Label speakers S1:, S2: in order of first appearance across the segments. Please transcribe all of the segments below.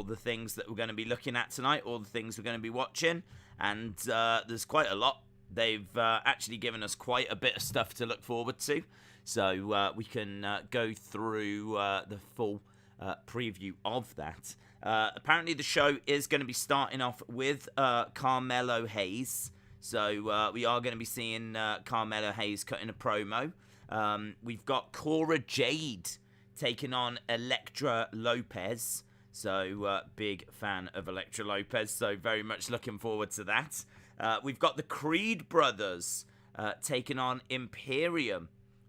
S1: the things that we're going to be looking at tonight, all the things we're going to be watching, and there's quite a lot. They've actually given us quite a bit of stuff to look forward to, so we can go through the full preview of that. Apparently the show is going to be starting off with Carmelo Hayes, so we are going to be seeing Carmelo Hayes cutting a promo. We've got Cora Jade taking on Elektra Lopez, so big fan of Elektra Lopez, so very much looking forward to that. We've got the Creed brothers taking on Imperium.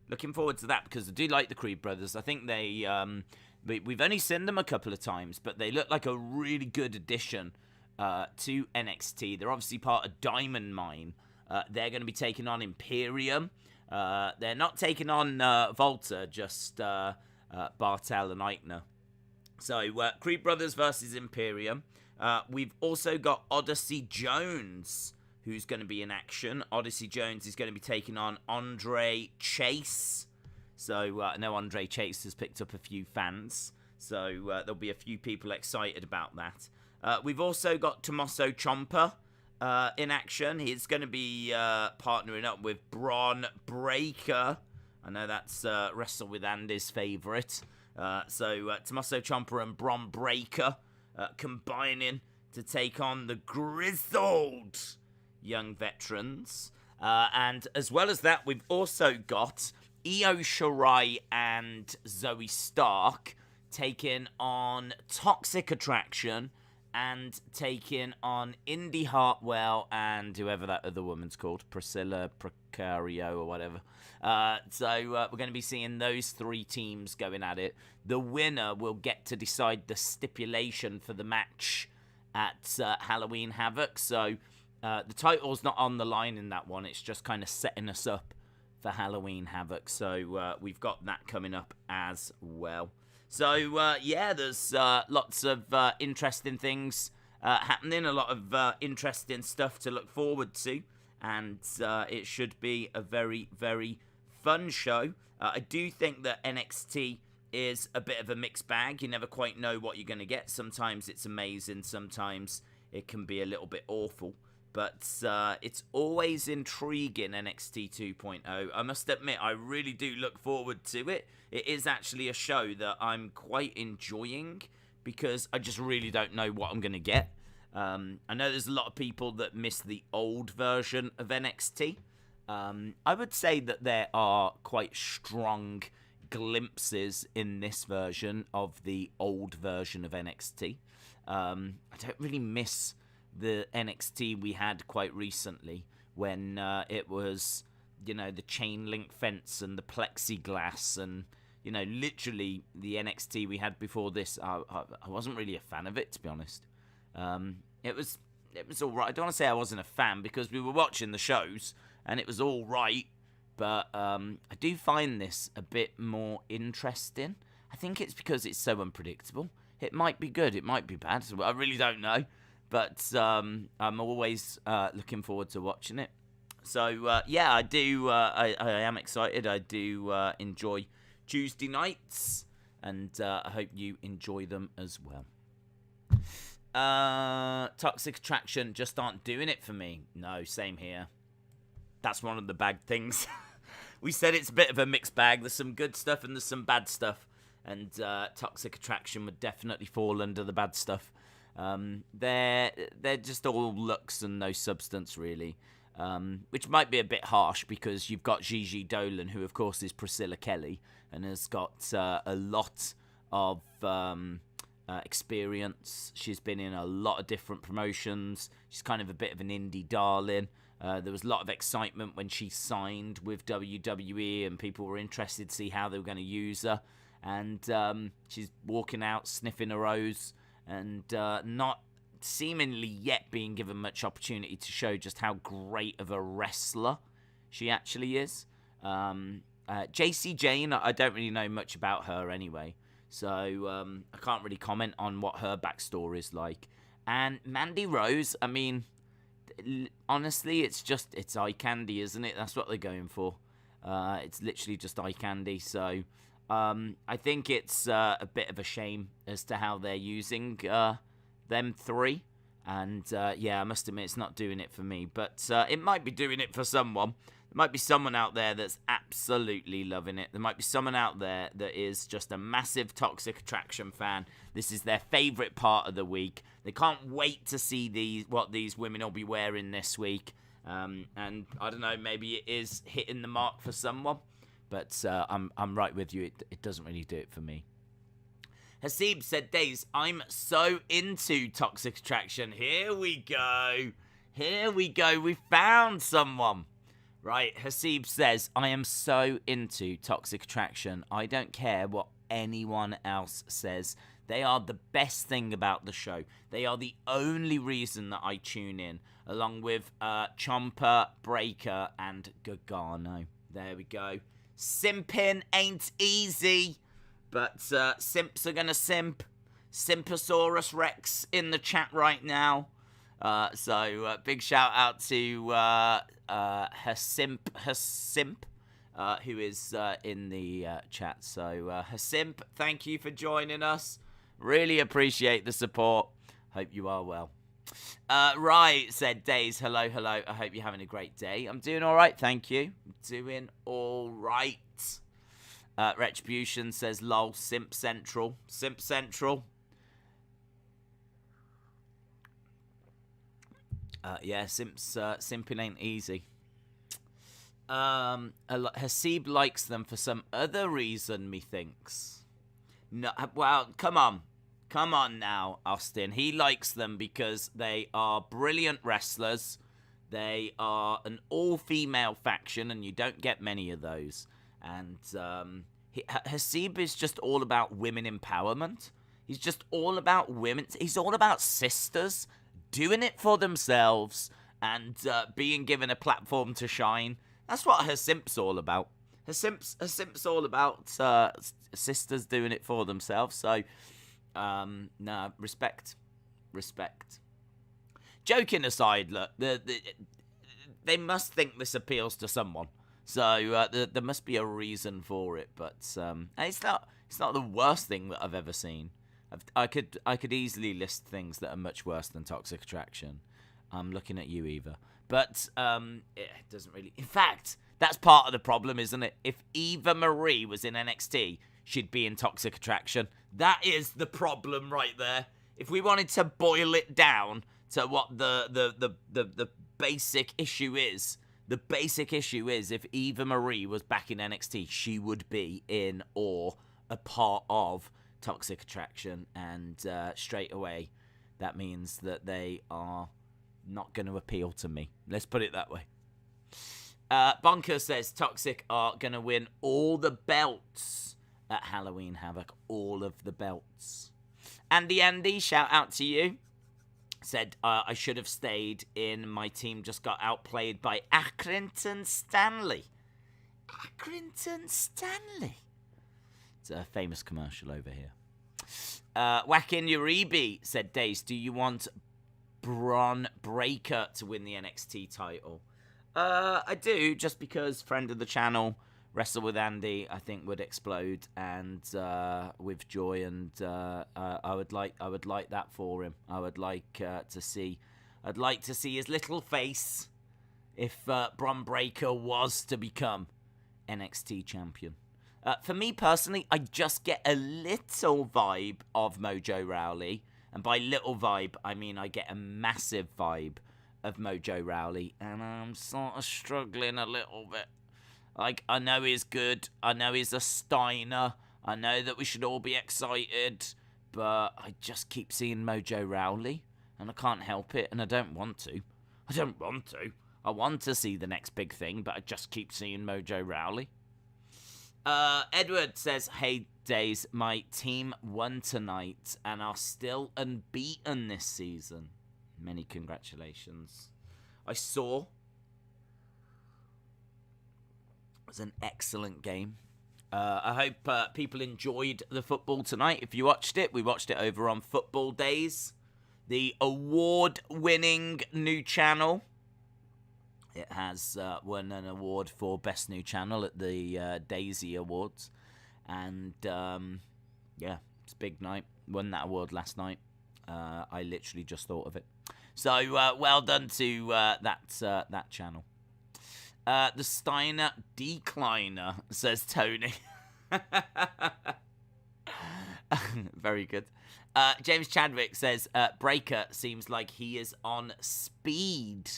S1: Looking forward to that because I do like the Creed brothers. I think they, we've only seen them a couple of times, but they look like a really good addition to NXT. They're obviously part of Diamond Mine. They're going to be taking on Imperium. They're not taking on Volta, just Bartel and Aichner. So Creed brothers versus Imperium. We've also got Odyssey Jones, who's going to be in action. Odyssey Jones is going to be taking on Andre Chase. So I know Andre Chase has picked up a few fans. So there'll be a few people excited about that. We've also got Tommaso Ciampa in action. He's going to be partnering up with Bron Breakker. I know that's Wrestle with Andy's favourite. So Tommaso Ciampa and Bron Breakker combining to take on the grizzled young veterans. And as well as that, we've also got Io Shirai and Zoe Stark taking on Toxic Attraction and taking on Indi Hartwell and whoever that other woman's called, Priscilla Precario or whatever. So we're going to be seeing those three teams going at it. The winner will get to decide the stipulation for the match at Halloween Havoc. So the title's not on the line in that one. It's just kind of setting us up for Halloween Havoc. So we've got that coming up as well. So, yeah, there's lots of interesting things happening, a lot of interesting stuff to look forward to, and it should be a very, very fun show. I do think that NXT is a bit of a mixed bag. You never quite know what you're going to get. Sometimes it's amazing, sometimes it can be a little bit awful. But it's always intriguing, NXT 2.0. I must admit, I really do look forward to it. It is actually a show that I'm quite enjoying because I just really don't know what I'm going to get. I know there's a lot of people that miss the old version of NXT. I would say that there are quite strong glimpses in this version of the old version of NXT. I don't really miss the NXT we had quite recently when it was, you know, the chain link fence and the plexiglass and, you know, literally the NXT we had before this. I wasn't really a fan of it, to be honest. It was all right. I don't want to say I wasn't a fan because we were watching the shows and it was all right, but I do find this a bit more interesting. I think it's because it's so unpredictable. It might be good, it might be bad. I really don't know. But I'm always looking forward to watching it. So, yeah, I do. I am excited. I do enjoy Tuesday nights. And I hope you enjoy them as well. Toxic Attraction just aren't doing it for me. No, same here. That's one of the bad things. We said it's a bit of a mixed bag. There's some good stuff and there's some bad stuff. And Toxic Attraction would definitely fall under the bad stuff. They're just all looks and no substance, really. Which might be a bit harsh because you've got Gigi Dolan, who of course is Priscilla Kelly, and has got a lot of experience. She's been in a lot of different promotions. She's kind of a bit of an indie darling. There was a lot of excitement when she signed with WWE, and people were interested to see how they were going to use her. And she's walking out sniffing her rose. And not seemingly yet being given much opportunity to show just how great of a wrestler she actually is. JC Jane, I don't really know much about her anyway. So I can't really comment on what her backstory is like. And Mandy Rose, I mean, honestly, it's eye candy, isn't it? That's what they're going for. It's literally just eye candy. So I think it's a bit of a shame as to how they're using them three. And, yeah, I must admit, it's not doing it for me. But it might be doing it for someone. There might be someone out there that's absolutely loving it. There might be someone out there that is just a massive Toxic Attraction fan. This is their favourite part of the week. They can't wait to see what these women will be wearing this week. And I don't know, maybe it is hitting the mark for someone. But I'm right with you. It doesn't really do it for me. Hasib said, Days, I'm so into Toxic Attraction. Here we go. Here we go. We found someone. Right, Hasib says, I am so into Toxic Attraction. I don't care what anyone else says. They are the best thing about the show. They are the only reason that I tune in, along with Ciampa, Breakker, and Gargano. There we go. Simping ain't easy. But simps are going to simp. Simposaurus Rex in the chat right now. So big shout out to her simp, who is in the chat. So her simp, thank you for joining us. Really appreciate the support. Hope you are well. Right, said Days, hello. I hope you're having a great day. I'm doing all right, thank you. I'm doing all right. Retribution says, lol, Simp Central. Simp Central. Yeah, simping ain't easy. Hasib likes them for some other reason, methinks. No, well, come on now, Austin. He likes them because they are brilliant wrestlers. They are an all-female faction, and you don't get many of those. And Hasib is just all about women empowerment. He's just all about women. He's all about sisters doing it for themselves and being given a platform to shine. That's what Hasim's all about. Hasim's all about sisters doing it for themselves. So, nah, respect. Joking aside, look, they must think this appeals to someone. So there must be a reason for it, but it's not the worst thing that I've ever seen. I could easily list things that are much worse than Toxic Attraction. I'm looking at you, Eva, but it doesn't really. In fact, that's part of the problem, isn't it? If Eva Marie was in NXT, she'd be in Toxic Attraction. That is the problem right there. If we wanted to boil it down to what the basic issue is. The basic issue is if Eva Marie was back in NXT, she would be in or a part of Toxic Attraction. And straight away, that means that they are not going to appeal to me. Let's put it that way. Bunker says Toxic are going to win all the belts at Halloween Havoc. All of the belts. Andy, shout out to you. Said, I should have stayed in. My team just got outplayed by Accrington Stanley. Accrington Stanley. It's a famous commercial over here. Whackin' Uribe said, Days, do you want Bron Breakker to win the NXT title? I do, just because friend of the channel, Wrestle with Andy, I think would explode and with joy, and I would like that for him. I would like to see his little face if Bron Breakker was to become NXT champion. For me personally, I just get a little vibe of Mojo Rawley, and by little vibe, I mean I get a massive vibe of Mojo Rawley, and I'm sort of struggling a little bit. Like, I know he's good. I know he's a Steiner. I know that we should all be excited. But I just keep seeing Mojo Rawley. And I can't help it. And I don't want to. I want to see the next big thing. But I just keep seeing Mojo Rawley. Edward says, hey, Days, my team won tonight. And are still unbeaten this season. Many congratulations. I saw... It was an excellent game. I hope people enjoyed the football tonight. If you watched it, we watched it over on Football Days, the award-winning new channel. It has won an award for Best New Channel at the Daisy Awards. And, yeah, it's a big night. Won that award last night. I literally just thought of it. So well done to that channel. The Steiner Decliner, says Tony. Very good. James Chadwick says, Breakker seems like he is on speed.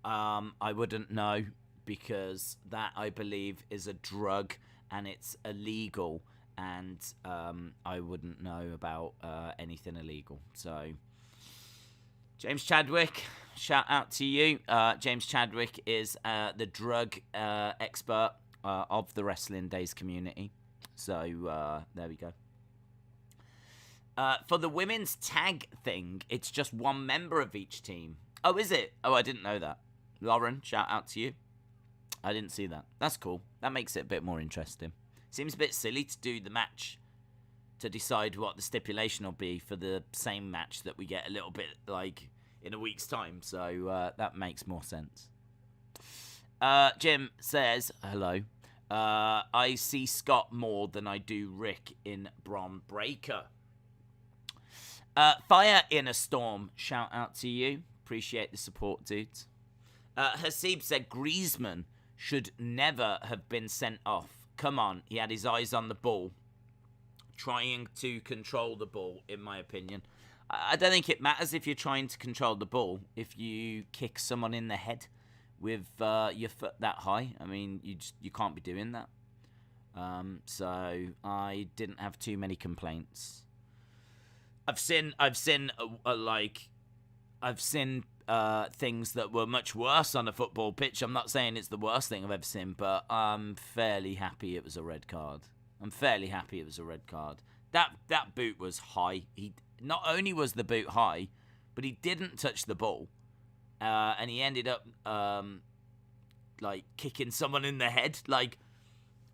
S1: I wouldn't know, because that, I believe, is a drug and it's illegal, and I wouldn't know about anything illegal. So, James Chadwick, shout out to you. James Chadwick is the drug expert of the Wrestling Days community. So, there we go. For the women's tag thing, it's just one member of each team. Oh, is it? Oh, I didn't know that. Lauren, shout out to you. I didn't see that. That's cool. That makes it a bit more interesting. Seems a bit silly to do the match to decide what the stipulation will be for the same match that we get a little bit like in a week's time. So that makes more sense. Jim says, hello. I see Scott more than I do Rick in Bron Breakker. Fire in a Storm, shout out to you. Appreciate the support, dudes. Hasib said Griezmann should never have been sent off. Come on, he had his eyes on the ball, trying to control the ball, in my opinion. I don't think it matters if you're trying to control the ball. If you kick someone in the head with your foot that high, I mean, you can't be doing that. So I didn't have too many complaints. I've seen things that were much worse on a football pitch. I'm not saying it's the worst thing I've ever seen, but I'm fairly happy it was a red card. That boot was high. He not only was the boot high, but he didn't touch the ball, and he ended up like kicking someone in the head. Like,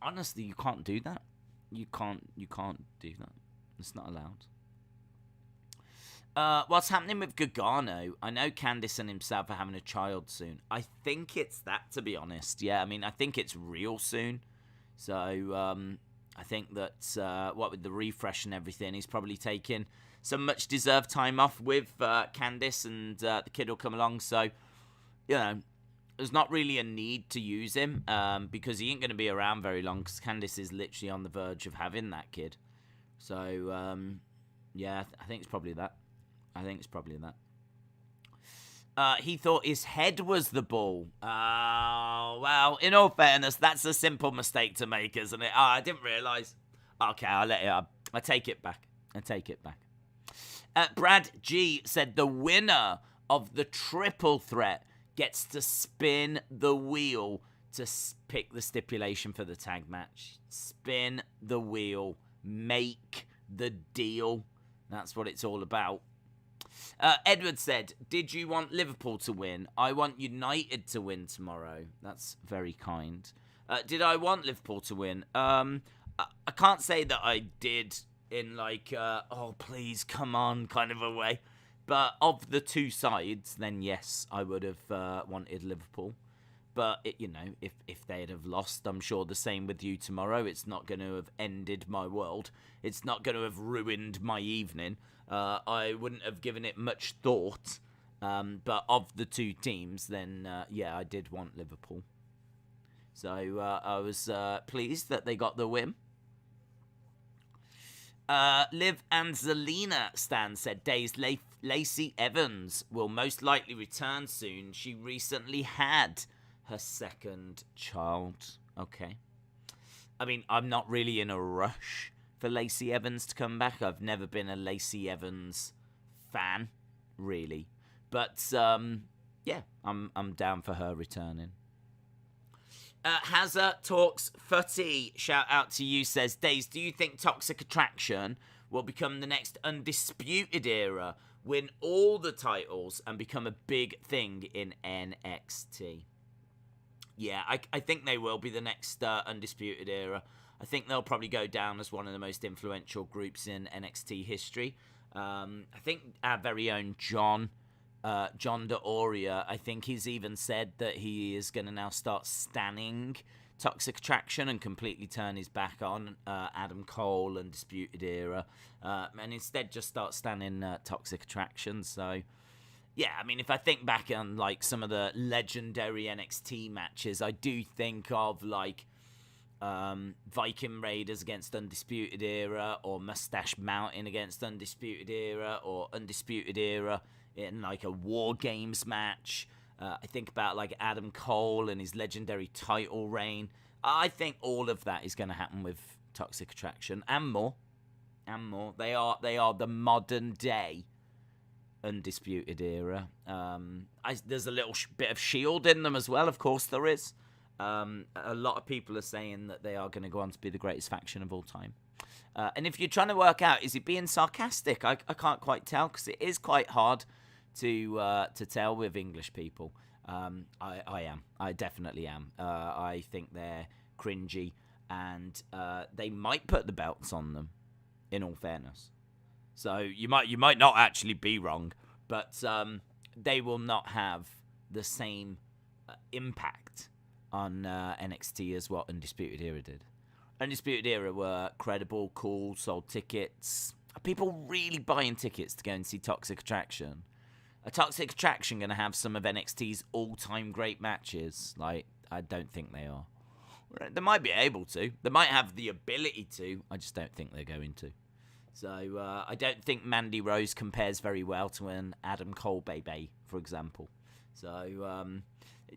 S1: honestly, you can't do that. You can't do that. It's not allowed. What's happening with Gargano? I know Candice and himself are having a child soon. I think it's that, to be honest. Yeah, I mean, I think it's real soon. So, I think that, what with the refresh and everything, he's probably taking some much-deserved time off with Candice, and the kid will come along. So, you know, there's not really a need to use him, because he ain't going to be around very long, because Candice is literally on the verge of having that kid. So, yeah, I think it's probably that. He thought his head was the ball. Oh, well, in all fairness, that's a simple mistake to make, isn't it? Oh, I didn't realise. Okay, I'll let it up. I take it back. Brad G said the winner of the triple threat gets to spin the wheel to pick the stipulation for the tag match. Spin the wheel. Make the deal. That's what it's all about. Edward said, did you want Liverpool to win? I want United to win tomorrow. That's very kind. Did I want Liverpool to win? I can't say that I did in like, oh, please, come on kind of a way. But of the two sides, then yes, I would have wanted Liverpool. But, if they'd have lost, I'm sure the same with you tomorrow. It's not going to have ended my world. It's not going to have ruined my evening. I wouldn't have given it much thought. But of the two teams, then, yeah, I did want Liverpool. So I was pleased that they got the win. Liv and Zelina Stan said, Days Lacey Evans will most likely return soon. She recently had her second child. Okay. I mean, I'm not really in a rush for Lacey Evans to come back. I've never been a Lacey Evans fan, really. But, yeah, I'm down for her returning. Hazza Talks Footy, shout out to you, says, Days, do you think Toxic Attraction will become the next Undisputed Era, win all the titles, and become a big thing in NXT? Yeah, I think they will be the next Undisputed Era. I think they'll probably go down as one of the most influential groups in NXT history. I think our very own John D'Auria, I think he's even said that he is going to now start stanning Toxic Attraction and completely turn his back on Adam Cole and Disputed Era, and instead just start standing Toxic Attraction. So, yeah, I mean, if I think back on, like, some of the legendary NXT matches, I do think of, like, Viking Raiders against Undisputed Era, or Mustache Mountain against Undisputed Era, or Undisputed Era in, like, a War Games match. I think about, like, Adam Cole and his legendary title reign. I think all of that is going to happen with Toxic Attraction, and more. And more. They are the modern day Undisputed Era. There's a little bit of Shield in them as well, of course there is. A lot of people are saying that they are going to go on to be the greatest faction of all time. And if you're trying to work out, is he being sarcastic? I can't quite tell, because it is quite hard to tell with English people. I am. I definitely am. I think they're cringy, and they might put the belts on them, in all fairness. So you might not actually be wrong, but they will not have the same impact on NXT as what Undisputed Era did. Undisputed Era were credible, cool, sold tickets. Are people really buying tickets to go and see Toxic Attraction? A Toxic Attraction going to have some of NXT's all-time great matches? Like, I don't think they are. They might be able to. They might have the ability to. I just don't think they're going to. So, I don't think Mandy Rose compares very well to an Adam Cole baby, for example. So,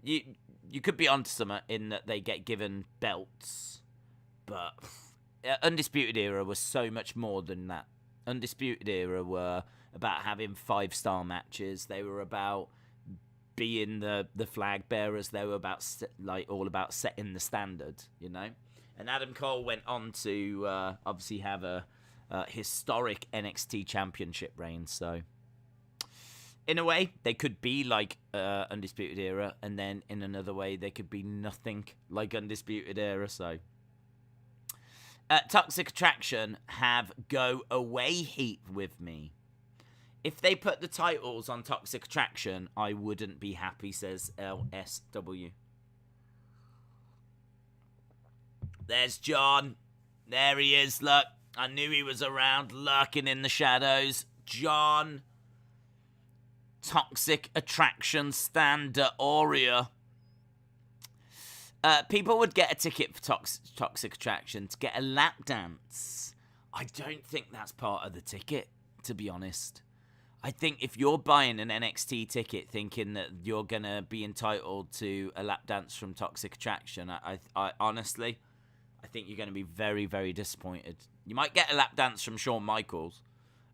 S1: you could be onto something in that they get given belts. But Undisputed Era was so much more than that. Undisputed Era were about having 5-star matches. They were about being the flag bearers. They were about all about setting the standard, you know. And Adam Cole went on to obviously have a historic NXT championship reign. So in a way, they could be like Undisputed Era, and then in another way, they could be nothing like Undisputed Era. So Toxic Attraction have go away heat with me. If they put the titles on Toxic Attraction, I wouldn't be happy, says LSW. There's John. There he is, look. I knew he was around, lurking in the shadows. John. Toxic Attraction Stander Aurea. People would get a ticket for Toxic Attraction to get a lap dance. I don't think that's part of the ticket, to be honest. I think if you're buying an NXT ticket thinking that you're going to be entitled to a lap dance from Toxic Attraction, I honestly, I think you're going to be very, very disappointed. You might get a lap dance from Shawn Michaels,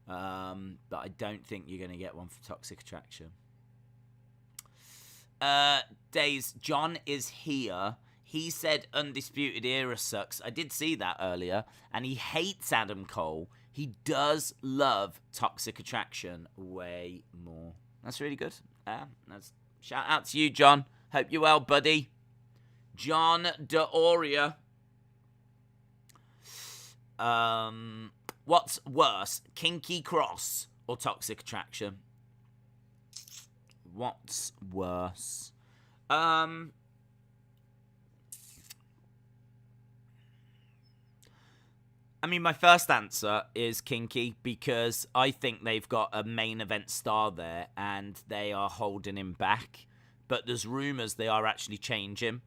S1: but I don't think you're going to get one for Toxic Attraction. Days, John is here. He said Undisputed Era sucks. I did see that earlier, and he hates Adam Cole. He does love Toxic Attraction way more. That's really good. Shout out to you, John. Hope you're well, buddy. John D'Auria. What's worse, Kinky Cross or Toxic Attraction? What's worse? I mean, my first answer is Kinky, because I think they've got a main event star there and they are holding him back. But there's rumours they are actually changing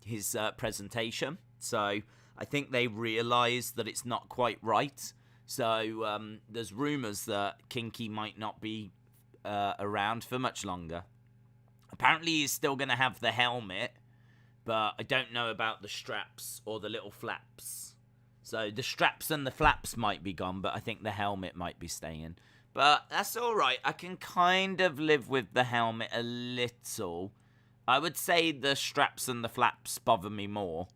S1: his presentation. So I think they realise that it's not quite right. So there's rumours that Kinky might not be around for much longer. Apparently he's still going to have the helmet, but I don't know about the straps or the little flaps. So the straps and the flaps might be gone, but I think the helmet might be staying. But that's all right. I can kind of live with the helmet a little. I would say the straps and the flaps bother me more.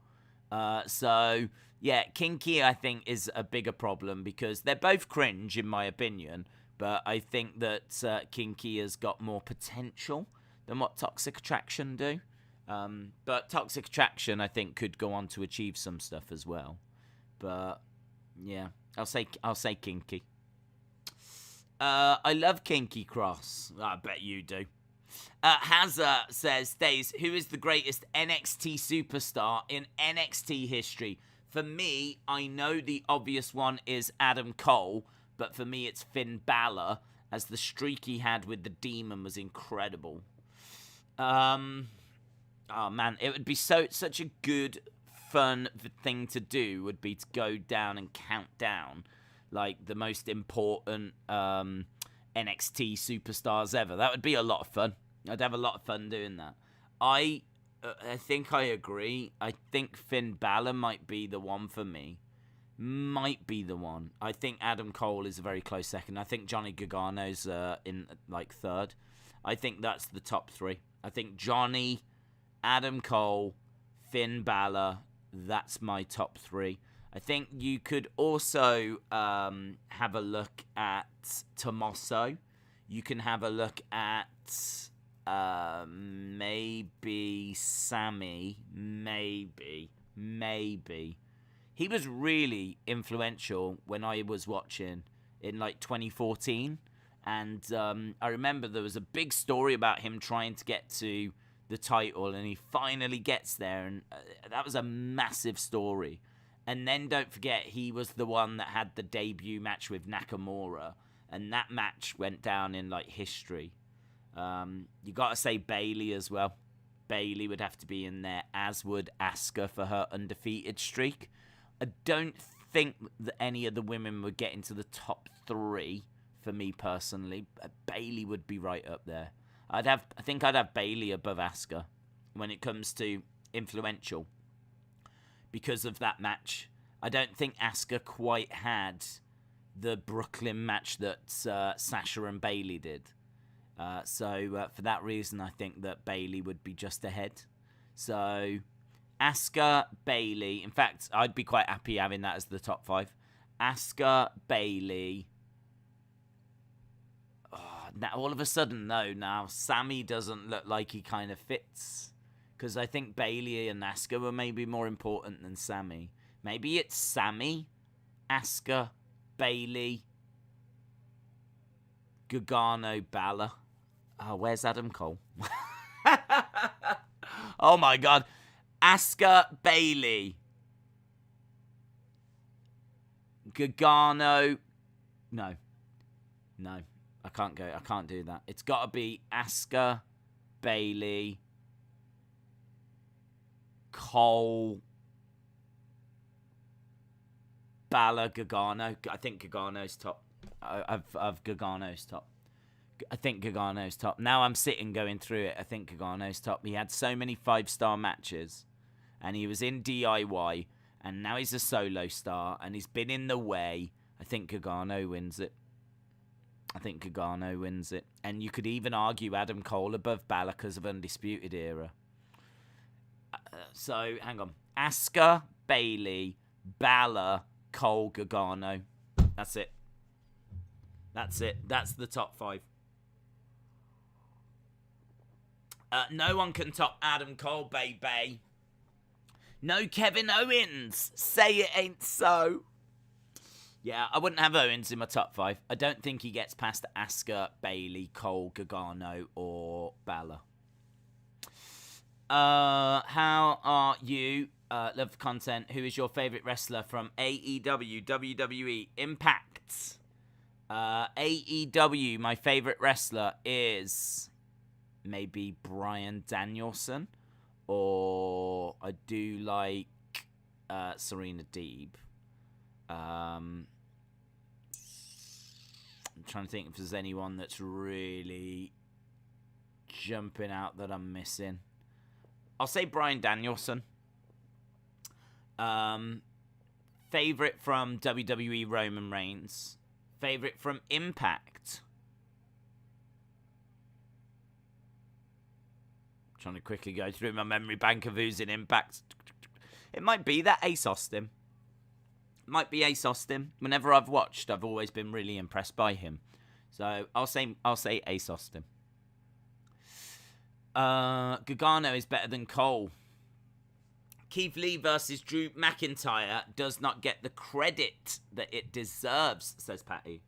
S1: So, yeah, Kinky, I think, is a bigger problem because they're both cringe, in my opinion. But I think that Kinky has got more potential than what Toxic Attraction do. But Toxic Attraction, I think, could go on to achieve some stuff as well. But yeah, I'll say Kinky. I love Kinky Cross. I bet you do. Hazza says, Days, who is the greatest NXT superstar in NXT history? For me, I know the obvious one is Adam Cole, but for me it's Finn Balor, as the streak he had with the Demon was incredible. Oh man, it would be such a good, fun thing to do, would be to go down and count down like the most important NXT superstars ever. That would be a lot of fun. I'd have a lot of fun doing that. I think I agree. I think Finn Balor might be the one for me. Might be the one. I think Adam Cole is a very close second. I think Johnny Gargano's in like third. I think that's the top three. I think Johnny, Adam Cole, Finn Balor, that's my top three. I think you could also have a look at Tommaso. You can have a look at maybe Sammy. Maybe. He was really influential when I was watching in like 2014. And I remember there was a big story about him trying to get to the title, and he finally gets there, and that was a massive story. And then don't forget, he was the one that had the debut match with Nakamura, and that match went down in like history. You got to say Bayley as well. Bayley would have to be in there, as would Asuka for her undefeated streak. I don't think that any of the women would get into the top three for me personally. Bayley would be right up there. I think I'd have Bayley above Asuka when it comes to influential because of that match. I don't think Asuka quite had the Brooklyn match that Sasha and Bayley did. So for that reason, I think that Bayley would be just ahead. So Asuka, Bayley. In fact, I'd be quite happy having that as the top five. Asuka, Bayley. Now, all of a sudden, though, now Sammy doesn't look like he kind of fits. Because I think Bayley and Asuka were maybe more important than Sammy. Maybe it's Sammy, Asuka, Bayley, Gargano, Balor. Oh, where's Adam Cole? Oh, my God. Asuka, Bayley, Gargano. No. I can't go. I can't do that. It's got to be Asuka, Bayley, Cole, Balor, Gargano. I think Gargano's top. I've Gargano's top. I think Gargano's top. Now I'm sitting going through it. I think Gargano's top. He had so many 5-star matches, and he was in DIY, and now he's a solo star, and he's been in the way. I think Gargano wins it. And you could even argue Adam Cole above Balor because of Undisputed Era. So, hang on. Asuka, Bayley, Balor, Cole, Gargano. That's it. That's the top five. No one can top Adam Cole, baby. No Kevin Owens. Say it ain't so. Yeah, I wouldn't have Owens in my top five. I don't think he gets past Asuka, Bayley, Cole, Gargano, or Balor. How are you? Love the content. Who is your favourite wrestler from AEW, WWE, Impact? AEW, my favourite wrestler is maybe Bryan Danielson, or I do like Serena Deeb. I'm trying to think if there's anyone that's really jumping out that I'm missing. I'll say Bryan Danielson. Favorite from WWE, Roman Reigns. Favorite from Impact. I'm trying to quickly go through my memory bank of who's in Impact. It might be that Ace Austin. Might be Ace Austin. Whenever I've watched, I've always been really impressed by him. So I'll say Ace Austin. Gargano is better than Cole. Keith Lee versus Drew McIntyre does not get the credit that it deserves, says Patty.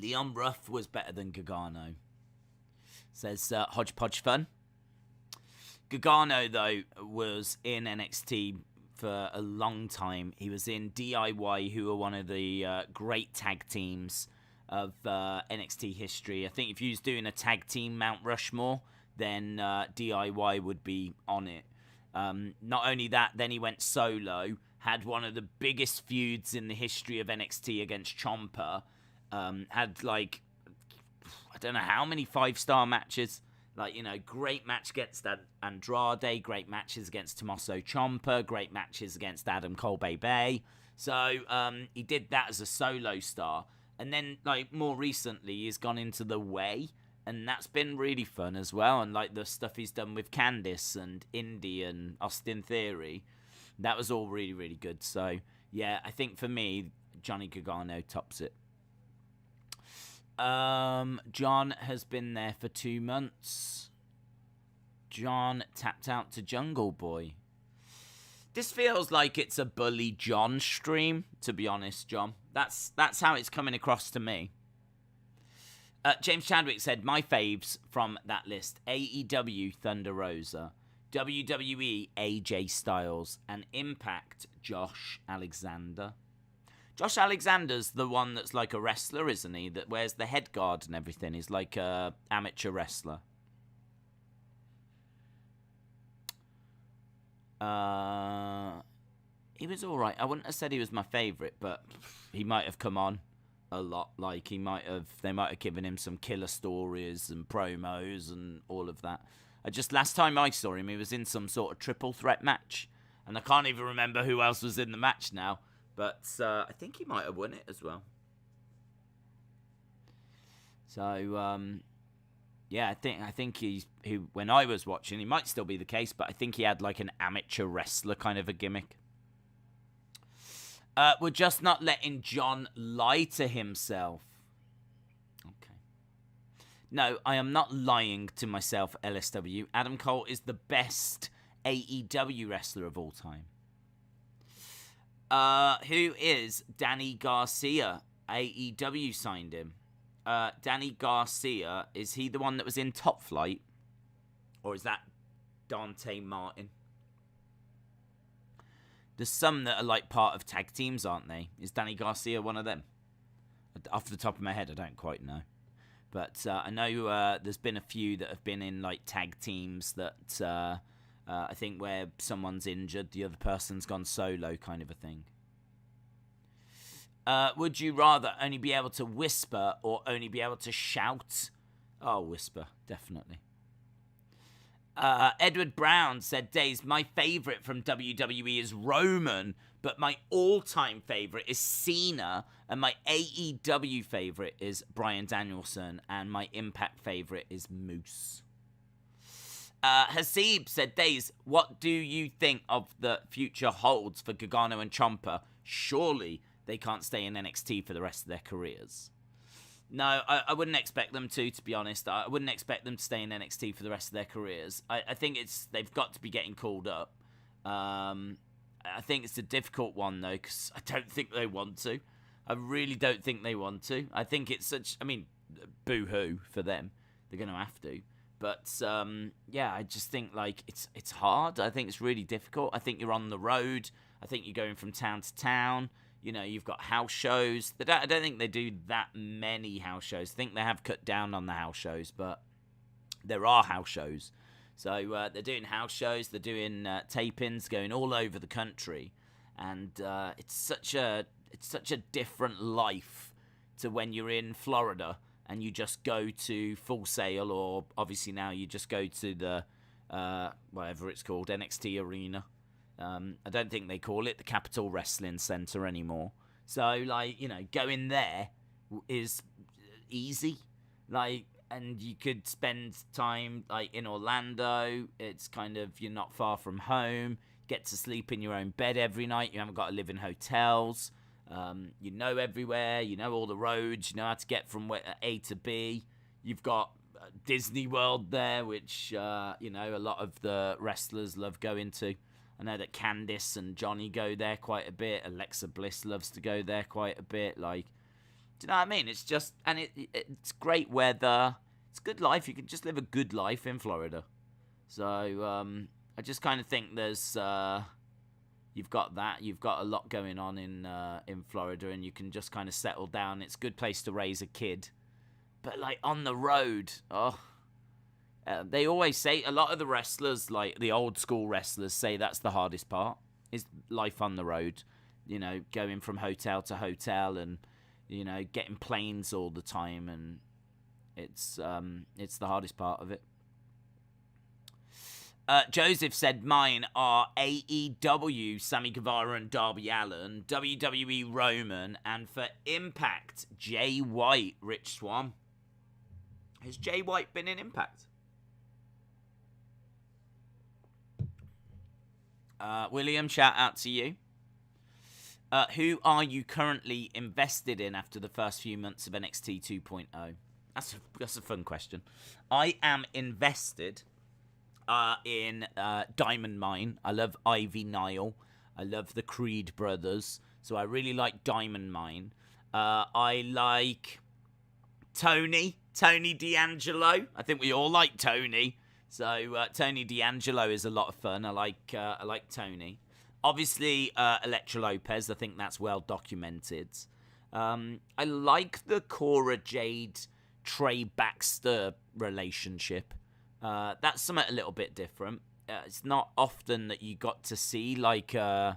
S1: Leon Ruff was better than Gargano. Says Hodgepodge Fun. Gargano, though, was in NXT for a long time. He was in DIY, who are one of the great tag teams of NXT history. I think if you was doing a tag team Mount Rushmore, then DIY would be on it. Not only that, then he went solo, had one of the biggest feuds in the history of NXT against Ciampa, had like, I don't know how many 5-star matches, like, you know, great match against Andrade, great matches against Tommaso Ciampa, great matches against Adam Cole Bay. So he did that as a solo star. And then, like, more recently, he's gone into The Way, and that's been really fun as well. And, like, the stuff he's done with Candice and Indi and Austin Theory, that was all really, really good. So, yeah, I think for me, Johnny Gargano tops it. John has been there for 2 months. John tapped out to Jungle Boy. This feels like it's a Bully John stream, to be honest, John. That's how it's coming across to me. James Chadwick said, my faves from that list: AEW Thunder Rosa, WWE AJ Styles, and Impact Josh Alexander. Josh Alexander's the one that's like a wrestler, isn't he? That wears the head guard and everything. He's like a amateur wrestler. He was alright. I wouldn't have said he was my favourite, but he might have come on a lot. Like, they might have given him some killer stories and promos and all of that. Last time I saw him, he was in some sort of triple threat match. And I can't even remember who else was in the match now. But I think he might have won it as well. So, yeah, I think when I was watching, he might still be the case, but I think he had like an amateur wrestler kind of a gimmick. We're just not letting John lie to himself. Okay. No, I am not lying to myself, LSW. Adam Cole is the best AEW wrestler of all time. Who is Danny Garcia? AEW signed him. Danny Garcia, is he the one that was in Top Flight? Or is that Dante Martin? There's some that are like part of tag teams, aren't they? Is Danny Garcia one of them? Off the top of my head, I don't quite know. But I know there's been a few that have been in like tag teams that I think where someone's injured, the other person's gone solo kind of a thing. Would you rather only be able to whisper or only be able to shout? Oh, whisper, definitely. Edward Brown said, Days, my favourite from WWE is Roman, but my all-time favourite is Cena, and my AEW favourite is Bryan Danielson, and my Impact favourite is Moose. Hasib said, Days, what do you think of the future holds for Gargano and Ciampa? Surely they can't stay in NXT for the rest of their careers. No, I wouldn't expect them to be honest. I wouldn't expect them to stay in NXT for the rest of their careers. I think they've got to be getting called up. I think it's a difficult one, though, because I don't think they want to. I really don't think they want to. I think it's boo-hoo for them. They're going to have to. But, yeah, I just think, like, it's hard. I think it's really difficult. I think you're on the road. I think you're going from town to town. You know, you've got house shows. I don't think they do that many house shows. I think they have cut down on the house shows, but there are house shows. So they're doing house shows. They're doing tapings, going all over the country, and it's such a different life to when you're in Florida and you just go to Full Sail, or obviously now you just go to the whatever it's called, NXT Arena. I don't think they call it the Capitol Wrestling Center anymore. So, like, you know, going there is easy. Like, and you could spend time, like, in Orlando. It's kind of, you're not far from home. Get to sleep in your own bed every night. You haven't got to live in hotels. You know everywhere. You know all the roads. You know how to get from A to B. You've got Disney World there, which, you know, a lot of the wrestlers love going to. I know that Candice and Johnny go there quite a bit. Alexa Bliss loves to go there quite a bit. Like, Do you know what I mean? It's just, and it's great weather. It's good life. You can just live a good life in Florida. So I just kind of think there's you've got that. You've got a lot going on in Florida, and you can just kind of settle down. It's a good place to raise a kid. But like on the road, they always say, a lot of the wrestlers, like the old school wrestlers, say that's the hardest part, is life on the road. You know, going from hotel to hotel and, you know, getting planes all the time, and it's the hardest part of it. Joseph said mine are AEW, Sammy Guevara and Darby Allin, WWE Roman, and for Impact, Jay White, Rich Swan. Has Jay White been in Impact? William, shout out to you. Who are you currently invested in after the first few months of NXT 2.0? That's a fun question. I am invested in Diamond Mine. I love Ivy Niall. I love the Creed brothers. So I really like Diamond Mine. I like Tony D'Angelo. I think we all like Tony. So Tony D'Angelo is a lot of fun. I like Tony. Obviously, Elektra Lopez. I think that's well documented. I like the Cora Jade, Trey Baxter relationship. That's something a little bit different. It's not often that you got to see like a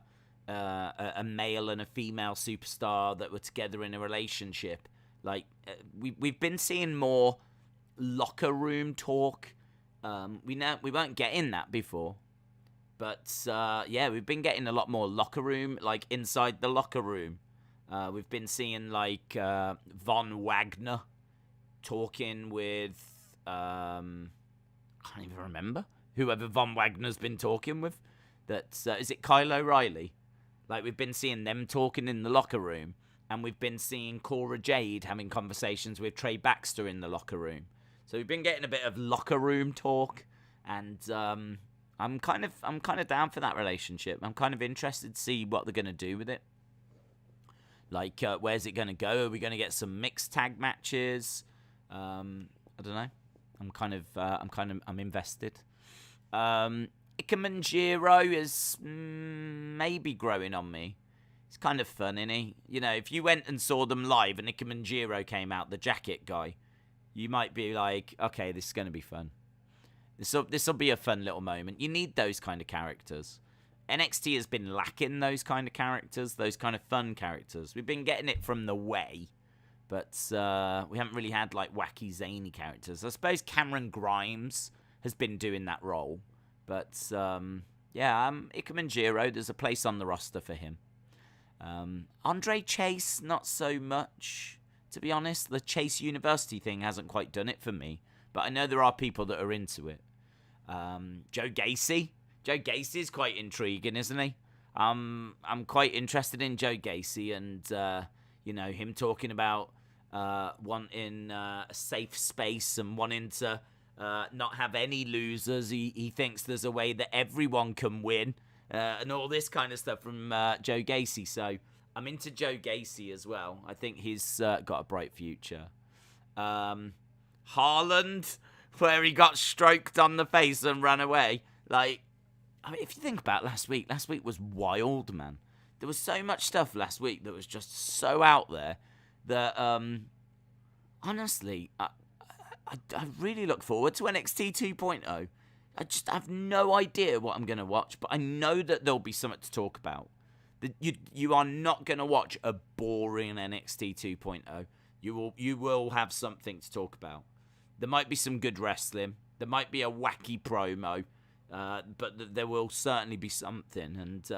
S1: male and a female superstar that were together in a relationship. Like we've been seeing more locker room talk. We weren't getting that before, but we've been getting a lot more locker room, like inside the locker room. We've been seeing like Von Wagner talking with I can't even remember whoever Von Wagner's been talking with. Is it Kyle O'Reilly? Like we've been seeing them talking in the locker room, and we've been seeing Cora Jade having conversations with Trey Baxter in the locker room. So we've been getting a bit of locker room talk, and I'm kind of down for that relationship. I'm kind of interested to see what they're gonna do with it. Like, where's it gonna go? Are we gonna get some mixed tag matches? I don't know. I'm invested. Ikemanjiro is maybe growing on me. It's kind of fun, isn't he? You know, if you went and saw them live and Ikemanjiro came out, the jacket guy, you might be like, okay, this is going to be fun. This will be a fun little moment. You need those kind of characters. NXT has been lacking those kind of characters, those kind of fun characters. We've been getting it from the way, but we haven't really had like wacky, zany characters. I suppose Cameron Grimes has been doing that role, but Ikemanjiro, there's a place on the roster for him. Andre Chase, not so much, to be honest. The Chase University thing hasn't quite done it for me, but I know there are people that are into it. Joe Gacy is quite intriguing, isn't he? I'm quite interested in Joe Gacy, and him talking about wanting a safe space and wanting to not have any losers. He thinks there's a way that everyone can win, and all this kind of stuff from Joe Gacy. So I'm into Joe Gacy as well. I think he's got a bright future. Haaland, where he got stroked on the face and ran away. Like, I mean, if you think about last week was wild, man. There was so much stuff last week that was just so out there that, honestly, I really look forward to NXT 2.0. I just have no idea what I'm going to watch, but I know that there'll be something to talk about. You are not going to watch a boring NXT 2.0. You will have something to talk about. There might be some good wrestling. There might be a wacky promo. But there will certainly be something. And,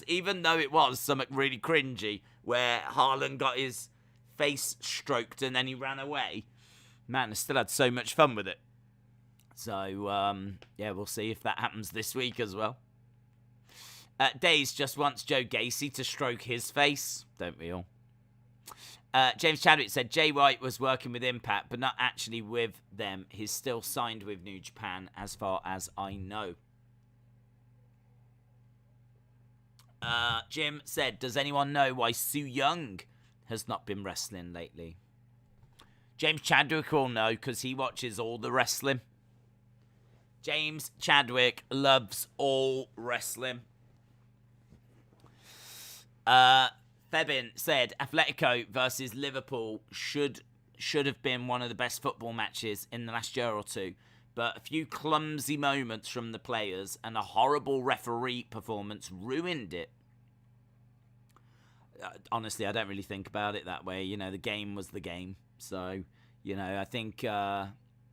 S1: even though it was something really cringy, where Haaland got his face stroked and then he ran away, man, I still had so much fun with it. So, we'll see if that happens this week as well. Days just wants Joe Gacy to stroke his face. Don't we all? James Chadwick said Jay White was working with Impact, but not actually with them. He's still signed with New Japan, as far as I know. Jim said, does anyone know why Su Yung has not been wrestling lately. James Chadwick will know because he watches all the wrestling. James Chadwick loves all wrestling. Fabian said Atletico versus Liverpool should have been one of the best football matches in the last year or two, but a few clumsy moments from the players and a horrible referee performance ruined it. Honestly, I don't really think about it that way. The game was the game. So, I think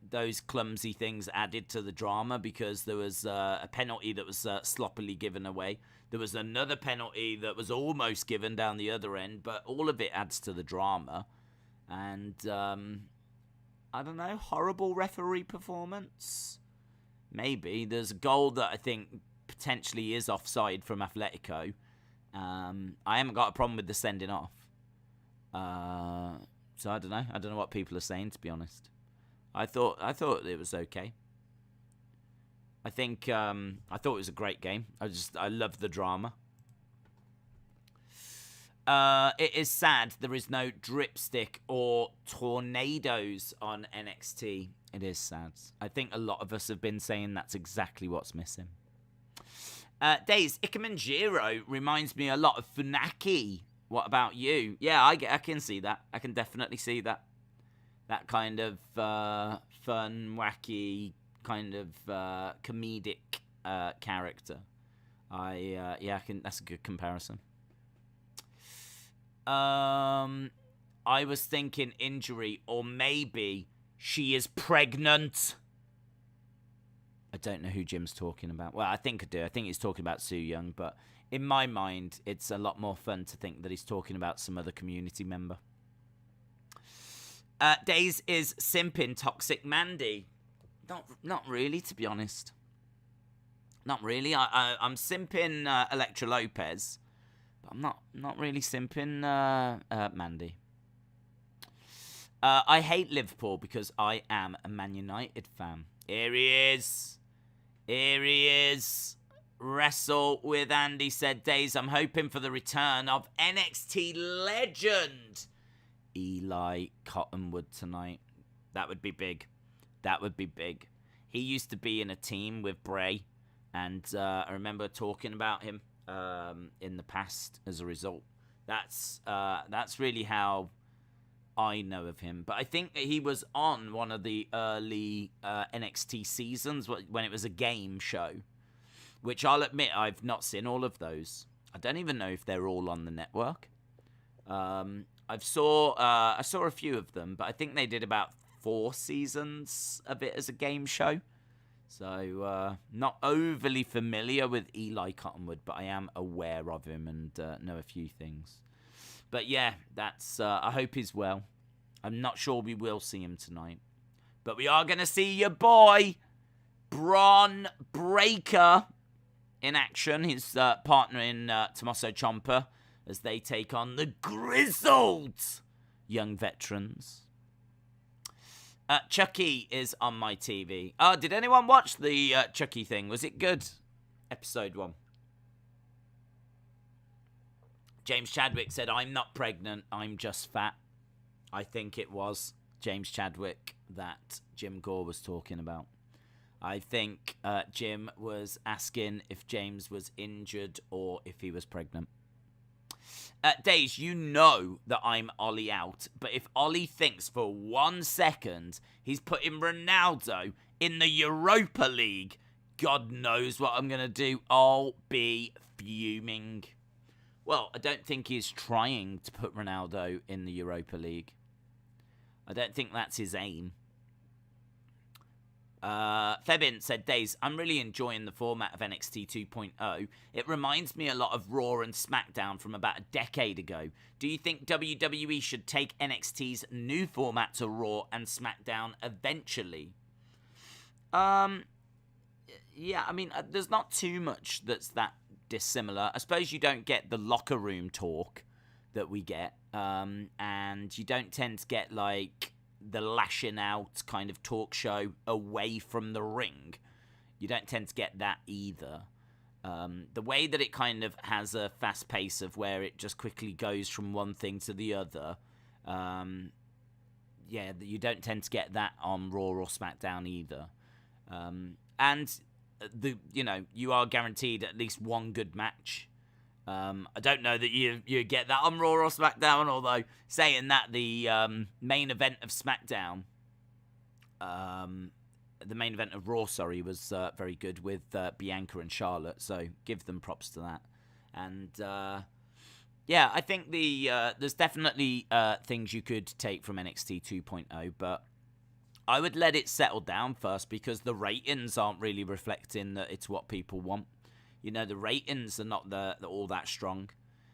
S1: those clumsy things added to the drama because there was a penalty that was sloppily given away. There was another penalty that was almost given down the other end, but all of it adds to the drama. And, I don't know, horrible referee performance? Maybe. There's a goal that I think potentially is offside from Atletico. I haven't got a problem with the sending off. So I don't know. I don't know what people are saying, to be honest. I thought it was okay. I thought it was a great game. I love the drama. It is sad there is no dripstick or tornadoes on NXT. It is sad. I think a lot of us have been saying that's exactly what's missing. Days, Ikemanjiro reminds me a lot of Funaki. What about you? Yeah, I can see that. I can definitely see that. That kind of fun, wacky, kind of comedic character. That's a good comparison. I was thinking injury, or maybe she is pregnant. I don't know who Jim's talking about. Well, I think I do. I think he's talking about Su Yung, but in my mind, it's a lot more fun to think that he's talking about some other community member. Days is simping Toxic Mandy. Not really, to be honest. Not really. I'm simping Elektra Lopez, but I'm not really simping Mandy. I hate Liverpool because I am a Man United fan. Here he is. Wrestle with Andy said, Days, I'm hoping for the return of NXT legend Eli Cottonwood tonight. That would be big. He used to be in a team with Bray, and I remember talking about him in the past as a result. That's really how I know of him. But I think that he was on one of the early NXT seasons when it was a game show, which I'll admit I've not seen all of those. I don't even know if they're all on the network. I saw a few of them, but I think they did about 4 seasons of it as a game show. So not overly familiar with Eli Cottonwood, but I am aware of him and know a few things. But yeah, that's. I hope he's well. I'm not sure we will see him tonight, but we are going to see your boy Bron Breakker in action. His partner in Tommaso Ciampa as they take on the grizzled young veterans. Chucky is on my TV. Oh, did anyone watch the Chucky thing? Was it good? Episode 1. James Chadwick said, I'm not pregnant, I'm just fat. I think it was James Chadwick that Jim Gore was talking about. I think Jim was asking if James was injured or if he was pregnant. Days, you know that I'm Ollie out, but if Ollie thinks for 1 second he's putting Ronaldo in the Europa League, God knows what I'm going to do. I'll be fuming. Well, I don't think he's trying to put Ronaldo in the Europa League. I don't think that's his aim. Fabian said, Days, I'm really enjoying the format of NXT 2.0. It reminds me a lot of Raw and SmackDown from about a decade ago. Do you think WWE should take NXT's new format to Raw and SmackDown eventually? Yeah, I mean, there's not too much that's that dissimilar. I suppose you don't get the locker room talk that we get, and you don't tend to get, like, the lashing out kind of talk show away from the ring. You don't tend to get that either. The way that it kind of has a fast pace of where it just quickly goes from one thing to the other, you don't tend to get that on Raw or SmackDown either. And you are guaranteed at least one good match. I don't know that you get that on Raw or SmackDown, although saying that, the main event of SmackDown, the main event of Raw, was very good with Bianca and Charlotte, so give them props to that. And I think there's definitely things you could take from NXT 2.0, but I would let it settle down first because the ratings aren't really reflecting that it's what people want. The ratings are not all that strong.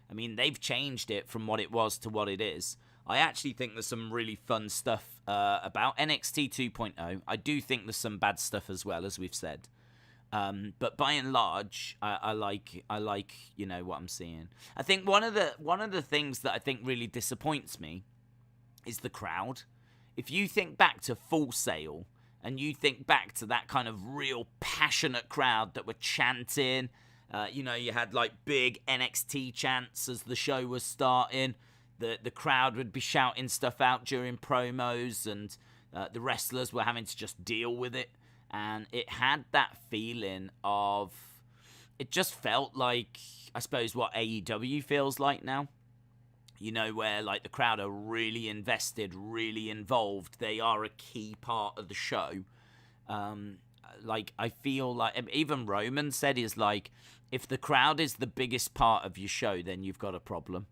S1: I mean, they've changed it from what it was to what it is. I actually think there's some really fun stuff about NXT 2.0. I do think there's some bad stuff as well, as we've said. But by and large, I like what I'm seeing. I think one of the things that I think really disappoints me is the crowd. If you think back to Full Sail and you think back to that kind of real passionate crowd that were chanting, you had like big NXT chants as the show was starting. The crowd would be shouting stuff out during promos, and the wrestlers were having to just deal with it. And it had that feeling of, it just felt like, I suppose, what AEW feels like now. Where like the crowd are really invested, really involved. They are a key part of the show. I feel like, even Roman said, is like, if the crowd is the biggest part of your show, then you've got a problem.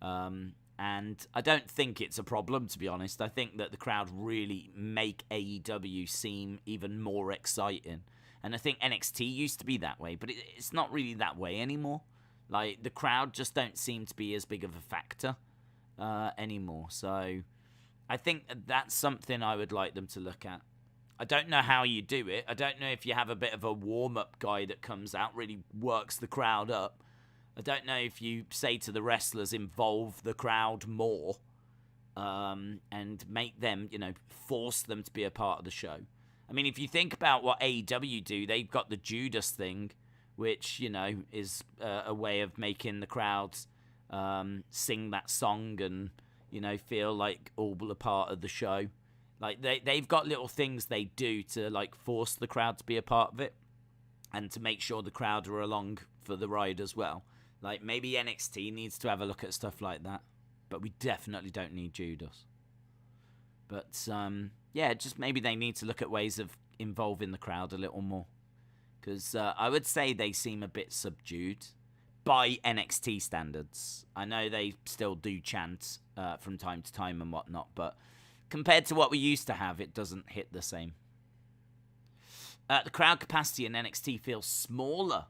S1: And I don't think it's a problem, to be honest. I think that the crowd really make AEW seem even more exciting. And I think NXT used to be that way, but it's not really that way anymore. Like, the crowd just don't seem to be as big of a factor anymore. So I think that's something I would like them to look at. I don't know how you do it. I don't know if you have a bit of a warm-up guy that comes out, really works the crowd up. I don't know if you say to the wrestlers, involve the crowd more and make them, force them to be a part of the show. I mean, if you think about what AEW do, they've got the Judas thing, which, is a way of making the crowds sing that song and, feel like all a part of the show. Like, they've got little things they do to, like, force the crowd to be a part of it and to make sure the crowd are along for the ride as well. Like, maybe NXT needs to have a look at stuff like that. But we definitely don't need Judas. But, just maybe they need to look at ways of involving the crowd a little more. Because I would say they seem a bit subdued by NXT standards. I know they still do chant from time to time and whatnot, but compared to what we used to have, it doesn't hit the same. The crowd capacity in NXT feels smaller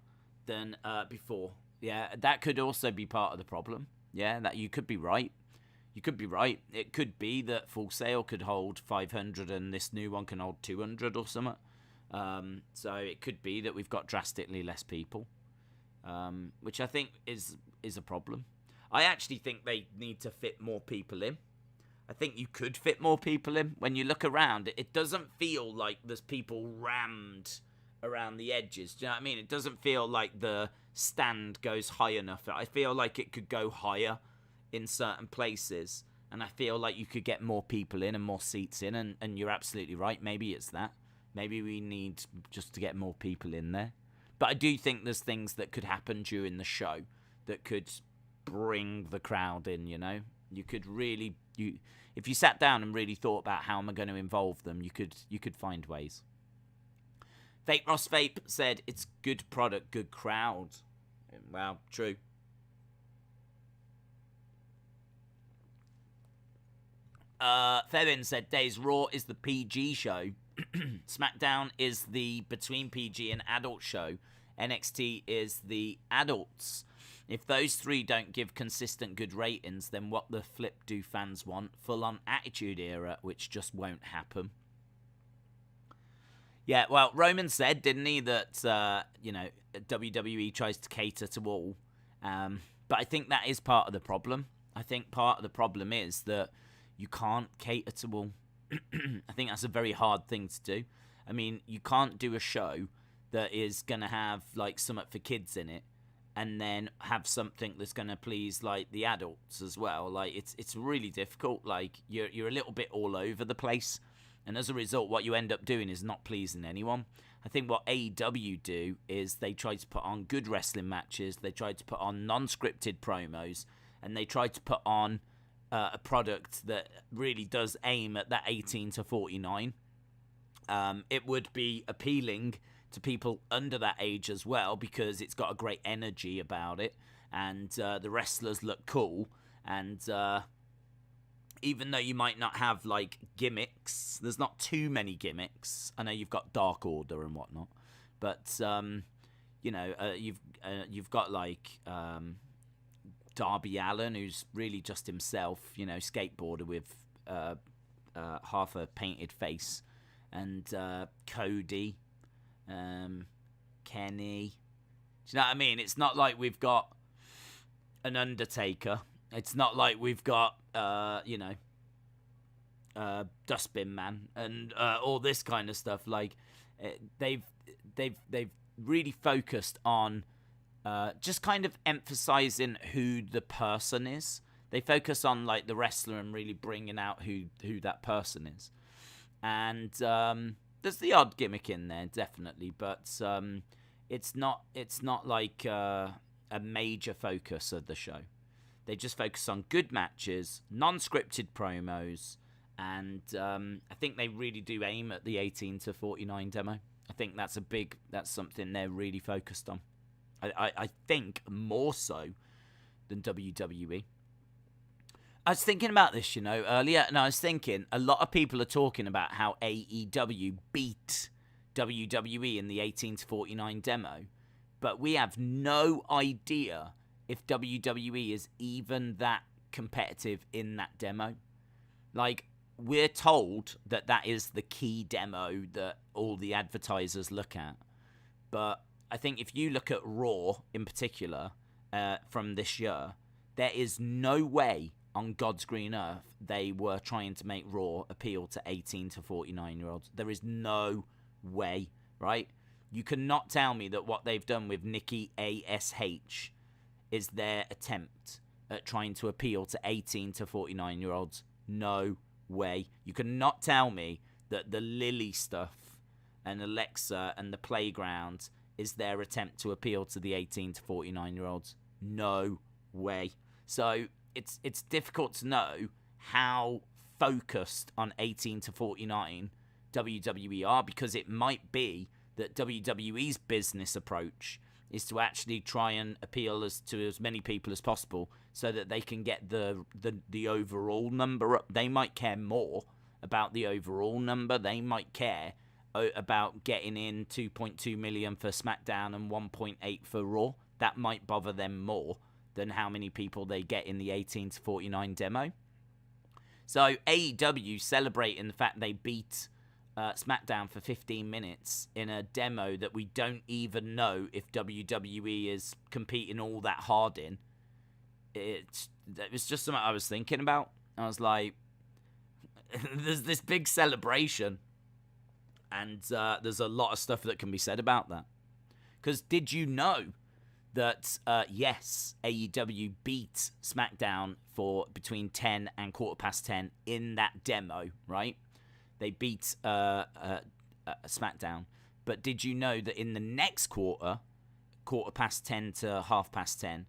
S1: than before. Yeah, that could also be part of the problem. Yeah, that you could be right. You could be right. It could be that Full Sail could hold 500 and this new one can hold 200 or something. So it could be that we've got drastically less people, which I think is a problem. I actually think they need to fit more people in. I think you could fit more people in. When you look around, it doesn't feel like there's people rammed around the edges. Do you know what I mean? It doesn't feel like the stand goes high enough. I feel like it could go higher in certain places, and I feel like you could get more people in and more seats in, and you're absolutely right. Maybe it's that. Maybe we need just to get more people in there. But I do think there's things that could happen during the show that could bring the crowd in, You could really, if you sat down and really thought about how am I going to involve them, you could find ways. Vape Ross Vape said, it's good product, good crowd. Wow, true. Fabian said, Days Raw is the PG show. SmackDown is the between PG and adult show. NXT is the adults. If those three don't give consistent good ratings, then what the flip do fans want? Full-on Attitude Era, which just won't happen. Yeah, well, Roman said, didn't he, that, WWE tries to cater to all. But I think that is part of the problem. I think part of the problem is that you can't cater to all. I think that's a very hard thing to do. I mean, you can't do a show that is going to have, like, something for kids in it, and then have something that's going to please, like, the adults as well. Like, it's really difficult. Like, you're a little bit all over the place, and as a result, what you end up doing is not pleasing anyone. I think what AEW do is they try to put on good wrestling matches, they try to put on non-scripted promos, and they try to put on a product that really does aim at that 18 to 49. It would be appealing to people under that age as well, because it's got a great energy about it, and the wrestlers look cool, and even though you might not have, like, gimmicks, there's not too many gimmicks. I know you've got Dark Order and whatnot, but you know, you've got, like, Darby Allin, who's really just himself, you know, skateboarder with half a painted face, and Cody, Kenny. Do you know what I mean? It's not like we've got an Undertaker. It's not like we've got, you know, Dustbin Man and all this kind of stuff. Like, they've really focused on just kind of emphasizing who the person is. They focus on, like, the wrestler and really bringing out who that person is. And there's the odd gimmick in there, definitely, but it's not like a major focus of the show. They just focus on good matches, non-scripted promos, and I think they really do aim at the 18 to 49 demo. I think that's something they're really focused on. I think more so than WWE. I was thinking about this, you know, earlier, and I was thinking a lot of people are talking about how AEW beat WWE in the 18 to 49 demo, but we have no idea if WWE is even that competitive in that demo. Like, we're told that that is the key demo that all the advertisers look at, but I think if you look at Raw in particular from this year, there is no way on God's green earth they were trying to make Raw appeal to 18 to 49-year-olds. There is no way, right? You cannot tell me that what they've done with Nikki ASH is their attempt at trying to appeal to 18 to 49-year-olds. No way. You cannot tell me that the Lily stuff and Alexa and the Playground is their attempt to appeal to the 18 to 49-year-olds. No way. So it's difficult to know how focused on 18 to 49 WWE are, because it might be that WWE's business approach is to actually try and appeal to as many people as possible so that they can get the overall number up. They might care more about the overall number. They might care about getting in 2.2 million for SmackDown and 1.8 for Raw. That might bother them more than how many people they get in the 18 to 49 demo. So AEW celebrating the fact they beat SmackDown for 15 minutes in a demo that we don't even know if WWE is competing all that hard in. It was just something I was thinking about. I was like, there's this big celebration, and there's a lot of stuff that can be said about that. Because did you know that, yes, AEW beat SmackDown for between 10 and 10:15 in that demo, right? They beat SmackDown. But did you know that in the next quarter, 10:15 to 10:30,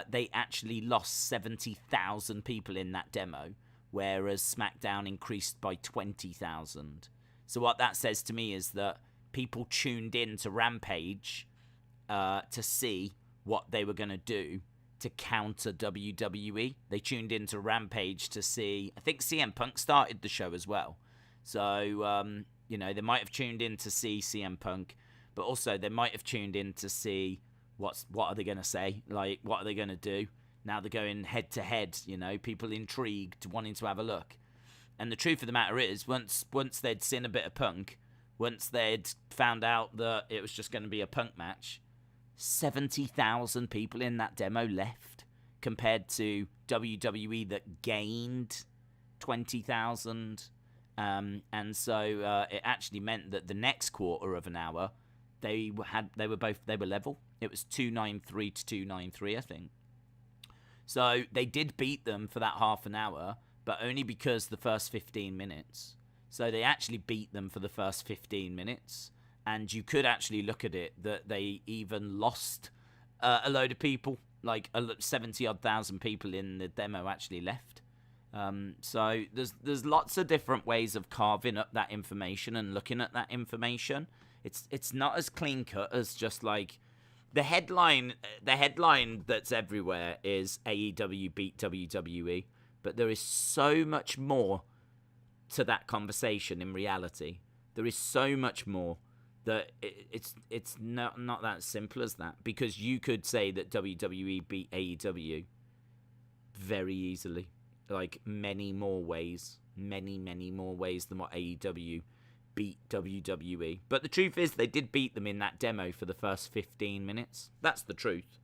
S1: they actually lost 70,000 people in that demo, whereas SmackDown increased by 20,000. So what that says to me is that people tuned in to Rampage to see what they were going to do to counter WWE. They tuned into Rampage to see, I think CM Punk started the show as well. So, you know, they might have tuned in to see CM Punk, but also they might have tuned in to see what are they going to say? Like, what are they going to do? Now they're going head to head, you know, people intrigued, wanting to have a look. And the truth of the matter is, once they'd seen a bit of Punk, once they'd found out that it was just going to be a Punk match, 70,000 people in that demo left, compared to WWE that gained 20,000. And so it actually meant that the next quarter of an hour, they were level. It was 293 to 293, I think. So they did beat them for that half an hour, but only because the first 15 minutes. So they actually beat them for the first 15 minutes. And you could actually look at it that they even lost a load of people, like 70-odd thousand people in the demo actually left. So there's lots of different ways of carving up that information and looking at that information. It's not as clean cut as just like the headline. The headline that's everywhere is AEW beat WWE, but there is so much more to that conversation in reality. There is so much more that it's not that simple as that, because you could say that WWE beat AEW very easily, like many more ways than what AEW beat WWE. But the truth is they did beat them in that demo for the first 15 minutes. That's the truth.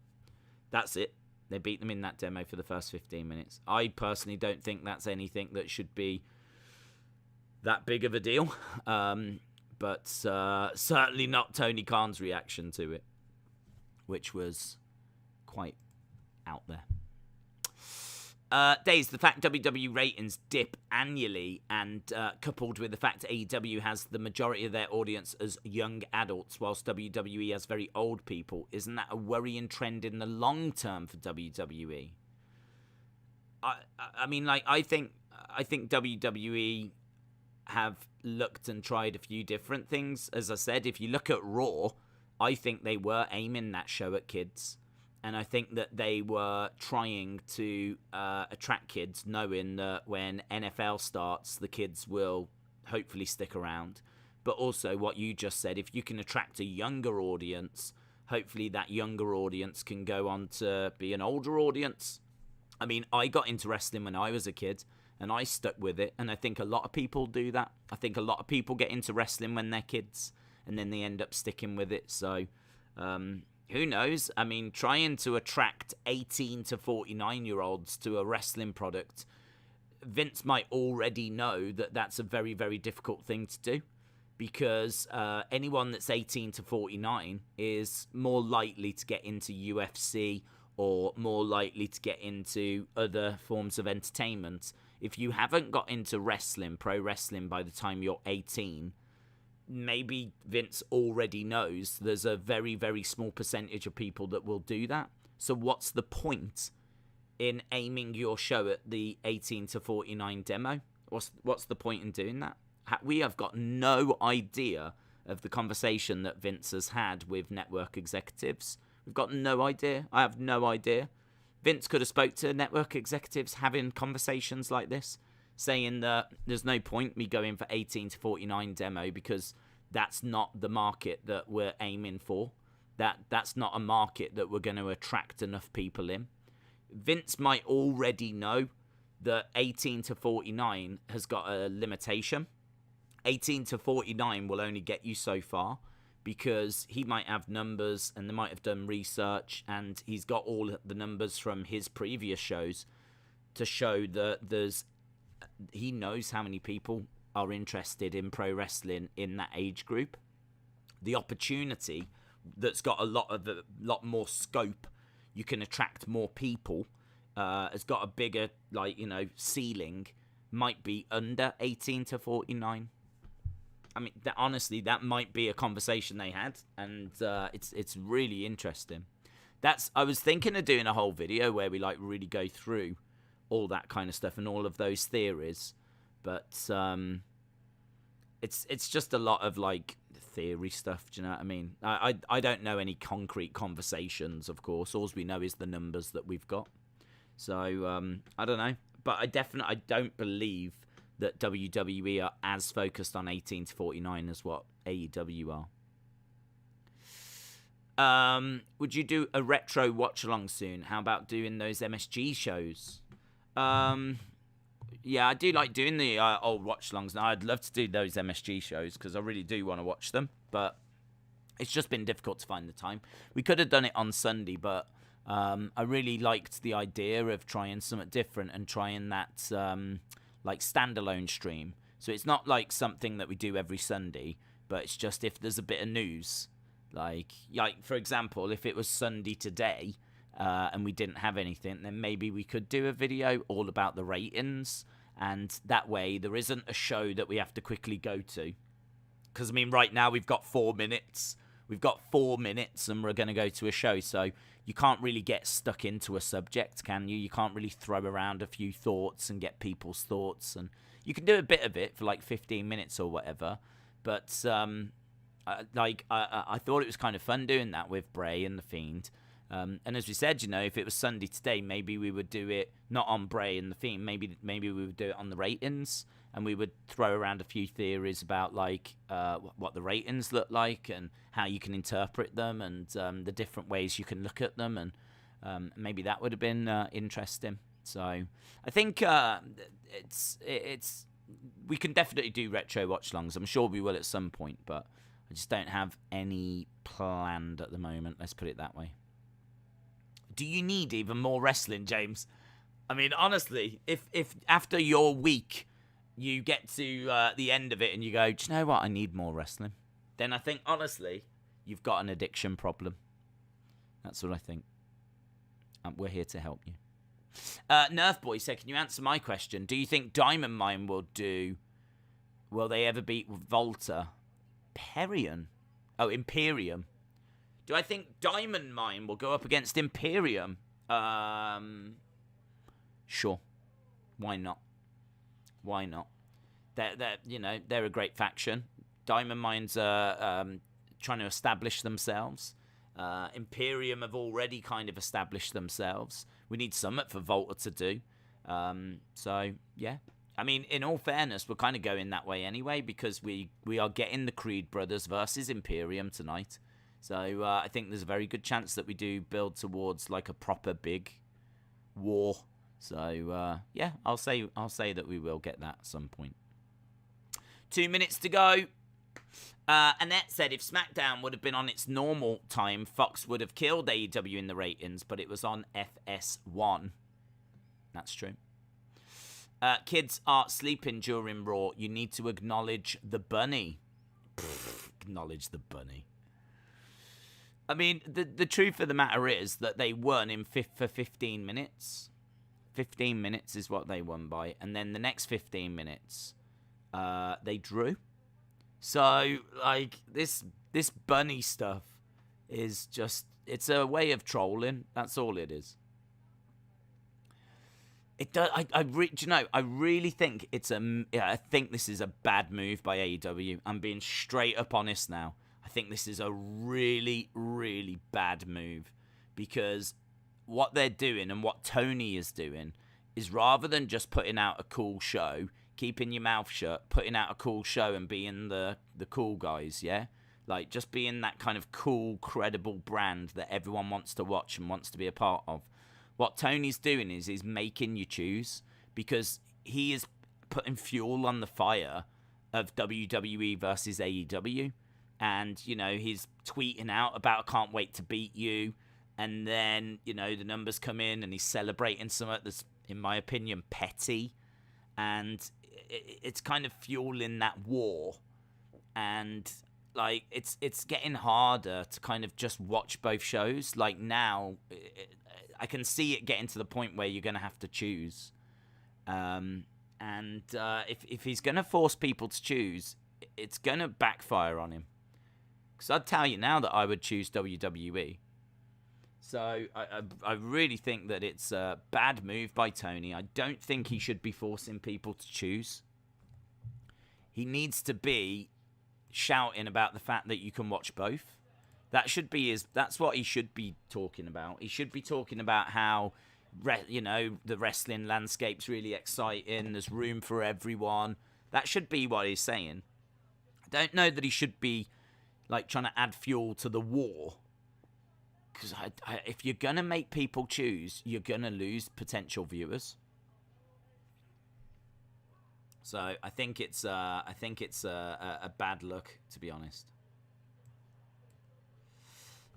S1: That's it. They beat them in that demo for the first 15 minutes. I personally don't think that's anything that should be that big of a deal. But certainly not Tony Khan's reaction to it, which was quite out there. Days, the fact WWE ratings dip annually, and coupled with the fact AEW has the majority of their audience as young adults, whilst WWE has very old people, isn't that a worrying trend in the long term for WWE? I mean, like, I think WWE have looked and tried a few different things. As I said, if you look at Raw, I think they were aiming that show at kids, and I think that they were trying to attract kids, knowing that when NFL starts, the kids will hopefully stick around. But also what you just said, if you can attract a younger audience, hopefully that younger audience can go on to be an older audience. I mean, I got into wrestling when I was a kid, and I stuck with it, and I think a lot of people do that. I think a lot of people get into wrestling when they're kids, and then they end up sticking with it. So, who knows? I mean, trying to attract 18 to 49-year-olds to a wrestling product, Vince might already know that that's a very, very difficult thing to do, because anyone that's 18 to 49 is more likely to get into UFC or more likely to get into other forms of entertainment. If you haven't got into wrestling, pro wrestling, by the time you're 18, maybe Vince already knows there's a very, very small percentage of people that will do that. So what's the point in aiming your show at the 18 to 49 demo? What's the point in doing that? We have got no idea of the conversation that Vince has had with network executives. We've got no idea. I have no idea. Vince could have spoke to network executives having conversations like this, saying that there's no point me going for 18 to 49 demo because that's not the market that we're aiming for. That's not a market that we're going to attract enough people in. Vince might already know that 18 to 49 has got a limitation. 18 to 49 will only get you so far, because he might have numbers and they might have done research, and he's got all the numbers from his previous shows to show that he knows how many people are interested in pro wrestling in that age group. The opportunity that's got a lot more scope, you can attract more people, has got a bigger ceiling, might be under 18 to 49. I mean, honestly, that might be a conversation they had, and it's really interesting. I was thinking of doing a whole video where we really go through all that kind of stuff and all of those theories, but it's just a lot of theory stuff. Do you know what I mean? I don't know any concrete conversations, of course. All we know is the numbers that we've got. So I don't know, but I don't believe that WWE are as focused on 18 to 49 as what AEW are. Would you do a retro watch-along soon? How about doing those MSG shows? Yeah, I do like doing the old watch-alongs. Now, I'd love to do those MSG shows because I really do want to watch them, but it's just been difficult to find the time. We could have done it on Sunday, but I really liked the idea of trying something different and trying that standalone stream. So it's not like something that we do every Sunday, but it's just if there's a bit of news, Like for example, if it was Sunday today and we didn't have anything, then maybe we could do a video all about the ratings, and that way there isn't a show that we have to quickly go to. Because, I mean, right now we've got 4 minutes. We've got 4 minutes and we're going to go to a show, so you can't really get stuck into a subject, can you? You can't really throw around a few thoughts and get people's thoughts, and you can do a bit of it for like 15 minutes or whatever, but I thought it was kind of fun doing that with Bray and The Fiend. And as we said, you know, if it was Sunday today, maybe we would do it not on Bray and The Fiend. Maybe we would do it on the ratings, and we would throw around a few theories about like what the ratings look like and how you can interpret them, and the different ways you can look at them, and maybe that would have been interesting. So I think it's we can definitely do retro watch-alongs. I'm sure we will at some point, but I just don't have any planned at the moment. Let's put it that way. Do you need even more wrestling, James? I mean, honestly, if after your week you get to the end of it and you go, do you know what? I need more wrestling. Then I think, honestly, you've got an addiction problem. That's what I think. We're here to help you. Nerf Boy said, can you answer my question? Do you think Diamond Mine will they ever beat Volta? Imperium. Do I think Diamond Mine will go up against Imperium? Sure. Why not? They're a great faction. Diamond Mines are trying to establish themselves. Imperium have already kind of established themselves. We need something for Volta to do. So, yeah. I mean, in all fairness, we're kind of going that way anyway, because we are getting the Creed brothers versus Imperium tonight. So I think there's a very good chance that we do build towards like a proper big war. So yeah, I'll say that we will get that at some point. 2 minutes to go. Annette said if SmackDown would have been on its normal time, Fox would have killed AEW in the ratings, but it was on FS1. That's true. Kids are sleeping during Raw. You need to acknowledge the bunny. Acknowledge the bunny. I mean, the truth of the matter is that they won for 15 minutes. 15 minutes is what they won by. And then the next 15 minutes, they drew. So, like, this bunny stuff is just, it's a way of trolling. That's all it is. It does. I really think I think this is a bad move by AEW. I'm being straight up honest now. I think this is a really, really bad move, because what they're doing and what Tony is doing is, rather than just putting out a cool show, keeping your mouth shut, putting out a cool show and being the cool guys, yeah? Like, just being that kind of cool, credible brand that everyone wants to watch and wants to be a part of. What Tony's doing is he's making you choose, because he is putting fuel on the fire of WWE versus AEW. And, you know, he's tweeting out about, I can't wait to beat you. And then, you know, the numbers come in and he's celebrating something that's, in my opinion, petty. And it's kind of fueling that war. And, like, it's getting harder to kind of just watch both shows. Like, now, I can see it getting to the point where you're going to have to choose. If he's going to force people to choose, it's going to backfire on him. Because I'd tell you now that I would choose WWE. So I really think that it's a bad move by Tony. I don't think he should be forcing people to choose. He needs to be shouting about the fact that you can watch both. That's what he should be talking about. He should be talking about how, the wrestling landscape's really exciting. There's room for everyone. That should be what he's saying. I don't know that he should be like trying to add fuel to the war. Because if you're gonna make people choose, you're gonna lose potential viewers. So I think it's a bad look, to be honest.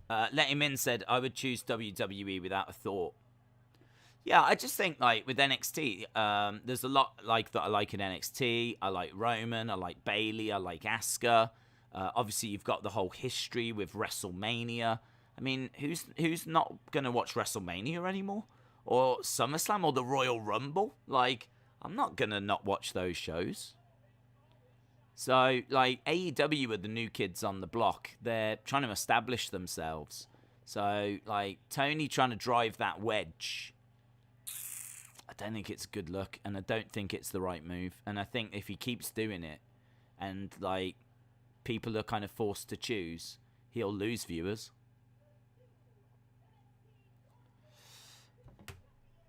S1: Let Him In said, I would choose WWE without a thought. Yeah, I just think, like, with NXT, there's a lot like that I like in NXT. I like Roman, I like Bayley, I like Asuka. Obviously, you've got the whole history with WrestleMania. I mean, who's not going to watch WrestleMania anymore? Or SummerSlam or the Royal Rumble? Like, I'm not going to not watch those shows. So, like, AEW are the new kids on the block. They're trying to establish themselves. So, like, Tony trying to drive that wedge, I don't think it's a good look, and I don't think it's the right move. And I think if he keeps doing it, and, like, people are kind of forced to choose, he'll lose viewers.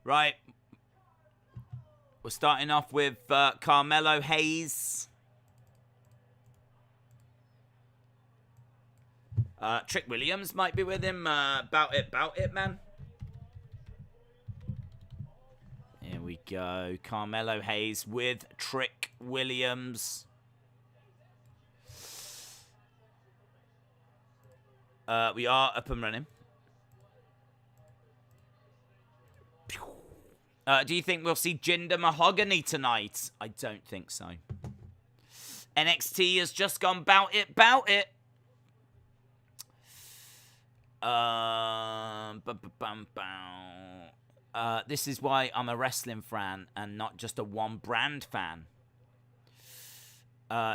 S1: Right. We're starting off with Carmelo Hayes. Trick Williams might be with him. Bout it, man. Here we go. Carmelo Hayes with Trick Williams. We are up and running. Do you think we'll see Jinder Mahogany tonight? I don't think so. NXT has just gone bout it. This is why I'm a wrestling fan and not just a one brand fan.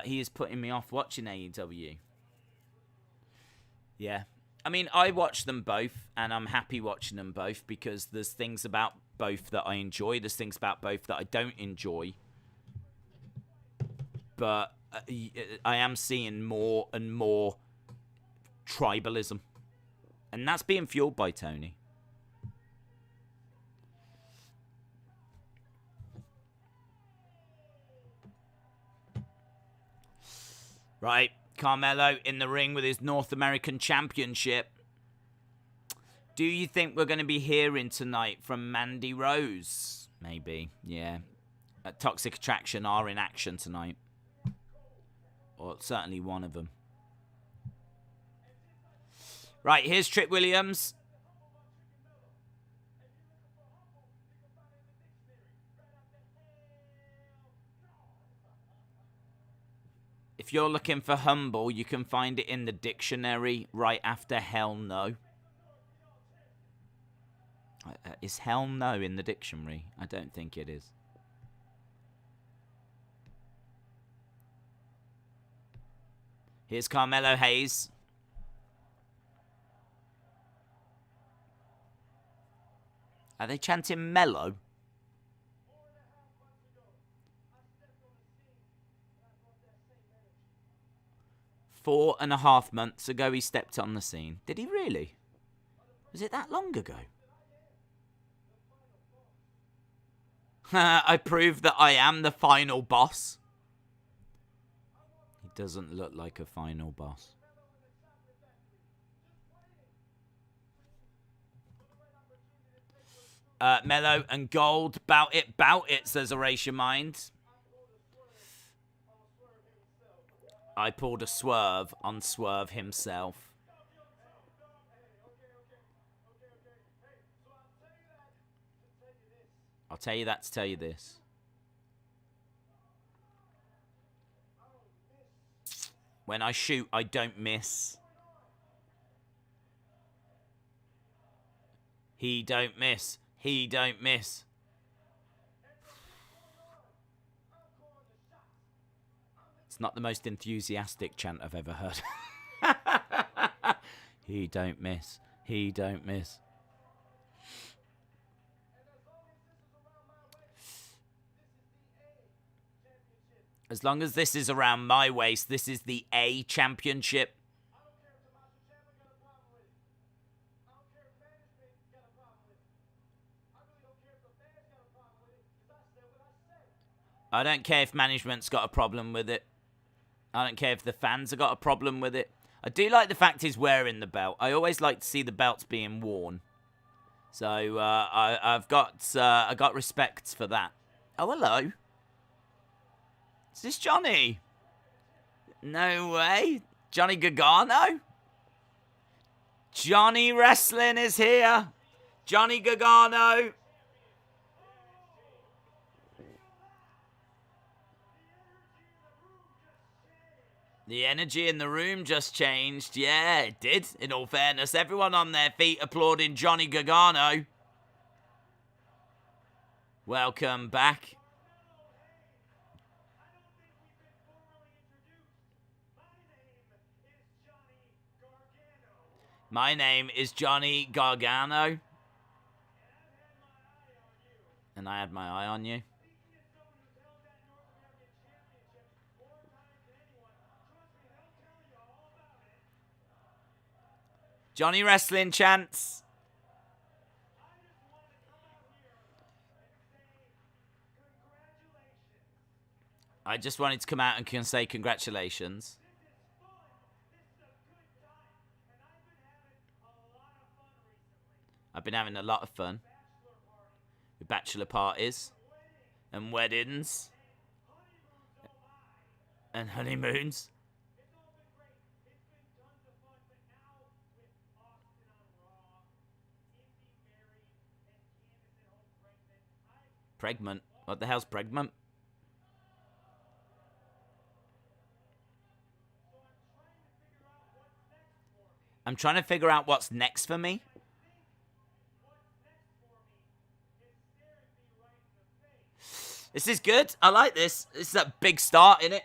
S1: He is putting me off watching AEW. Yeah. I mean, I watch them both, and I'm happy watching them both because there's things about both that I enjoy. There's things about both that I don't enjoy. But I am seeing more and more tribalism. And that's being fueled by Tony. Right. Carmelo in the ring with his North American Championship. Do you think we're going to be hearing tonight from Mandy Rose? Maybe, yeah. Toxic Attraction are in action tonight. Or certainly one of them. Right, here's Trick Williams. If you're looking for humble, you can find it in the dictionary right after hell no. Is hell no in the dictionary? I don't think it is. Here's Carmelo Hayes. Are they chanting mellow? 4.5 months ago he stepped on the scene. Did he really? Was it that long ago? I proved that I am the final boss. He doesn't look like a final boss. Mellow and Gold. Bout it, says Erase Your Mind. I pulled a swerve on Swerve himself. I'll tell you that to tell you this. When I shoot, I don't miss. He don't miss. He don't miss. It's not the most enthusiastic chant I've ever heard. He don't miss. He don't miss. As long as this is around my waist, this is the A Championship. I don't care if management's got a problem with it. I don't care if the fans have got a problem with it. I do like the fact he's wearing the belt. I always like to see the belts being worn. So I got respect for that. Oh, hello. Is this Johnny? No way. Johnny Gargano? Johnny Wrestling is here. Johnny Gargano. The energy in the room just changed. Yeah, it did, in all fairness. Everyone on their feet applauding Johnny Gargano. Welcome back. My name is Johnny Gargano. And I had my eye on you. Johnny Wrestling chants. I just wanted to come out and say congratulations. I've been having a lot of fun with bachelor parties and weddings and honeymoons. Pregnant? What the hell's pregnant? I'm trying to figure out what's next for me. This is good. I like this. This is a big start, innit?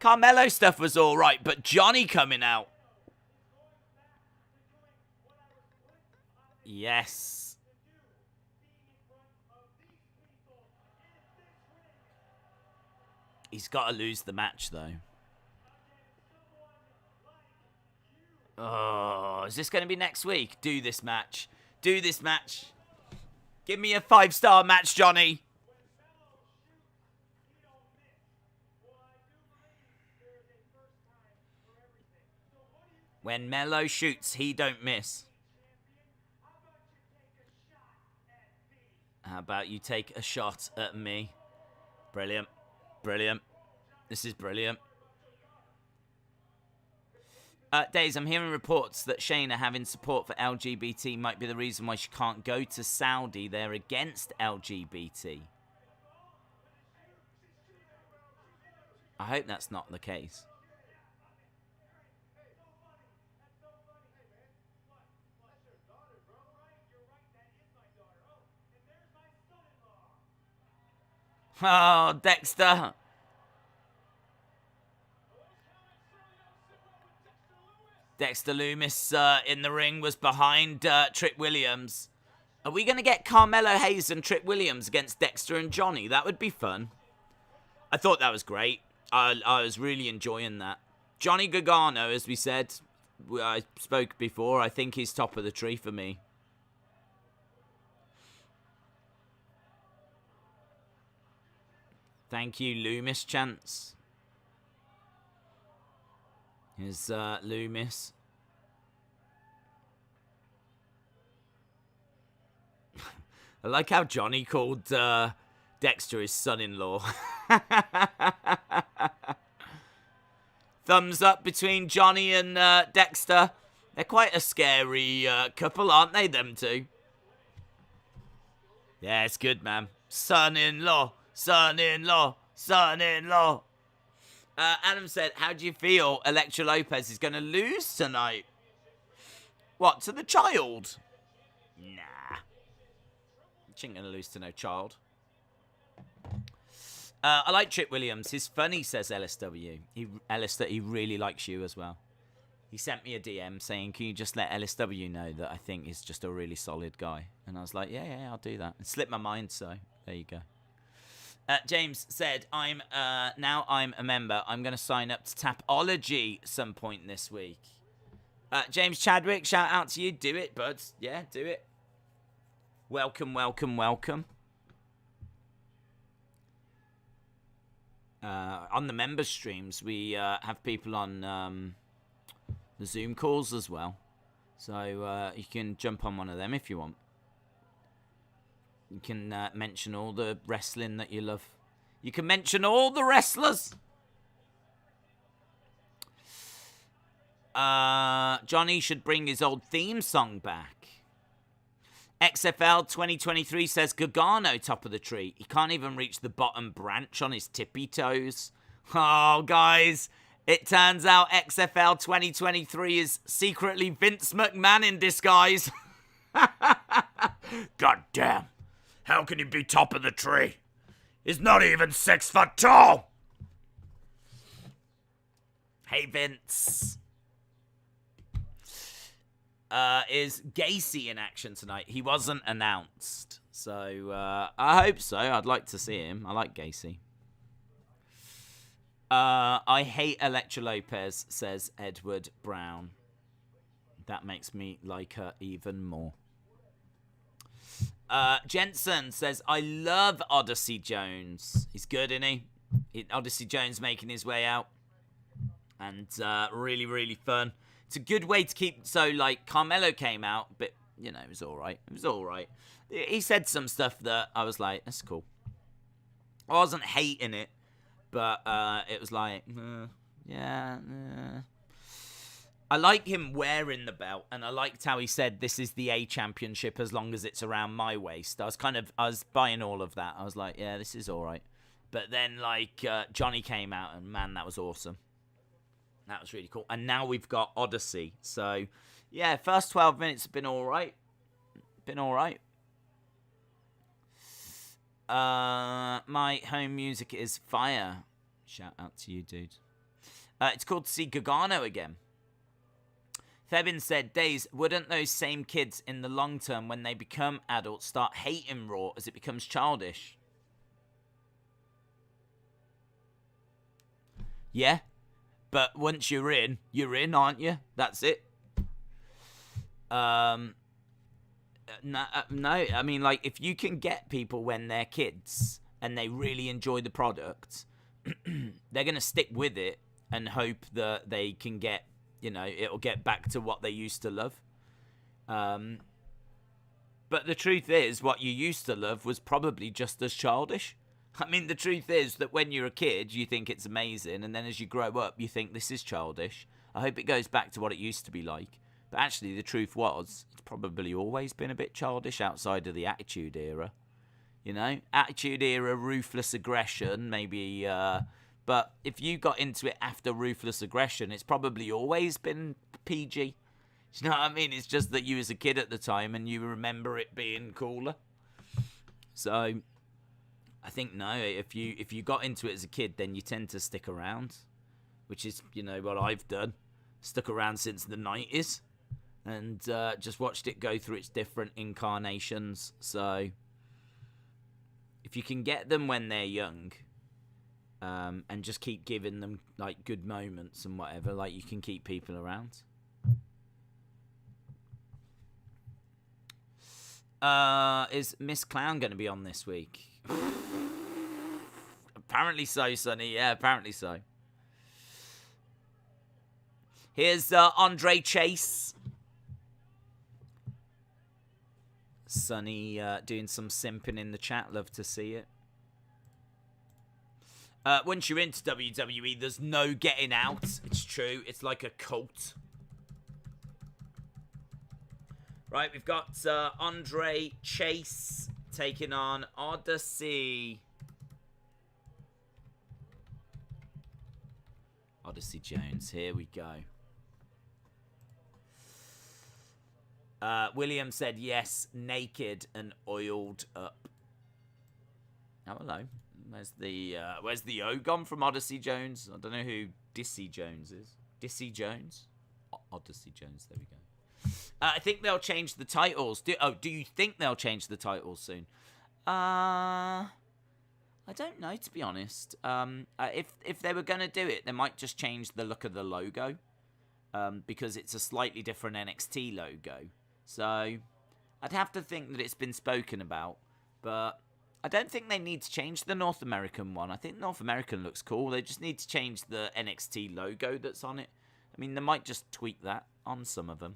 S1: Carmelo stuff was alright, but Johnny coming out. Yes. He's got to lose the match, though. Oh, is this going to be next week? Do this match. Do this match. Give me a 5-star match, Johnny. When Melo shoots, he don't miss. How about you take a shot at me? Brilliant. Brilliant. This is brilliant. Days, I'm hearing reports that Shayna having support for LGBT might be the reason why she can't go to Saudi. They're against LGBT. I hope that's not the case. Oh, Dexter. Dexter Lumis in the ring was behind Trick Williams. Are we going to get Carmelo Hayes and Trick Williams against Dexter and Johnny? That would be fun. I thought that was great. I was really enjoying that. Johnny Gargano, as we said, I spoke before, I think he's top of the tree for me. Thank you, Lumis chance. Here's Lumis. I like how Johnny called Dexter his son-in-law. Thumbs up between Johnny and Dexter. They're quite a scary couple, aren't they, them two? Yeah, it's good, man. Son-in-law. Son-in-law, son-in-law. Adam said, how do you feel Elektra Lopez is going to lose tonight? What, to the child? Nah. She ain't going to lose to no child. I like Trick Williams. He's funny, says LSW. He really likes you as well. He sent me a DM saying, can you just let LSW know that I think he's just a really solid guy? And I was like, yeah, I'll do that. It slipped my mind, so there you go. James said, now I'm a member. I'm going to sign up to Tapology some point this week. James Chadwick, shout out to you. Do it, bud. Yeah, do it. Welcome, welcome, welcome. On the member streams, we have people on the Zoom calls as well. So you can jump on one of them if you want. You can mention all the wrestling that you love. You can mention all the wrestlers. Johnny should bring his old theme song back. XFL 2023 says Gargano top of the tree. He can't even reach the bottom branch on his tippy toes. Oh, guys. It turns out XFL 2023 is secretly Vince McMahon in disguise. God damn. How can he be top of the tree? He's not even 6 foot tall. Hey, Vince. Is Gacy in action tonight? He wasn't announced. So, I hope so. I'd like to see him. I like Gacy. I hate Elektra Lopez, says Edward Brown. That makes me like her even more. Jensen says, I love Odyssey Jones. He's good, isn't he? Odyssey Jones making his way out. And really, really fun. It's a good way to keep... So, like, Carmelo came out, but, you know, it was all right. It was all right. He said some stuff that I was like, that's cool. I wasn't hating it. But it was like, yeah. I like him wearing the belt, and I liked how he said, this is the A championship as long as it's around my waist. I was buying all of that. I was like, yeah, this is all right. But then, like, Johnny came out, and man, that was awesome. That was really cool. And now we've got Odyssey. So, yeah, first 12 minutes have been all right. My home music is fire. Shout out to you, dude. It's cool to see Gargano again. Fabian said, Days, wouldn't those same kids in the long term, when they become adults, start hating Raw as it becomes childish? Yeah. But once you're in, aren't you? That's it. No, I mean, like, if you can get people when they're kids and they really enjoy the product, they're going to stick with it and hope that they can get, you know, it'll get back to what they used to love. But the truth is, what you used to love was probably just as childish. I mean, the truth is that when you're a kid, you think it's amazing, and then as you grow up, you think this is childish. I hope it goes back to what it used to be like. But actually, the truth was, it's probably always been a bit childish outside of the Attitude Era. You know? Attitude Era, ruthless aggression, maybe... but if you got into it after ruthless aggression, it's probably always been PG. You know what I mean? It's just that you was a kid at the time and you remember it being cooler. So... I think no, if you got into it as a kid, then you tend to stick around, which is, you know, what I've done. Stuck around since the 90s and just watched it go through its different incarnations. So if you can get them when they're young and just keep giving them like good moments and whatever, like you can keep people around. Is Miss Clown going to be on this week? Apparently so, Sonny. Yeah, apparently so. Here's Andre Chase. Sonny doing some simping in the chat. Love to see it. Once you're into WWE, there's no getting out. It's true. It's like a cult. Right, we've got Andre Chase taking on Odyssey. Odyssey Jones, here we go. William said yes, naked and oiled up. Oh, hello. Where's the O gone from Odyssey Jones? I don't know who Dissy Jones is. Dissy Jones? Odyssey Jones, there we go. I think they'll change the titles. Do you think they'll change the titles soon? I don't know, to be honest. If they were going to do it, they might just change the look of the logo. Because it's a slightly different NXT logo. So, I'd have to think that it's been spoken about. But I don't think they need to change the North American one. I think North American looks cool. They just need to change the NXT logo that's on it. I mean, they might just tweak that on some of them.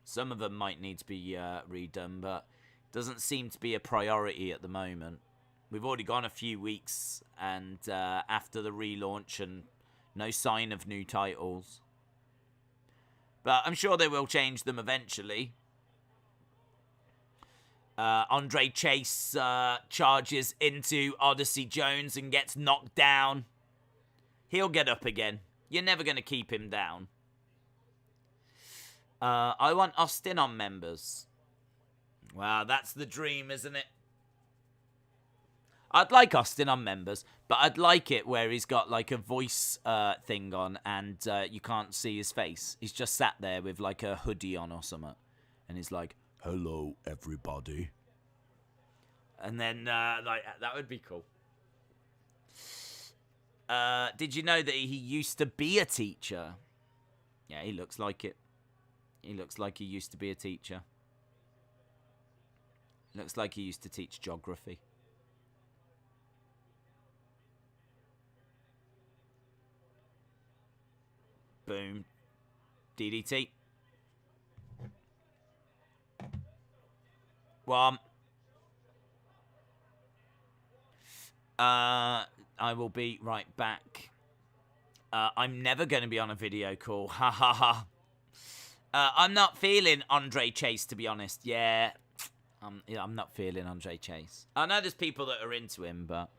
S1: Some of them might need to be redone, but it doesn't seem to be a priority at the moment. We've already gone a few weeks and after the relaunch and no sign of new titles. But I'm sure they will change them eventually. Andre Chase charges into Odyssey Jones and gets knocked down. He'll get up again. You're never going to keep him down. I want Austin on members. Wow, that's the dream, isn't it? I'd like Austin on members, but I'd like it where he's got like a voice thing on and you can't see his face. He's just sat there with like a hoodie on or something. And he's like, hello, everybody. And then, like, that would be cool. Did you know that he used to be a teacher? Yeah, he looks like it. He looks like he used to be a teacher. Looks like he used to teach geography. Boom. DDT. One. I will be right back. I'm never going to be on a video call. Ha ha ha. I'm not feeling Andre Chase, to be honest. Yeah, I'm not feeling Andre Chase. I know there's people that are into him, but...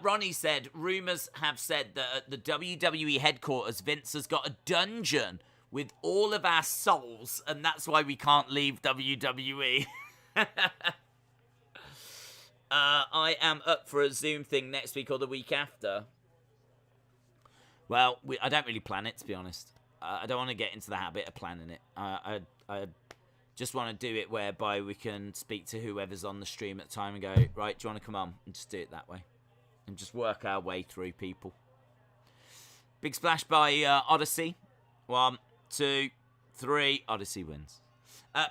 S1: Ronnie said, rumours have said that at the WWE headquarters, Vince has got a dungeon with all of our souls, and that's why we can't leave WWE. I am up for a Zoom thing next week or the week after. Well, I don't really plan it, to be honest. I don't want to get into the habit of planning it. I just want to do it whereby we can speak to whoever's on the stream at the time and go, right, do you want to come on? And just do it that way. And just work our way through people. Big splash by Odyssey. 1, 2, 3. Odyssey wins.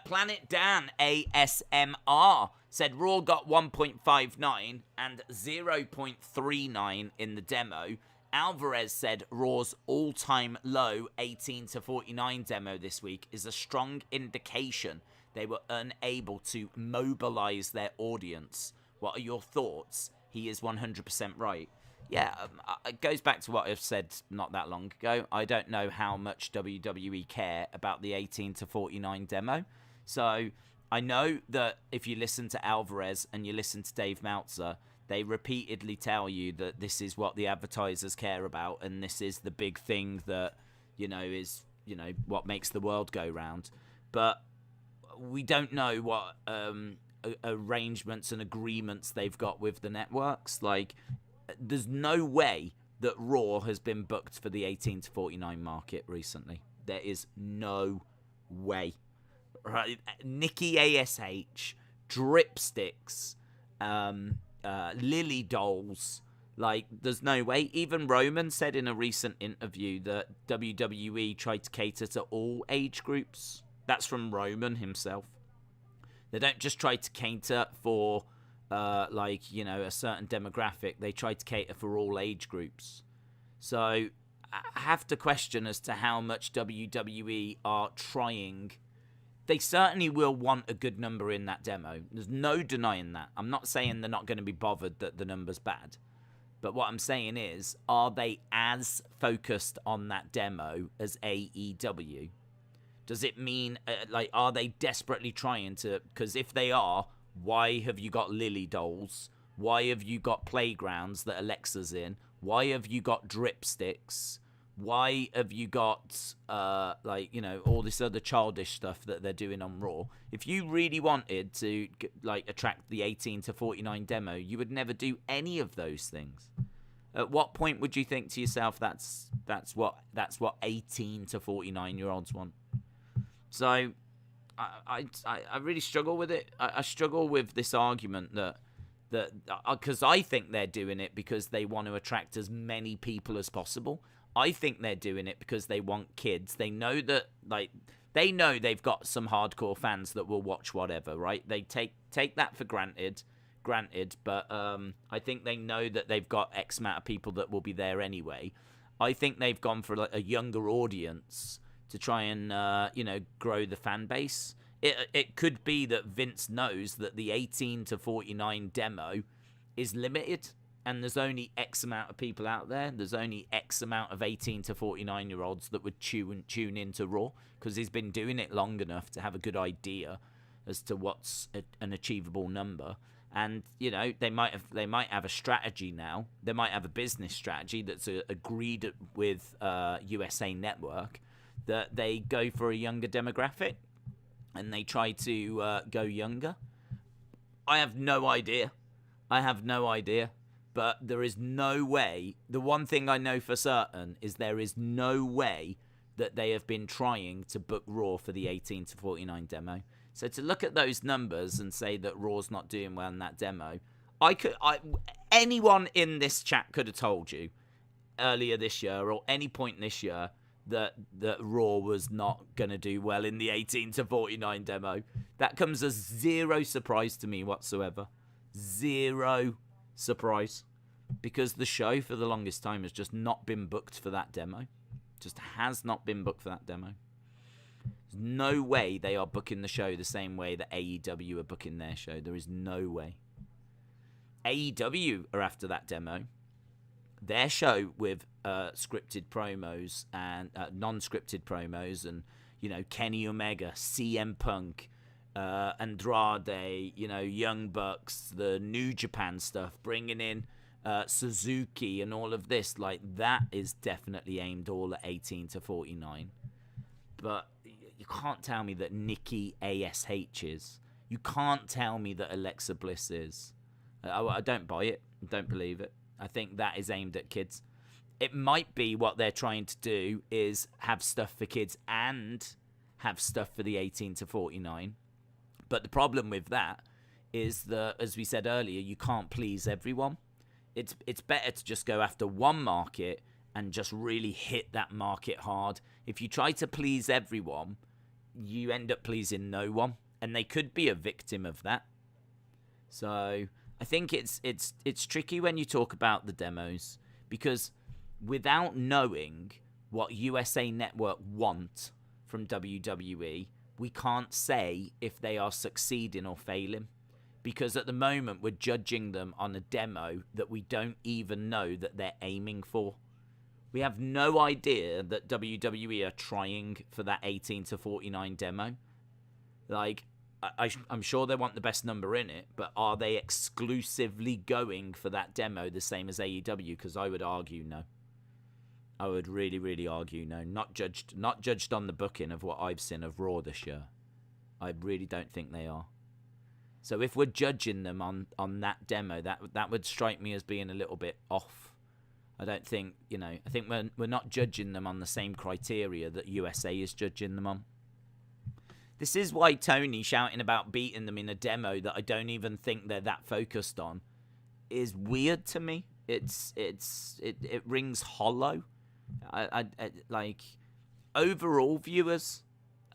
S1: Planet Dan ASMR said Raw got 1.59 and 0.39 in the demo. Alvarez said Raw's all-time low 18-49 demo this week is a strong indication they were unable to mobilize their audience. What are your thoughts? He is 100% right. Yeah, it goes back to what I've said not that long ago. I don't know how much WWE care about the 18-49 demo. So I know that if you listen to Alvarez and you listen to Dave Meltzer, they repeatedly tell you that this is what the advertisers care about and this is the big thing that, is, what makes the world go round. But we don't know what arrangements and agreements they've got with the networks. Like, there's no way that Raw has been booked for the 18-49 market recently. There is no way. Right? Nikki ASH, Dripsticks, Lily Dolls. Like, there's no way. Even Roman said in a recent interview that WWE tried to cater to all age groups. That's from Roman himself. They don't just try to cater for, a certain demographic. They try to cater for all age groups. So I have to question as to how much WWE are trying. They certainly will want a good number in that demo. There's no denying that. I'm not saying they're not going to be bothered that the number's bad. But what I'm saying is, are they as focused on that demo as AEW? Does it mean, are they desperately trying to... Because if they are, why have you got Lily Dolls? Why have you got Playgrounds that Alexa's in? Why have you got Dripsticks? Why have you got, all this other childish stuff that they're doing on Raw? If you really wanted to, attract the 18-49 demo, you would never do any of those things. At what point would you think to yourself, that's what 18-49-year-olds want? So, I really struggle with it. I struggle with this argument that because I think they're doing it because they want to attract as many people as possible. I think they're doing it because they want kids. They know that, they know they've got some hardcore fans that will watch whatever, right? They take that for granted, but I think they know that they've got X amount of people that will be there anyway. I think they've gone for a younger audience to try and, grow the fan base. It could be that Vince knows that the 18-49 demo is limited and there's only X amount of people out there. There's only X amount of 18-49-year-olds that would tune into Raw because he's been doing it long enough to have a good idea as to what's an achievable number. And, you know, they might have a strategy now. They might have a business strategy that's agreed with USA Network, that they go for a younger demographic and they try to go younger. I have no idea. But there is no way. The one thing I know for certain is there is no way that they have been trying to book Raw for the 18 to 49 demo. So to look at those numbers and say that Raw's not doing well in that demo, anyone in this chat could have told you earlier this year or any point this year that Raw was not going to do well in the 18 to 49 demo. That comes as zero surprise to me whatsoever. Zero surprise. Because the show for the longest time has just not been booked for that demo. Just has not been booked for that demo. There's no way they are booking the show the same way that AEW are booking their show. There is no way. AEW are after that demo. Their show with scripted promos and non-scripted promos, and, you know, Kenny Omega, CM Punk, Andrade, you know, Young Bucks, the New Japan stuff, bringing in Suzuki and all of this, like, that is definitely aimed all at 18 to 49. But you can't tell me that Nikki ASH is. You can't tell me that Alexa Bliss is. I don't buy it. I don't believe it. I think that is aimed at kids. It might be what they're trying to do is have stuff for kids and have stuff for the 18 to 49. But the problem with that is that, as we said earlier, you can't please everyone. It's better to just go after one market and just really hit that market hard. If you try to please everyone, you end up pleasing no one, and they could be a victim of that. So I think it's tricky when you talk about the demos, because without knowing what USA Network want from WWE, we can't say if they are succeeding or failing, because at the moment we're judging them on a demo that we don't even know that they're aiming for. We have no idea that WWE are trying for that 18 to 49 demo. Like, I'm sure they want the best number in it, but are they exclusively going for that demo the same as AEW? Because I would argue no. I would really, really argue no. Not judged on the booking of what I've seen of Raw this year. I really don't think they are. So if we're judging them on that demo, that would strike me as being a little bit off. I don't think, you know, I think we're not judging them on the same criteria that USA is judging them on. This is why Tony shouting about beating them in a demo that I don't even think they're that focused on is weird to me. It rings hollow. I like, overall viewers,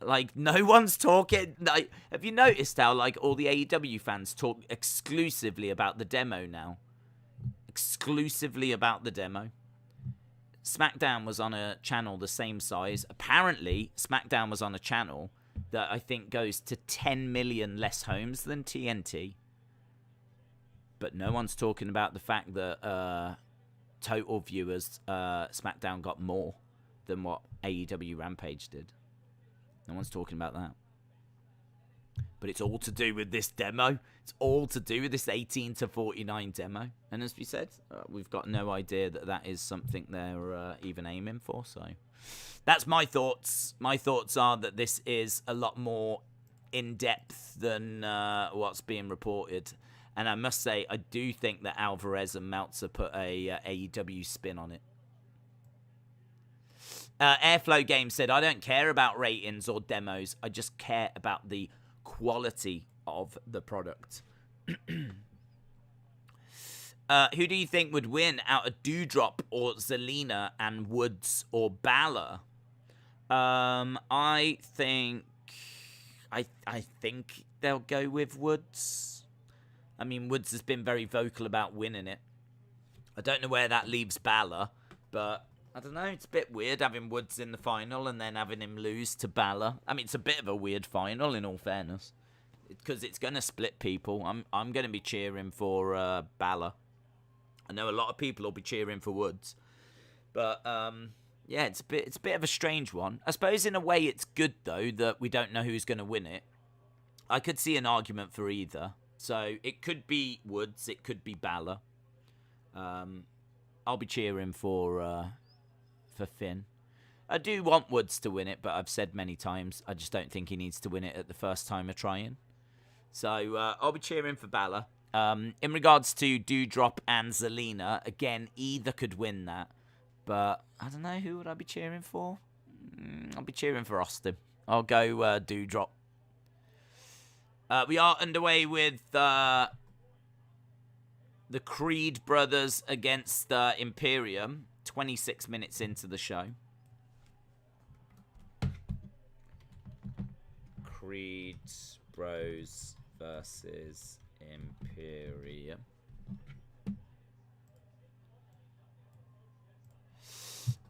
S1: like, no one's talking. Like, have you noticed how, like, all the AEW fans talk exclusively about the demo now? Exclusively about the demo. SmackDown was on a channel the same size. Apparently, SmackDown was on a channel that I think goes to 10 million less homes than TNT. But no one's talking about the fact that total viewers, SmackDown got more than what AEW Rampage did. No one's talking about that. But it's all to do with this demo. It's all to do with this 18 to 49 demo. And as we said, we've got no idea that is something they're even aiming for. So that's my thoughts. My thoughts are that this is a lot more in-depth than what's being reported. And I must say, I do think that Alvarez and Meltzer put a AEW spin on it. Airflow Game said, I don't care about ratings or demos. I just care about the quality of the product. Who do you think would win out of Doudrop or Zelina and Woods or Balor? I think they'll go with Woods. I mean, Woods has been very vocal about winning it. I don't know where that leaves Balor, but I don't know. It's a bit weird having Woods in the final and then having him lose to Balor. I mean, it's a bit of a weird final, in all fairness, because it's going to split people. I'm going to be cheering for Balor. I know a lot of people will be cheering for Woods, but yeah, it's a bit of a strange one. I suppose in a way it's good though that we don't know who's going to win it. I could see an argument for either. So it could be Woods, it could be Balor. I'll be cheering for Finn. I do want Woods to win it, but I've said many times, I just don't think he needs to win it at the first time of trying. So I'll be cheering for Balor. In regards to Doudrop and Zelina, again, either could win that. But I don't know, who would I be cheering for? I'll be cheering for Austin. I'll go Doudrop. We are underway with the Creed brothers against Imperium. 26 minutes into the show. Creed Bros versus Imperium.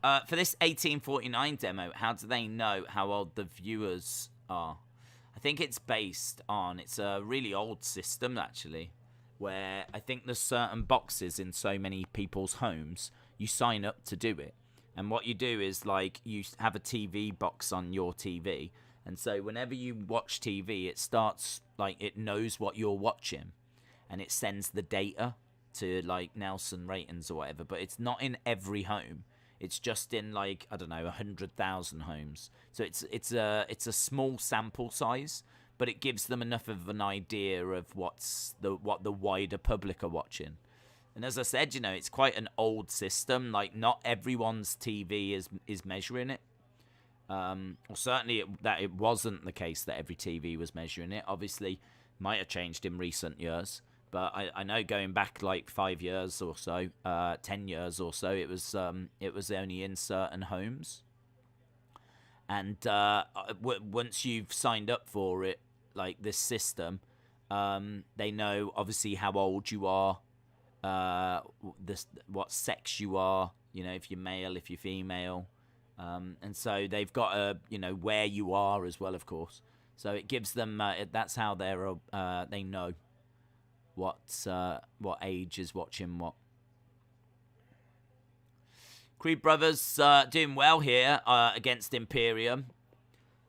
S1: For this 1849 demo, how do they know how old the viewers are? I think it's based on, it's a really old system actually, where I think there's certain boxes in so many people's homes, you sign up to do it. And what you do is, like, you have a TV box on your TV, and so whenever you watch TV, it starts, like, it knows what you're watching, and it sends the data to, like, Nelson ratings or whatever, but it's not in every home. It's just in, like, I don't know, 100,000 homes. So it's a small sample size, but it gives them enough of an idea of what the wider public are watching. And as I said, you know, it's quite an old system. Like, not everyone's TV is measuring it. Or certainly it wasn't the case that every TV was measuring it. Obviously, might have changed in recent years. But I know going back like 5 years or so, 10 years or so, it was only in certain homes. And once you've signed up for it, like this system, they know obviously how old you are, what sex you are, you know, if you're male, if you're female. And so they've got where you are as well, of course. So it gives them, that's how they know what age is watching what. Creed brothers doing well here against Imperium.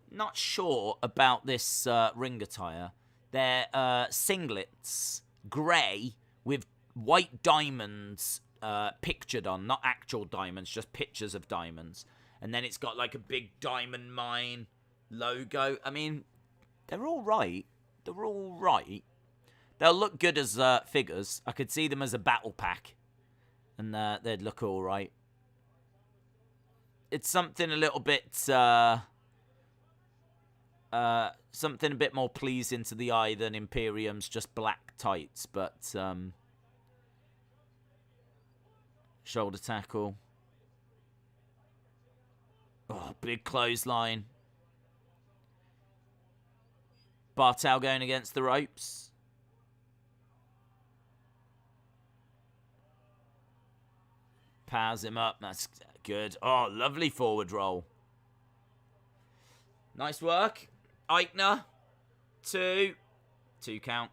S1: Not sure about this ring attire. They're singlets, grey, with white diamonds pictured on, not actual diamonds, just pictures of diamonds. And then it's got like a big diamond mine logo. I mean, they're all right. They're all right. They'll look good as figures. I could see them as a battle pack, and they'd look all right. It's something a little bit, something a bit more pleasing to the eye than Imperium's just black tights. But shoulder tackle. Oh, big clothesline. Bartel going against the ropes. Powers him up. That's good. Oh, lovely forward roll. Nice work. Aichner. 2 count.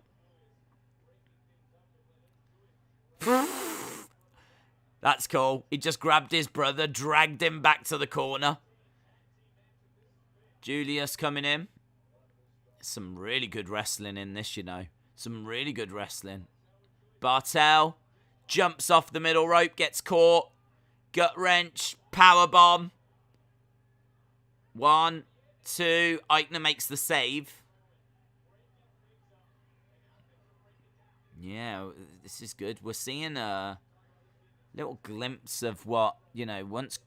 S1: That's cool. He just grabbed his brother, dragged him back to the corner. Julius coming in. Some really good wrestling in this, you know. Some really good wrestling. Bartel jumps off the middle rope, gets caught. Gut wrench, power bomb. 1, 2. Aichner makes the save. Yeah, this is good. We're seeing a little glimpse of what, you know, once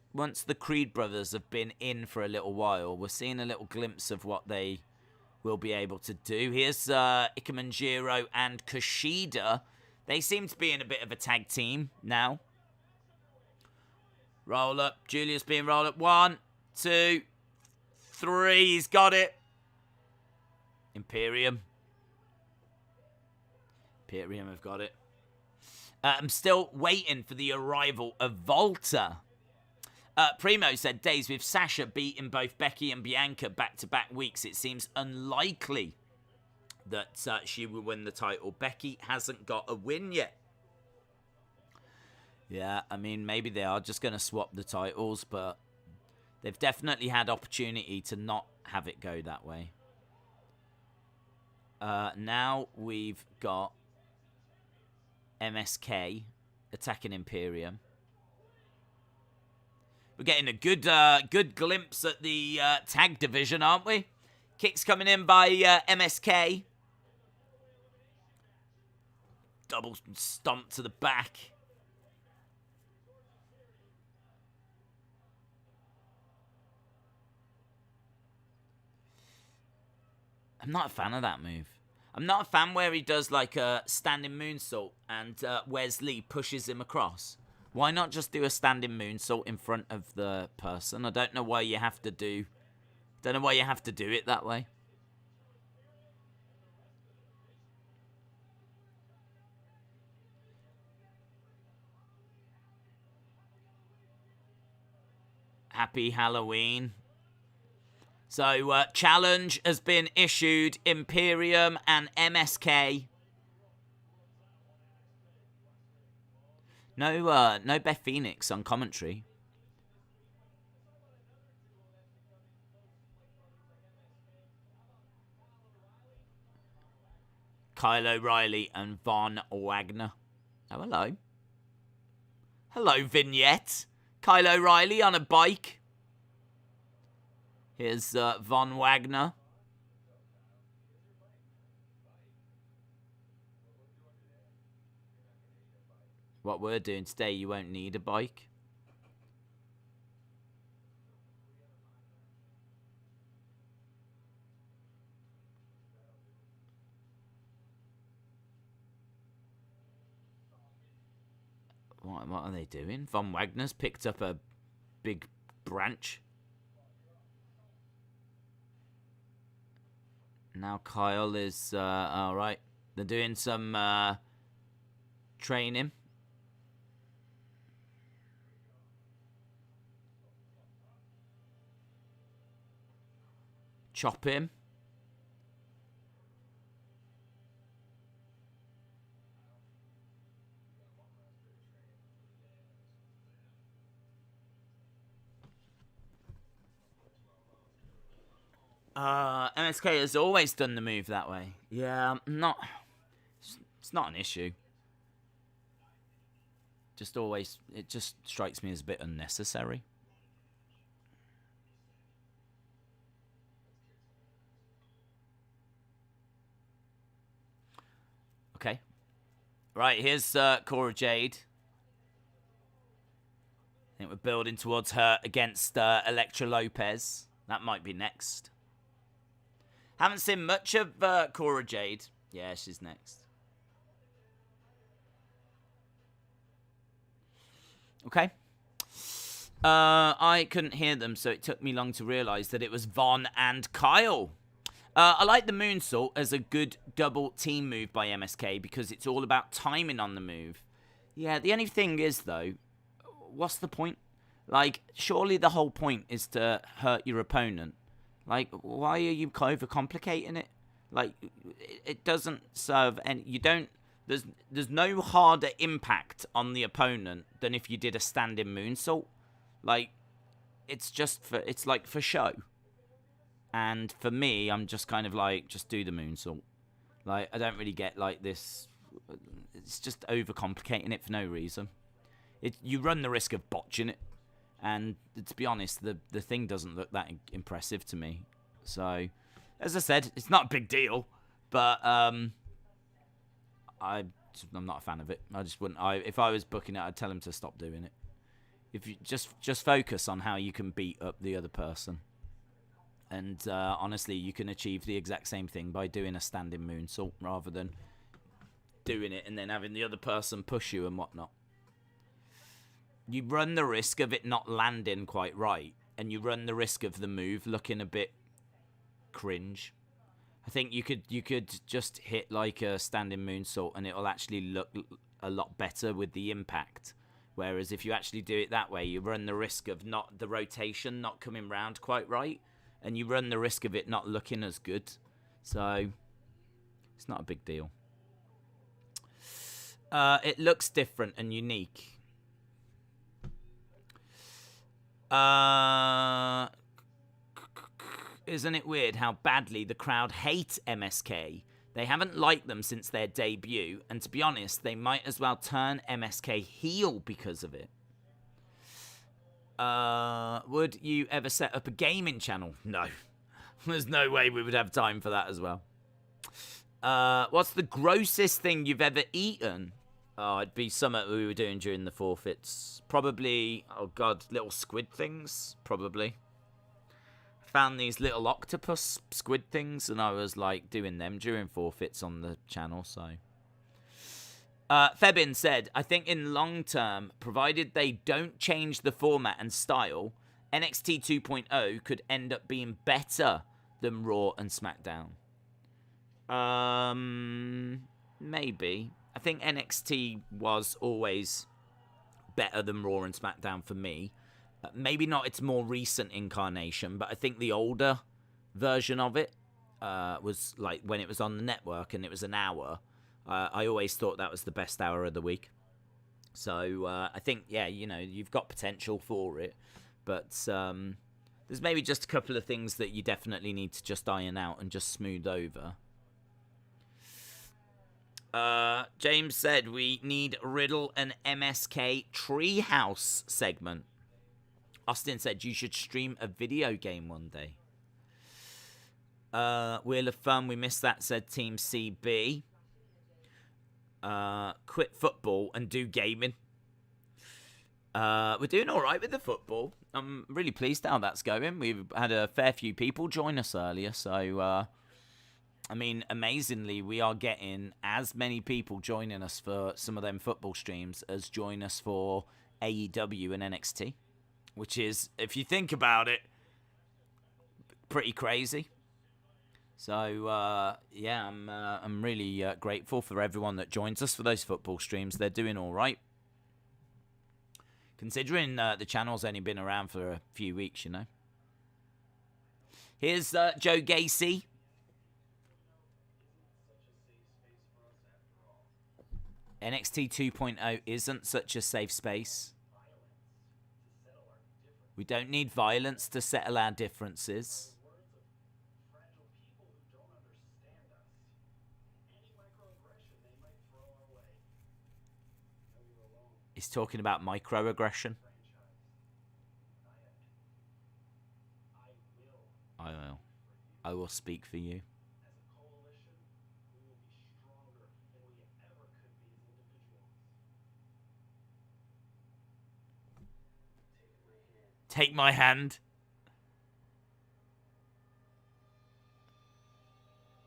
S1: the Creed brothers have been in for a little while, we're seeing a little glimpse of what they will be able to do. Here's Ikemanjiro and Kushida. They seem to be in a bit of a tag team now. Roll up. Julius being rolled up. 1, 2, 3. He's got it. Imperium have got it. I'm still waiting for the arrival of Volta. Primo said, Days, with Sasha beating both Becky and Bianca back-to-back weeks, it seems unlikely that she will win the title. Becky hasn't got a win yet. Yeah, I mean, maybe they are just going to swap the titles, but they've definitely had opportunity to not have it go that way. Now we've got MSK attacking Imperium. We're getting a good glimpse at the tag division, aren't we? Kicks coming in by MSK. Double stomp to the back. I'm not a fan of that move. I'm not a fan where he does like a standing moonsault and Wesley pushes him across. Why not just do a standing moonsault in front of the person? I don't know why you have to do... Don't know why you have to do it that way. Happy Halloween. So, challenge has been issued. Imperium and MSK. No Beth Phoenix on commentary. Kyle O'Reilly and Von Wagner. Oh, hello. Hello, Vignette. Kyle O'Reilly on a bike. Here's Von Wagner. What we're doing today, you won't need a bike. What are they doing? Von Wagner's picked up a big branch. Now Kyle is, alright. They're doing some training. Chop him. MSK has always done the move that way. Yeah, it's not an issue. It just strikes me as a bit unnecessary. Okay. Right, here's Cora Jade. I think we're building towards her against Elektra Lopez. That might be next. Haven't seen much of Cora Jade. Yeah, she's next. Okay. I couldn't hear them, so it took me long to realise that it was Von and Kyle. I like the moonsault as a good double team move by MSK because it's all about timing on the move. Yeah, the only thing is, though, what's the point? Like, surely the whole point is to hurt your opponent. Like, why are you overcomplicating it? Like, it doesn't serve any... You don't... There's no harder impact on the opponent than if you did a standing moonsault. Like, it's just for... It's like for show. And for me, I'm just kind of like, just do the moonsault. Like, I don't really get like this... It's just overcomplicating it for no reason. You run the risk of botching it. And to be honest, the thing doesn't look that impressive to me. So, as I said, it's not a big deal. But I'm not a fan of it. I just wouldn't. If I was booking it, I'd tell him to stop doing it. If you just focus on how you can beat up the other person. And honestly, you can achieve the exact same thing by doing a standing moonsault rather than doing it and then having the other person push you and whatnot. You run the risk of it not landing quite right, and you run the risk of the move looking a bit cringe. I think you could just hit like a standing moonsault and it'll actually look a lot better with the impact. Whereas if you actually do it that way, you run the risk of the rotation not coming round quite right, and you run the risk of it not looking as good. So it's not a big deal. It looks different and unique. Isn't it weird how badly the crowd hate MSK? They haven't liked them since their debut, and to be honest, they might as well turn MSK heel because of it. Would you ever set up a gaming channel? No. There's no way we would have time for that as well. What's the grossest thing you've ever eaten? Oh, it'd be something we were doing during the forfeits. Probably, oh god, little squid things, probably. Found these little octopus squid things, and I was like doing them during forfeits on the channel, so. Fabian said, I think in long term, provided they don't change the format and style, NXT 2.0 could end up being better than Raw and SmackDown. Maybe. I think NXT was always better than Raw and SmackDown for me. Maybe not its more recent incarnation, but I think the older version of it was like when it was on the network and it was an hour. I always thought that was the best hour of the week. So I think, yeah, you know, you've got potential for it. But there's maybe just a couple of things that you definitely need to just iron out and just smooth over. James said we need Riddle and MSK Treehouse segment. Austin said you should stream a video game one day. Wheel of Fun, we missed that, said Team CB. Quit football and do gaming. We're doing all right with the football. I'm really pleased how that's going. We've had a fair few people join us earlier, so I mean, amazingly, we are getting as many people joining us for some of them football streams as join us for AEW and NXT, which is, if you think about it, pretty crazy. So, yeah, I'm really grateful for everyone that joins us for those football streams. They're doing all right. Considering the channel's only been around for a few weeks, you know. Here's Joe Gacy. NXT 2.0 isn't such a safe space. We don't need violence to settle our differences. He's talking about microaggression. I will speak for you. Take my hand.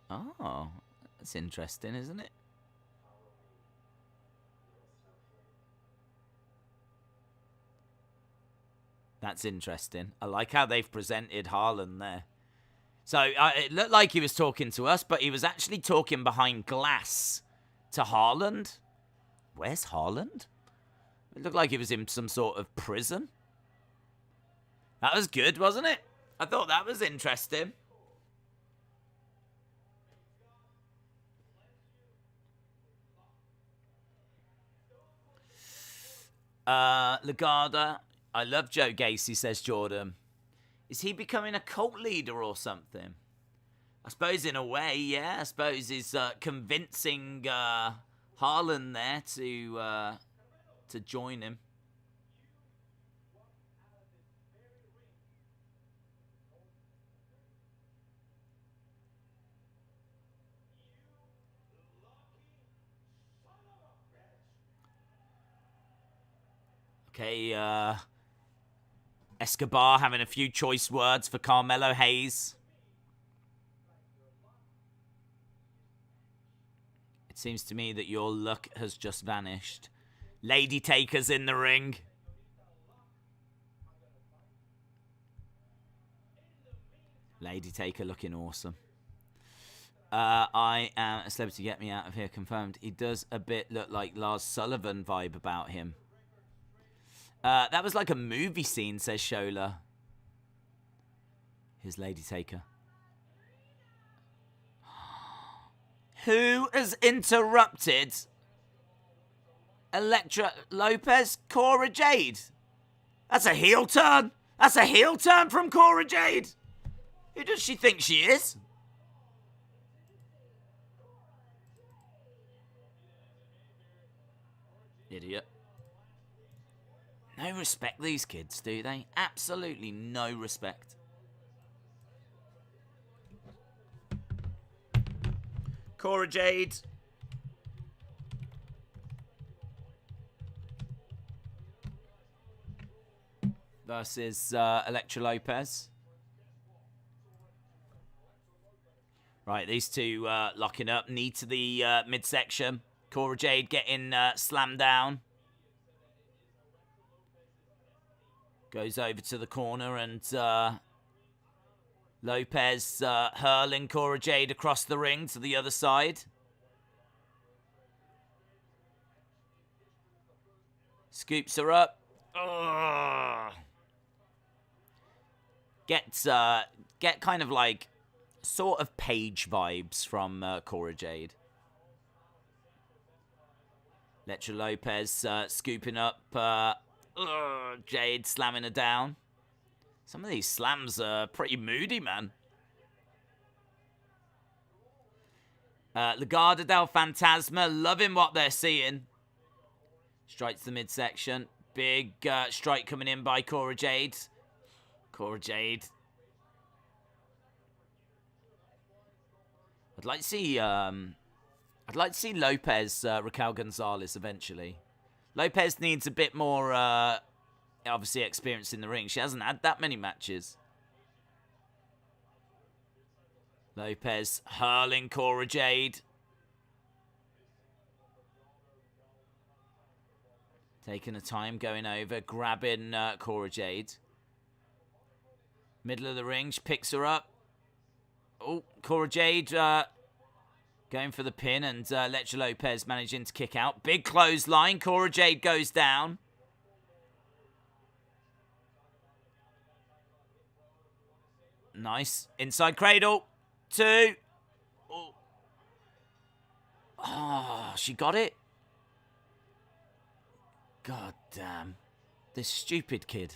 S1: Oh, that's interesting, isn't it? That's interesting. I like how they've presented Haaland there. So it looked like he was talking to us, but he was actually talking behind glass to Haaland. Where's Haaland? It looked like he was in some sort of prison. That was good, wasn't it? I thought that was interesting. Lagarda, I love Joe Gacy, says Jordan. Is he becoming a cult leader or something? I suppose in a way, yeah. I suppose he's convincing Haaland there to join him. Okay, Escobar having a few choice words for Carmelo Hayes. It seems to me that your luck has just vanished. Lady Taker's in the ring. Lady Taker looking awesome. I am a celebrity, get me out of here, confirmed. He does a bit look like Lars Sullivan vibe about him. That was like a movie scene, says Shola. Here's Lady Taker. Who has interrupted Elektra Lopez? Cora Jade. That's a heel turn. That's a heel turn from Cora Jade. Who does she think she is? Idiot. No respect, these kids, do they? Absolutely no respect. Cora Jade. Versus Elektra Lopez. Right, these two locking up. Knee to the midsection. Cora Jade getting slammed down. Goes over to the corner and Lopez hurling Cora Jade across the ring to the other side. Scoops her up. Ugh. Get kind of like sort of Paige vibes from Cora Jade. Elektra Lopez scooping up Jade, slamming her down. Some of these slams are pretty moody, man. Legado del Fantasma, loving what they're seeing. Strikes the midsection. Big strike coming in by Cora Jade. Cora Jade. I'd like to see Lopez, Raquel Gonzalez eventually. Lopez needs a bit more, obviously, experience in the ring. She hasn't had that many matches. Lopez hurling Cora Jade. Taking the time, going over, grabbing Cora Jade. Middle of the ring, she picks her up. Oh, Cora Jade going for the pin, and Elektra Lopez managing to kick out. Big clothesline, Cora Jade goes down. Nice. Inside cradle. 2. Oh, she got it. God damn. This stupid kid.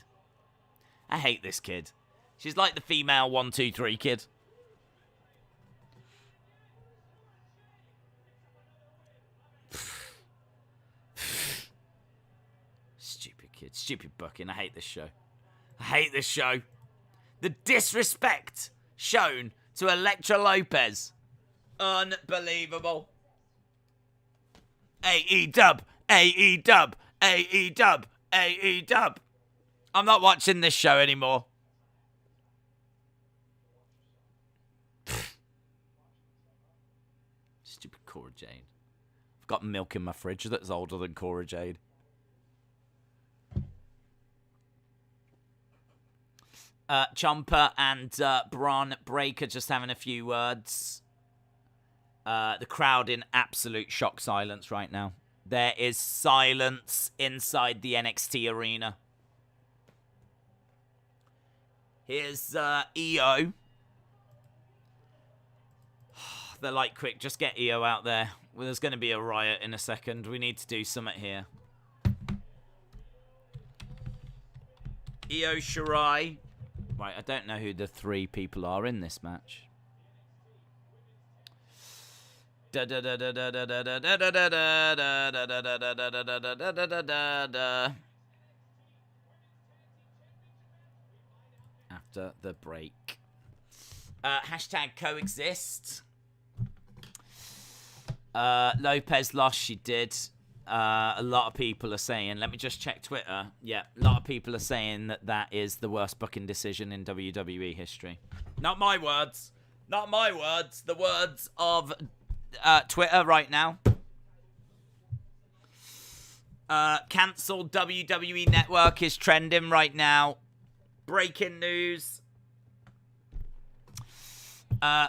S1: I hate this kid. She's like the female 1, 2, 3 kid. Stupid kid. Stupid booking. I hate this show. I hate this show. The disrespect shown to Elektra Lopez. Unbelievable. AE-dub. AE-dub. AE-dub. AE-dub. I'm not watching this show anymore. Stupid Cora Jade. I've got milk in my fridge that's older than Cora Jade. Ciampa and Bron Breakker just having a few words. The crowd in absolute shock silence right now. There is silence inside the NXT arena. Here's EO. They're like, quick, just get EO out there. Well, there's going to be a riot in a second. We need to do something here. EO Shirai. Right, I don't know who the 3 people are in this match. After the break. Hashtag coexist. Lopez lost, she did. A lot of people are saying, let me just check Twitter. Yeah, a lot of people are saying that that is the worst booking decision in WWE history. Not my words. Not my words. The words of Twitter right now. Cancelled WWE Network is trending right now. Breaking news.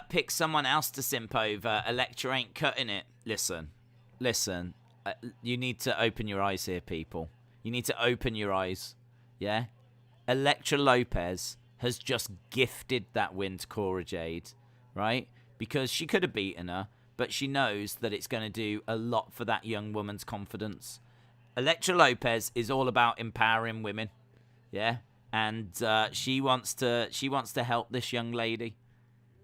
S1: Pick someone else to simp over. Elektra ain't cutting it. Listen. You need to open your eyes here, people. You need to open your eyes. Yeah? Elektra Lopez has just gifted that win to Cora Jade, right? Because she could have beaten her, but she knows that it's going to do a lot for that young woman's confidence. Elektra Lopez is all about empowering women, yeah? And she wants to help this young lady.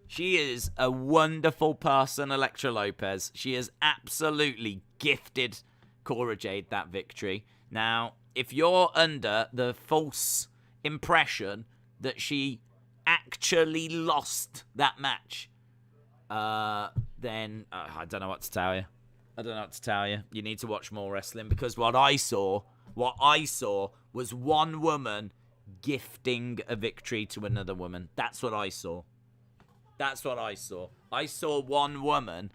S1: She is a wonderful person, Elektra Lopez. She is absolutely gifted Cora Jade that victory. Now, if you're under the false impression that she actually lost that match, then I don't know what to tell you. I don't know what to tell you. You need to watch more wrestling, because what I saw was one woman gifting a victory to another woman. That's what I saw. That's what I saw. I saw one woman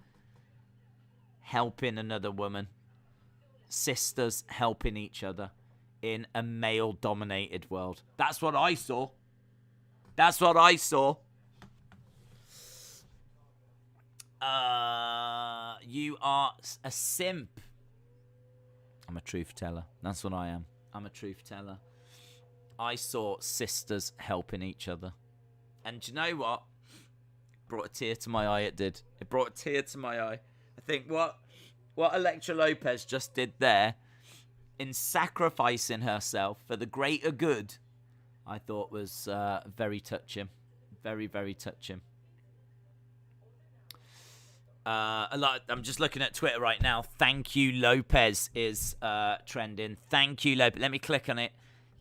S1: helping another woman. Sisters helping each other in a male-dominated world. That's what I saw. That's what I saw. You are a simp. I'm a truth teller. That's what I am. I'm a truth teller. I saw sisters helping each other. And do you know what? It brought a tear to my eye, it did. It brought a tear to my eye. I think what Elektra Lopez just did there, in sacrificing herself for the greater good, I thought was very touching. Very, very touching. I'm just looking at Twitter right now. Thank you, Lopez is trending. Thank you, Lopez. Let me click on it.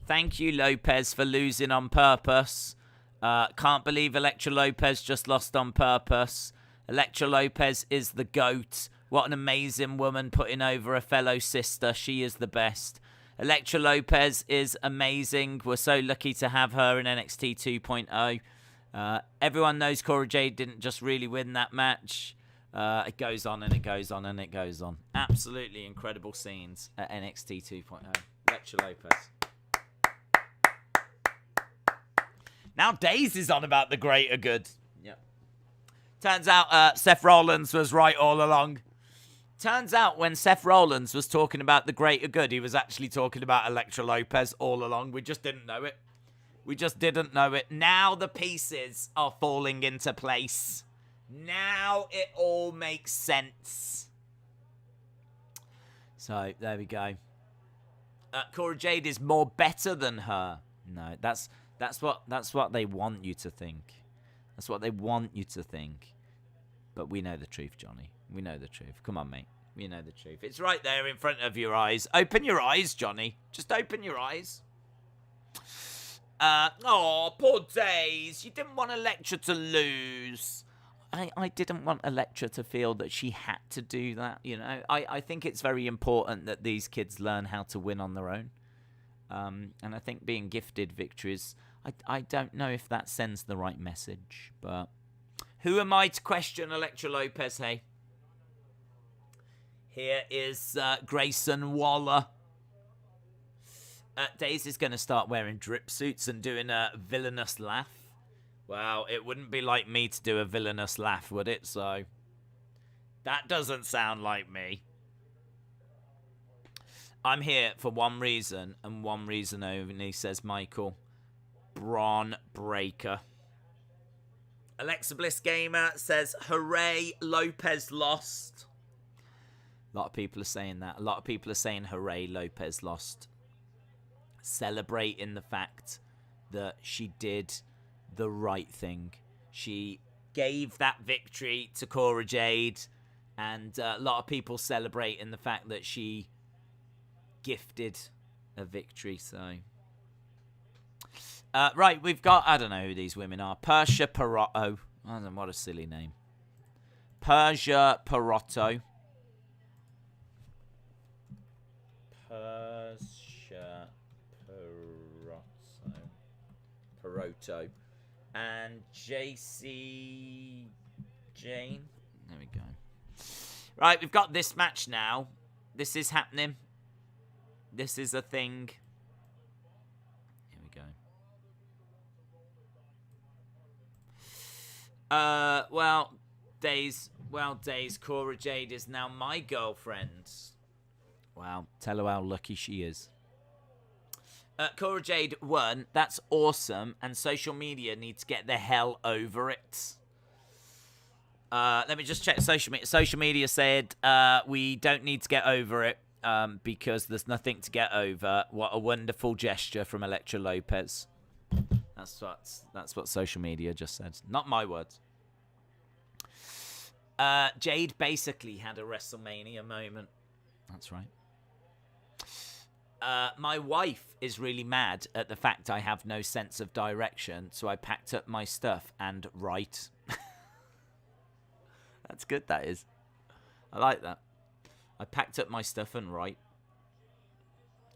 S1: Thank you, Lopez, for losing on purpose. Can't believe Elektra Lopez just lost on purpose. Elektra Lopez is the GOAT. What an amazing woman putting over a fellow sister. She is the best. Elektra Lopez is amazing. We're so lucky to have her in NXT 2.0. Everyone knows Cora Jade didn't just really win that match. It goes on and it goes on and it goes on. Absolutely incredible scenes at NXT 2.0. Elektra Lopez. Now Daze is on about the greater good. Yep. Turns out Seth Rollins was right all along. Turns out when Seth Rollins was talking about the greater good, he was actually talking about Elektra Lopez all along. We just didn't know it. We just didn't know it. Now the pieces are falling into place. Now it all makes sense. So, there we go. Cora Jade is more better than her. No, that's what they want you to think. That's what they want you to think. But we know the truth, Johnny. We know the truth. Come on, mate. We know the truth. It's right there in front of your eyes. Open your eyes, Johnny. Just open your eyes. Poor Daze. You didn't want Elektra to lose. I didn't want Elektra to feel that she had to do that, you know. I think it's very important that these kids learn how to win on their own. And I think being gifted victories, I don't know if that sends the right message. But who am I to question Elektra Lopez, hey? Here is Grayson Waller. Daisy's going to start wearing drip suits and doing a villainous laugh. Well, it wouldn't be like me to do a villainous laugh, would it? So, that doesn't sound like me. I'm here for one reason, and one reason only, says Michael. Bron Breakker. Alexa Bliss Gamer says, hooray, Lopez lost. A lot of people are saying that. A lot of people are saying, hooray, Lopez lost. Celebrating the fact that she did the right thing. She gave that victory to Cora Jade, and a lot of people celebrating the fact that she gifted a victory. So right, we've got, I don't know who these women are. Persia Parotto. I don't know, what a silly name. Persia Parotto. Persia Parotto. And Jessi Jane. There we go. Right, we've got this match now. This is happening. This is a thing. Here we go. Days, Cora Jade is now my girlfriend. Wow, tell her how lucky she is. Cora Jade won. That's awesome. And social media need to get the hell over it. Let me just check social media. Social media said we don't need to get over it because there's nothing to get over. What a wonderful gesture from Elektra Lopez. That's what social media just said. Not my words. Jade basically had a WrestleMania moment. That's right. My wife is really mad at the fact I have no sense of direction, so I packed up my stuff and right. That's good, that is. I like that. I packed up my stuff and right,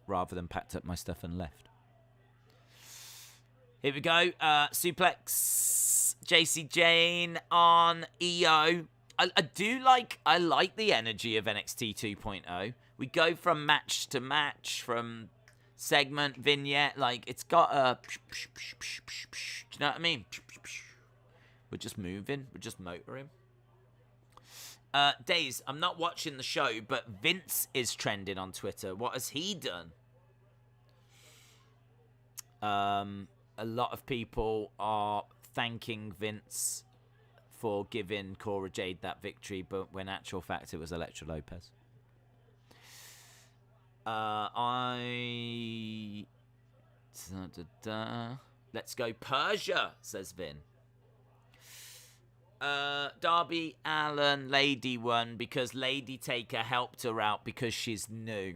S1: rather than packed up my stuff and left. Here we go. Suplex. JC Jane on EO. I like the energy of NXT 2.0. We go from match to match, from segment, vignette. Like, it's got a... Do you know what I mean? We're just moving. We're just motoring. Days, I'm not watching the show, but Vince is trending on Twitter. What has he done? A lot of people are thanking Vince for giving Cora Jade that victory, but when actual fact it was Elektra Lopez. Let's go Persia, says Vin. Darby Allin, Lady won because Lady Taker helped her out because she's new.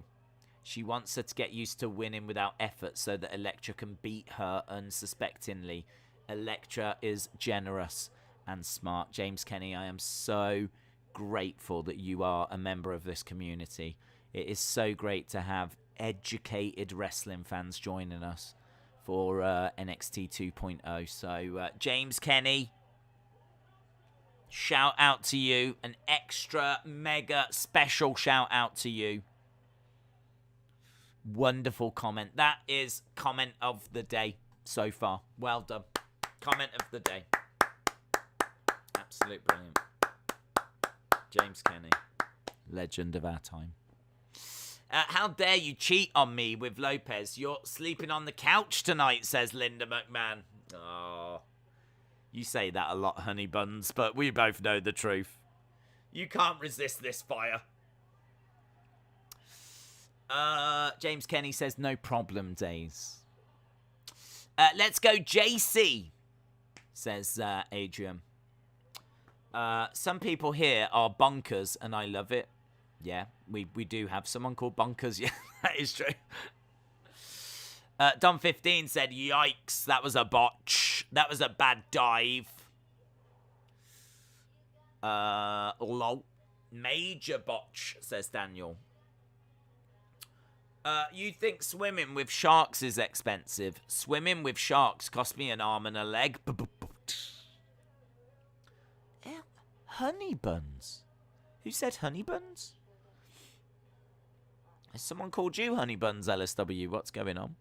S1: She wants her to get used to winning without effort so that Elektra can beat her unsuspectingly. Elektra is generous and smart. James Kenny, I am so grateful that you are a member of this community. It is so great to have educated wrestling fans joining us for NXT 2.0. So, James Kenny, shout out to you. An extra mega special shout out to you. Wonderful comment. That is comment of the day so far. Well done. Comment of the day. Absolute brilliant. James Kenny. Legend of our time. How dare you cheat on me with Lopez? You're sleeping on the couch tonight, says Linda McMahon. Oh, you say that a lot, honey buns, but we both know the truth. You can't resist this fire. James Kenny says, no problem, Days. Let's go JC, says Adrian. Some people here are bunkers, and I love it. Yeah, we do have someone called Bunkers. Yeah, that is true. Don15 said, yikes, that was a botch. That was a bad dive. Lol. Major botch, says Daniel. You think swimming with sharks is expensive? Swimming with sharks cost me an arm and a leg. Honey buns? Who said honey buns? Has someone called you honey buns, LSW? What's going on?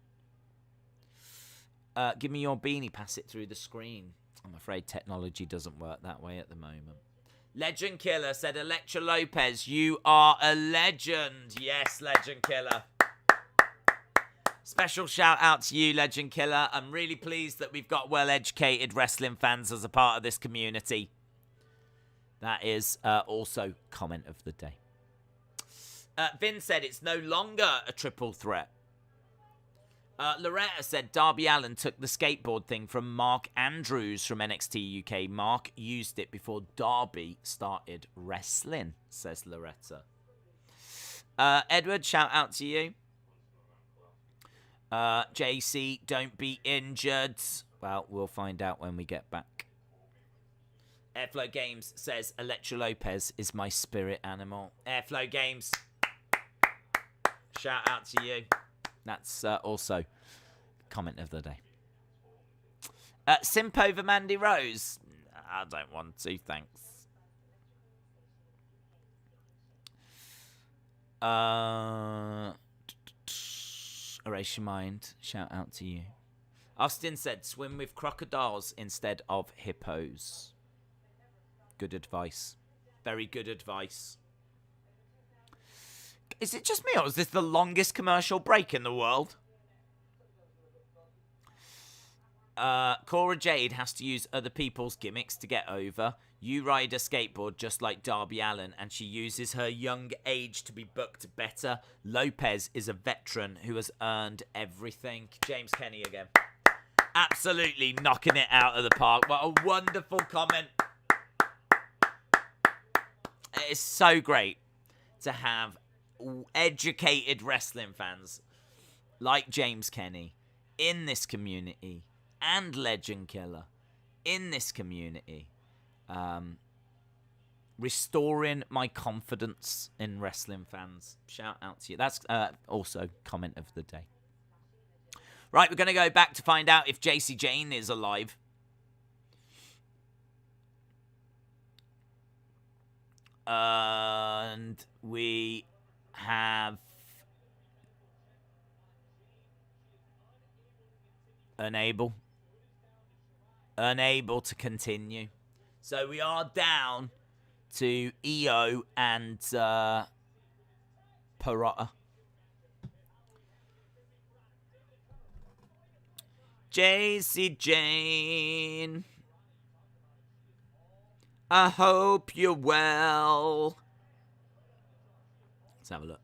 S1: Give me your beanie, pass it through the screen. I'm afraid technology doesn't work that way at the moment. Legend Killer said, Elektra Lopez, you are a legend. Yes, Legend Killer. Special shout out to you, Legend Killer. I'm really pleased that we've got well-educated wrestling fans as a part of this community. That is also comment of the day. Vin said it's no longer a triple threat. Loretta said Darby Allin took the skateboard thing from Mark Andrews from NXT UK. Mark used it before Darby started wrestling, says Loretta. Edward, shout out to you. JC, don't be injured. Well, we'll find out when we get back. Airflow Games says Elektra Lopez is my spirit animal. Airflow Games, shout out to you. That's also comment of the day. Simp over Mandy Rose. I don't want to, thanks. Erase your mind. Shout out to you. Austin said, swim with crocodiles instead of hippos. Good advice. Very good advice. Is it just me, or is this the longest commercial break in the world? Cora Jade has to use other people's gimmicks to get over. You ride a skateboard just like Darby Allin, and she uses her young age to be booked better. Lopez is a veteran who has earned everything. James Kenny again. Absolutely knocking it out of the park. What a wonderful comment. It is so great to have educated wrestling fans like James Kenny in this community and Legend Killer in this community, restoring my confidence in wrestling fans. Shout out to you. That's also comment of the day. Right, we're going to go back to find out if Jacy Jayne is alive. And we have unable to continue. So we are down to EO and Perotta. Jacy Jayne, I hope you're well. Let's have a look.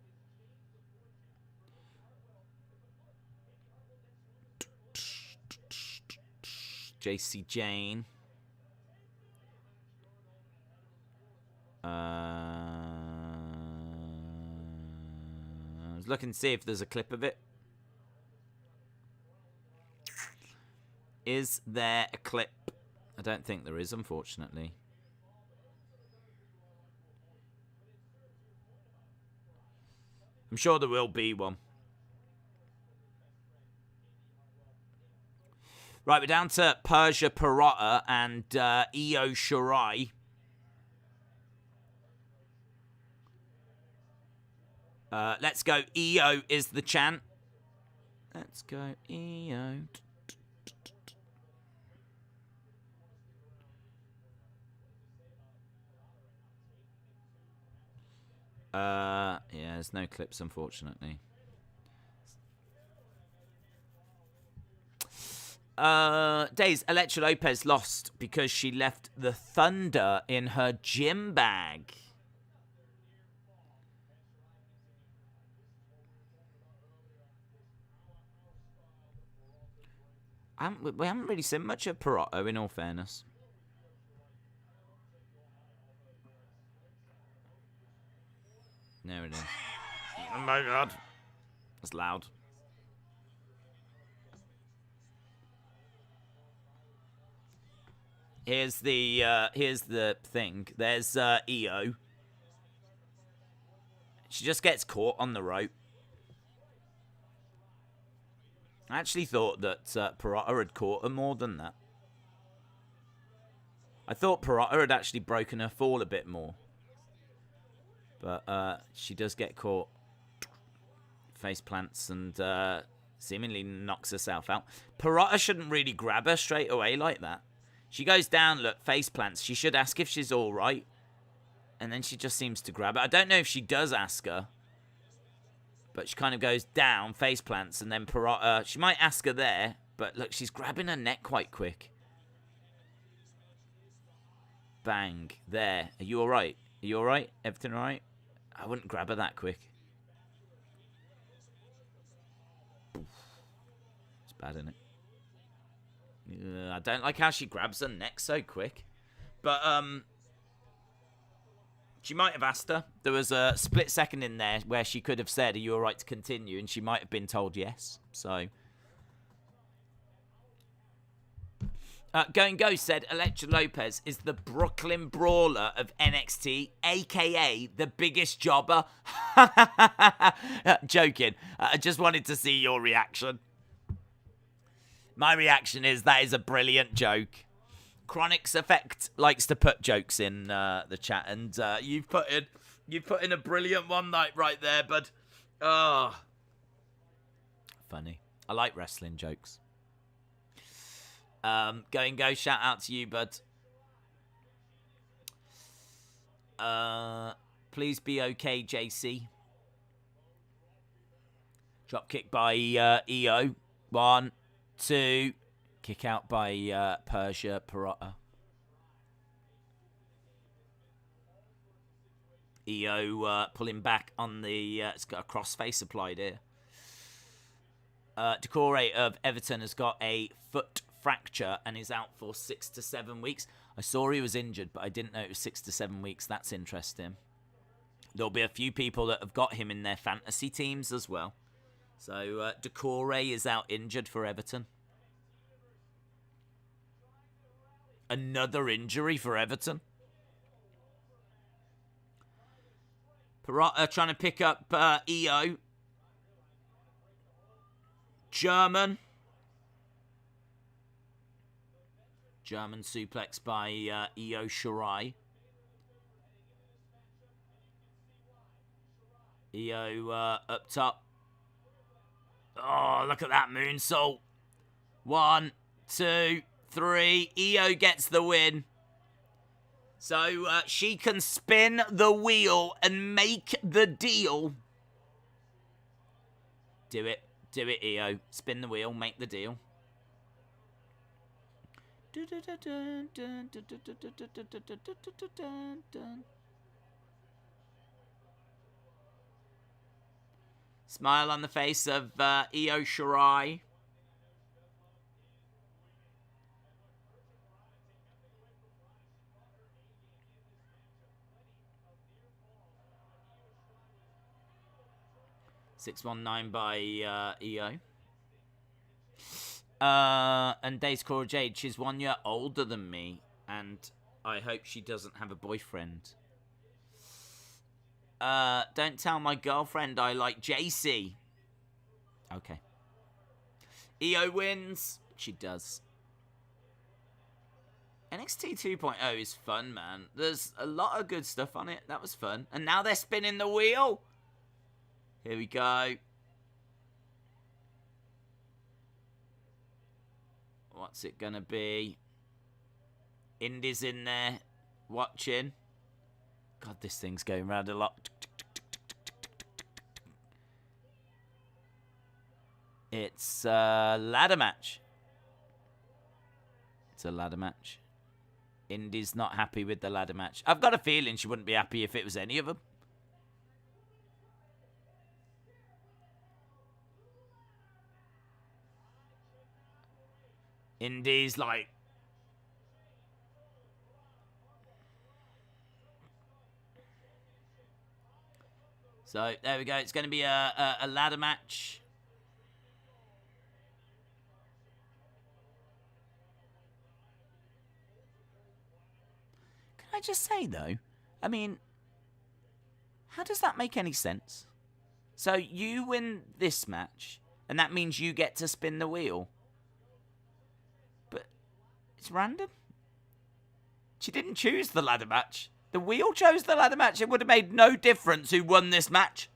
S1: Jacy Jayne. I was looking to see if there's a clip of it. Is there a clip? I don't think there is, unfortunately. I'm sure there will be one. Right, we're down to Persia Perotta and Io Shirai. Let's go. Io is the chant. Let's go. Io. Yeah, there's no clips, unfortunately. Days, Elektra Lopez lost because she left the Thunder in her gym bag. We haven't really seen much of Perotta, in all fairness. There it is. Oh my god. That's loud. Here's the thing. There's Io. She just gets caught on the rope. I actually thought that Perotta had caught her more than that. I thought Perotta had actually broken her fall a bit more. But she does get caught. Face plants and seemingly knocks herself out. Perotta shouldn't really grab her straight away like that. She goes down, look, face plants. She should ask if she's all right. And then she just seems to grab her. I don't know if she does ask her. But she kind of goes down, face plants, and then Perotta... She might ask her there, but look, she's grabbing her neck quite quick. Bang. There. Are you all right? Are you all right? Everything all right? I wouldn't grab her that quick. It's bad, isn't it? I don't like how she grabs her neck so quick. But, she might have asked her. There was a split second in there where she could have said, are you all right to continue? And she might have been told yes. So... Go said Elektra Lopez is the Brooklyn Brawler of NXT, a.k.a. the biggest jobber. Joking. I just wanted to see your reaction. My reaction is that is a brilliant joke. Chronix Effect likes to put jokes in the chat, and you've put in a brilliant one right there, bud. Oh, funny. I like wrestling jokes. Go, shout out to you, bud. Please be okay, JC. Drop kick by EO. 1, 2. Kick out by Persia Perotta. EO pulling back on the... it's got a crossface applied here. Decore of Everton has got a foot fracture and is out for 6 to 7 weeks. I saw he was injured, but I didn't know it was 6 to 7 weeks. That's interesting. There'll be a few people that have got him in their fantasy teams as well. So, Dakota is out injured for Everton. Another injury for Everton. Peralta trying to pick up EO. German suplex by EO Shirai. EO up top. Oh, look at that moonsault. 1, 2, 3. EO gets the win. So she can spin the wheel and make the deal. Do it. Do it, EO. Spin the wheel, make the deal. Smile on the face of EO Shirai. $619 by EO. And Days Cora Jade, she's 1 year older than me, and I hope she doesn't have a boyfriend. Don't tell my girlfriend I like Jessi. Okay. EO wins. She does. NXT 2.0 is fun, man. There's a lot of good stuff on it. That was fun. And now they're spinning the wheel. Here we go. What's it gonna be? Indi's in there watching. God, this thing's going round a lot. It's a ladder match. It's a ladder match. Indi's not happy with the ladder match. I've got a feeling she wouldn't be happy if it was any of them. Indi's like... So, there we go. It's going to be a ladder match. Can I just say, though? I mean, how does that make any sense? So, you win this match, and that means you get to spin the wheel. But it's random. She didn't choose the ladder match. The wheel chose the ladder match. It would have made no difference who won this match.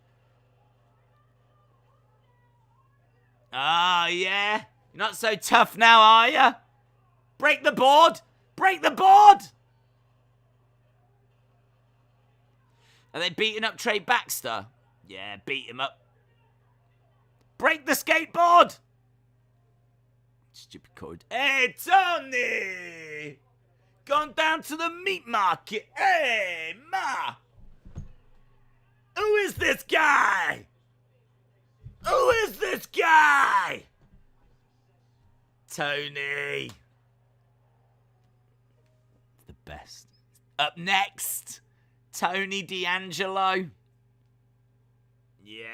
S1: Ah, yeah. You're not so tough now, are you? Break the board. Break the board. Are they beating up Trey Baxter? Yeah, beat him up. Break the skateboard. Stupid code. Hey, Tony. Gone down to the meat market. Hey, ma. Who is this guy? Who is this guy? Tony. The best. Up next, Tony D'Angelo. Yeah.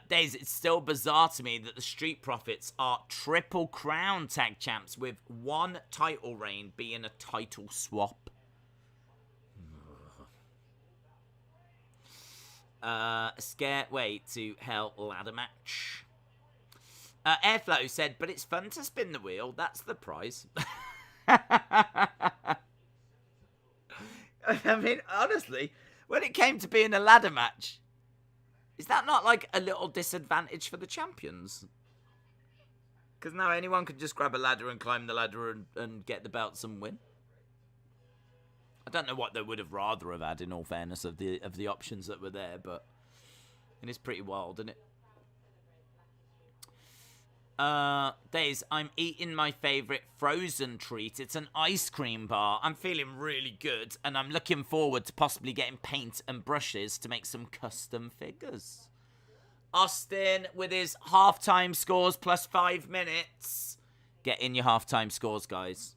S1: Days, it's still bizarre to me that the Street Profits are Triple Crown tag champs with one title reign being a title swap. Scare way to hell ladder match. Airflow said, but it's fun to spin the wheel. That's the prize. I mean, honestly, when it came to being a ladder match, is that not like a little disadvantage for the champions? Because now anyone can just grab a ladder and climb the ladder and get the belts and win. I don't know what they would have rather have had, in all fairness, of the options that were there, but it is pretty wild, isn't it? Days, I'm eating my favourite frozen treat. It's an ice cream bar. I'm feeling really good, and I'm looking forward to possibly getting paint and brushes to make some custom figures. Austin with his halftime scores plus 5 minutes. Get in your halftime scores, guys.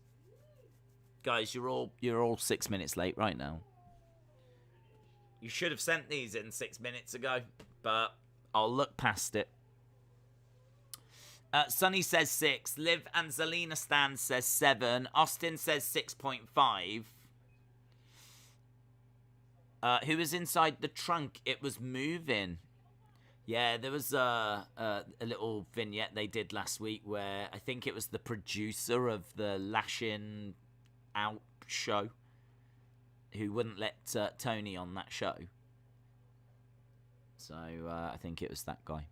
S1: Guys, you're all 6 minutes late right now. You should have sent these in 6 minutes ago, but I'll look past it. Sonny says 6. Liv and Zelina Stan says 7. Austin says 6.5. Who was inside the trunk? It was moving. Yeah, there was a little vignette they did last week where I think it was the producer of the Lashing Out show who wouldn't let Tony on that show. So I think it was that guy.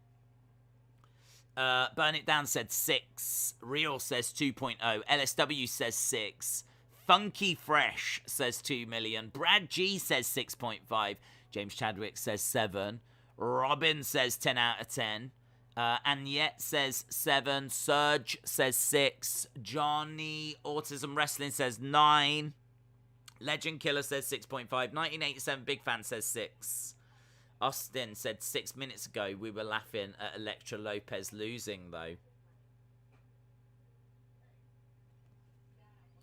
S1: Burn It Down said 6. Real says 2.0. LSW says 6. Funky Fresh says 2 million. Brad G says 6.5. James Chadwick says 7. Robin says 10 out of 10. Anyette says 7. Serge says 6. Johnny Autism Wrestling says 9. Legend Killer says 6.5. 1987 Big Fan says 6. Austin said 6 minutes ago we were laughing at Elektra Lopez losing, though.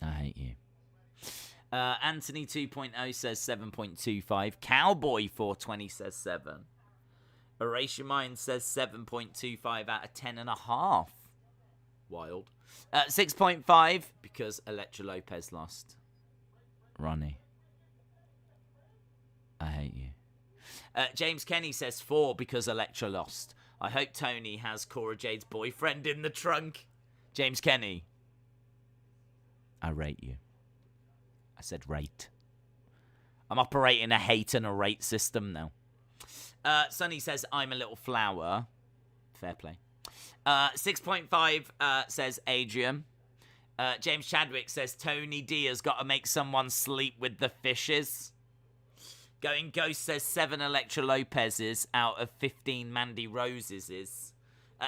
S1: I hate you. Anthony 2.0 says 7.25. Cowboy 420 says 7. Erase Your Mind says 7.25 out of 10.5. Wild. 6.5 because Elektra Lopez lost. Ronnie, I hate you. James Kenny says 4 because Elektra lost. I hope Tony has Cora Jade's boyfriend in the trunk. James Kenny, I rate you. I said rate. I'm operating a hate and a rate system now. Sonny says I'm a little flower. Fair play. 6.5 says Adrian. James Chadwick says Tony D has got to make someone sleep with the fishes. Going Ghost says 7 Elektra Lopez's out of 15 Mandy Roses's.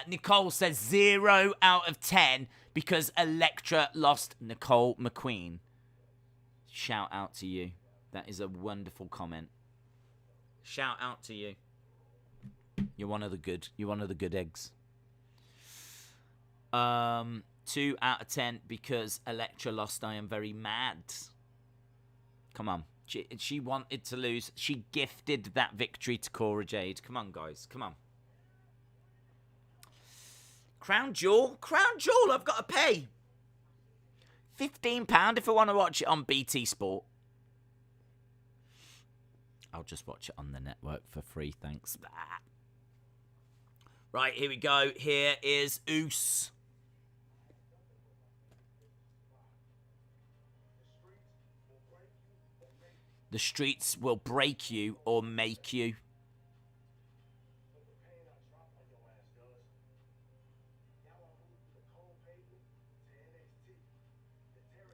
S1: Nicole says 0 out of 10 because Elektra lost Nicole McQueen. Shout out to you. That is a wonderful comment. Shout out to you. You're one of the good. You're one of the good eggs. 2 out of 10 because Elektra lost. I am very mad. Come on. She wanted to lose. She gifted that victory to Cora Jade. Come on, guys. Come on. Crown Jewel? Crown Jewel, I've got to pay. £15 if I want to watch it on BT Sport. I'll just watch it on the network for free, thanks. Right, here we go. Here is Oos. The streets will break you or make you.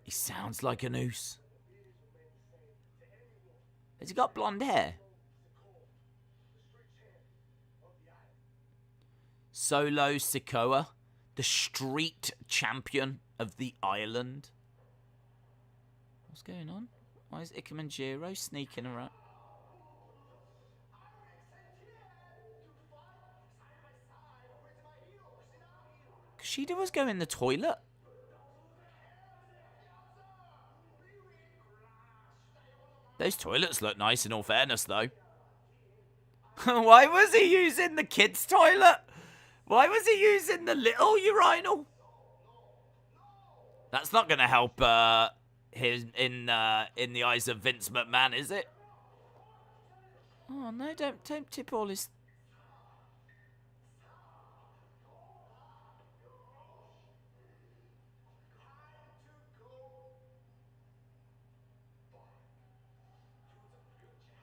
S1: He sounds like an Oos. Has he got blonde hair? Solo Sikoa, the street champion of the island. What's going on? Why is Ikemanjiro sneaking around? Kushida was going in the toilet. Those toilets look nice in all fairness, though. Why was he using the kids' toilet? Why was he using the little urinal? That's not going to help in the eyes of Vince McMahon, is it? Oh, no, don't tip all his...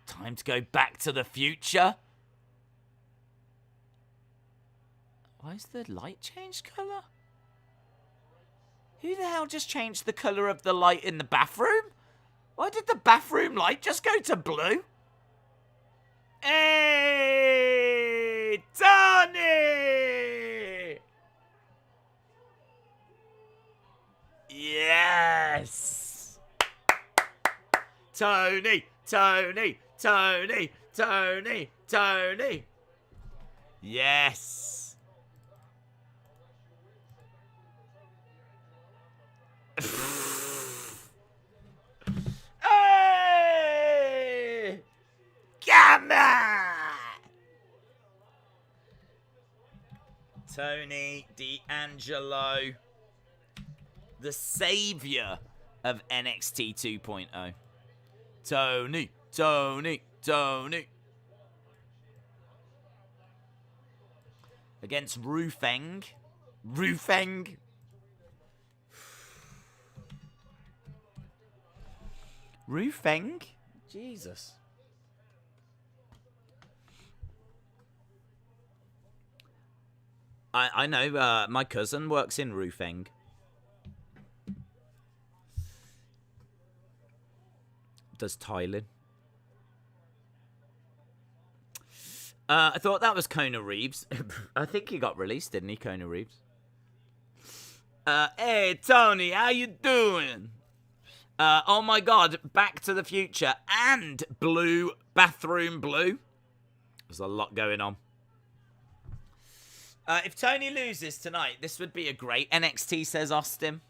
S1: Time to go back to the future. Why is the light changed colour? Who the hell just changed the colour of the light in the bathroom? Why did the bathroom light just go to blue? Hey, Tony! Yes! Tony! Tony! Tony! Tony! Tony! Yes! Hey! Get Tony D'Angelo, the savior of NXT 2.0. Tony. Against Rufeng. Rufeng? Jesus. I know, my cousin works in Rufeng. Does tiling. I thought that was Kona Reeves. I think he got released, didn't he, Kona Reeves? Hey, Tony, how you doing? Oh my God, Back to the Future and Blue, Bathroom Blue. There's a lot going on. If Tony loses tonight, this would be a great NXT, says Austin.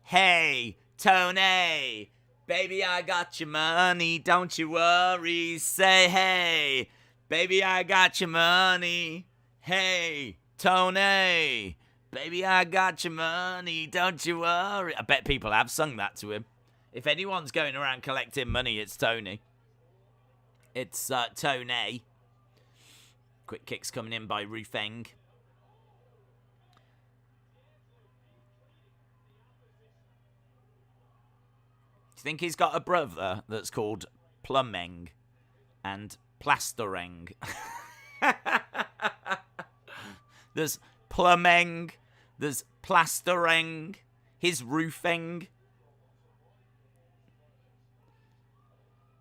S1: Hey, Tony, baby, I got your money, don't you worry. Say, hey, baby, I got your money. Hey, Tony, baby, I got your money, don't you worry. I bet people have sung that to him. If anyone's going around collecting money, it's Tony. It's Tony. Quick kicks coming in by Rufeng. Do you think he's got a brother that's called Plumeng and Plastereng? There's Plumeng, there's Plastereng, his Rufeng.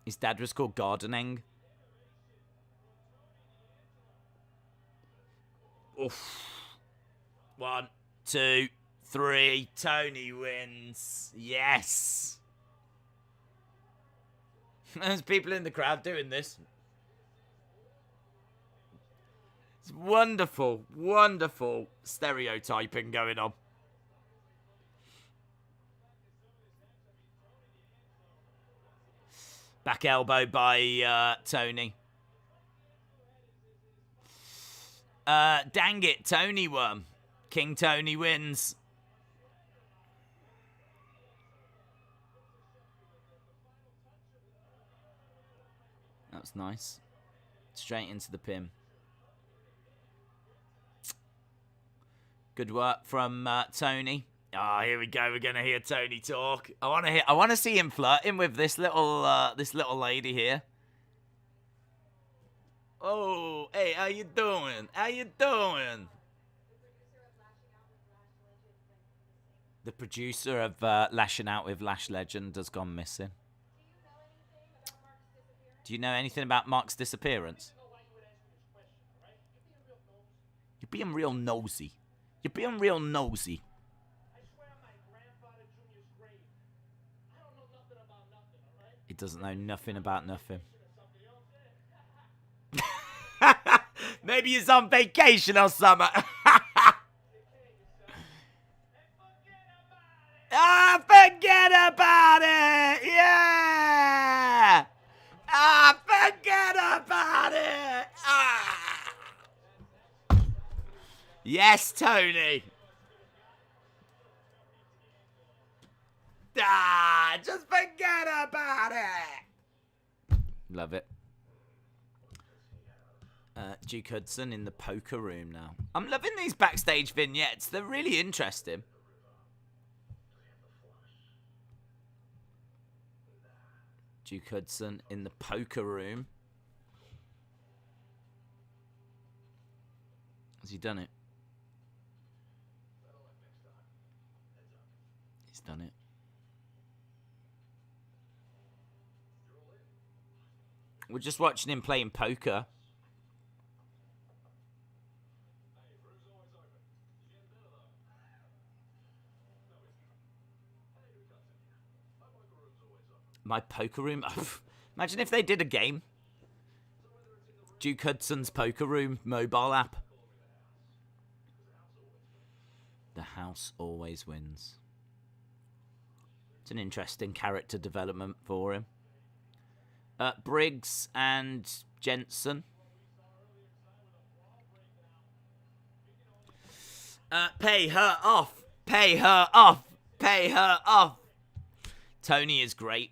S1: His dad was called Gardening. Oof. 1, 2, 3. Tony wins. Yes. There's people in the crowd doing this. It's wonderful, wonderful stereotyping going on. Back elbow by Tony. Dang it, Tony won. King Tony wins. That was nice. Straight into the pin. Good work from Tony. Oh, here we go. We're gonna hear Tony talk. I want to see him flirting with this little lady here. Oh, hey, how you doing? How you doing? The producer of Lashing Out with Lash Legend has gone missing. Do you know anything about Mark's disappearance? You're being real nosy. You're being real nosy. He doesn't know nothing about nothing. Maybe he's on vacation or something. Ah, forget about it. Yeah. Ah, forget about it. Ah. Yes, Tony. Ah, just forget about it. Love it. Duke Hudson in the poker room now. I'm loving these backstage vignettes. They're really interesting. Duke Hudson in the poker room. Has he done it? He's done it. We're just watching him playing poker. My poker room. Imagine if they did a game. Duke Hudson's poker room mobile app. The house always wins. It's an interesting character development for him. Briggs and Jensen. Pay her off. Pay her off. Pay her off. Tony is great.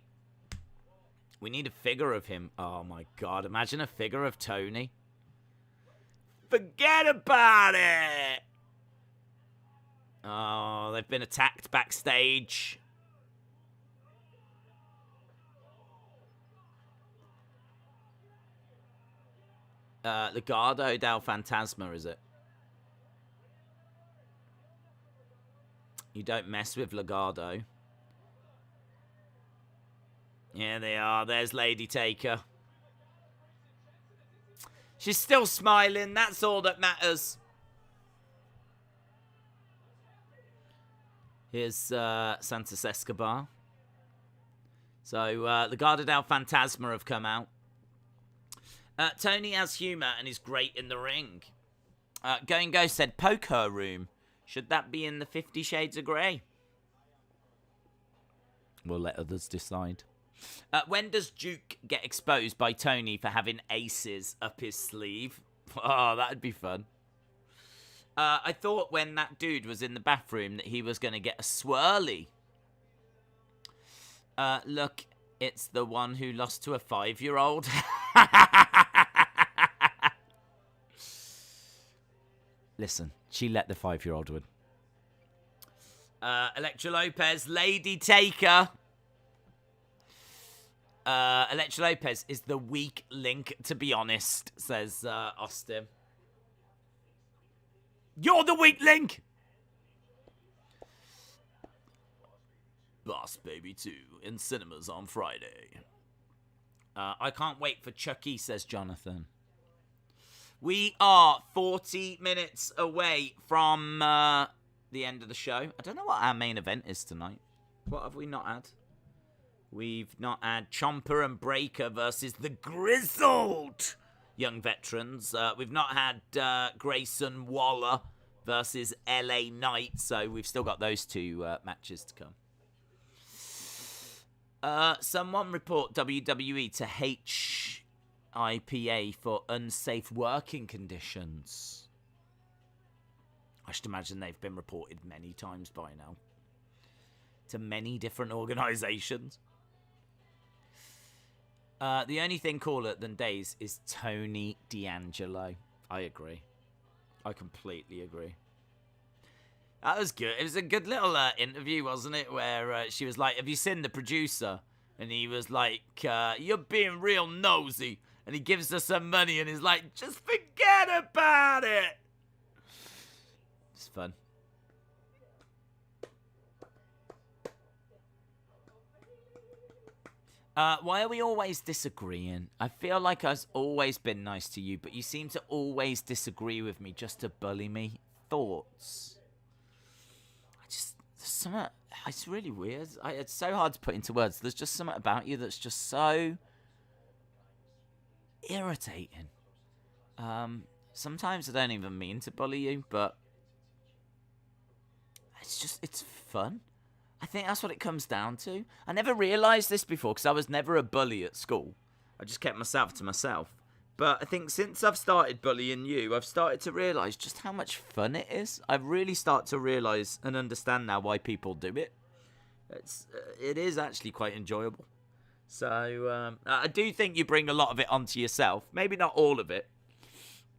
S1: We need a figure of him. Oh my god, imagine a figure of Tony. Forget about it. Oh, they've been attacked backstage. Legado del Fantasma, is it? You don't mess with Legado. Yeah, they are. There's Lady Taker. She's still smiling. That's all that matters. Here's Santos Escobar. So, Legado del Fantasma have come out. Tony has humour and is great in the ring. Going Ghost said, poker room. Should that be in the 50 Shades of Grey? We'll let others decide. When does Duke get exposed by Tony for having aces up his sleeve? Oh, that'd be fun. I thought when that dude was in the bathroom that he was going to get a swirly. Look, it's the one who lost to a 5-year-old. Listen, she let the 5-year-old win. Elektra Lopez, Lady Taker. Elektra Lopez is the weak link, to be honest, says Austin. You're the weak link! Boss Baby 2 in cinemas on Friday. I can't wait for Chucky, says Jonathan. We are 40 minutes away from the end of the show. I don't know what our main event is tonight. What have we not had? We've not had Ciampa and Breakker versus the Grizzled Young Veterans. We've not had Grayson Waller versus LA Knight. So we've still got those two matches to come. Someone report WWE to HIPA for unsafe working conditions. I should imagine they've been reported many times by now. To many different organisations. The only thing cooler than Days is Tony D'Angelo. I agree. I completely agree. That was good. It was a good little interview, wasn't it? Where she was like, have you seen the producer? And he was like, you're being real nosy. And he gives her some money and he's like, just forget about it. It's fun. Why are we always disagreeing? I feel like I've always been nice to you, but you seem to always disagree with me just to bully me. Thoughts? It's really weird. It's so hard to put into words. There's just something about you that's just so irritating. Sometimes I don't even mean to bully you, but it's fun. I think that's what it comes down to. I never realised this before because I was never a bully at school. I just kept myself to myself. But I think since I've started bullying you, I've started to realise just how much fun it is. I really start to realise and understand now why people do it. It is actually quite enjoyable. So I do think you bring a lot of it onto yourself. Maybe not all of it.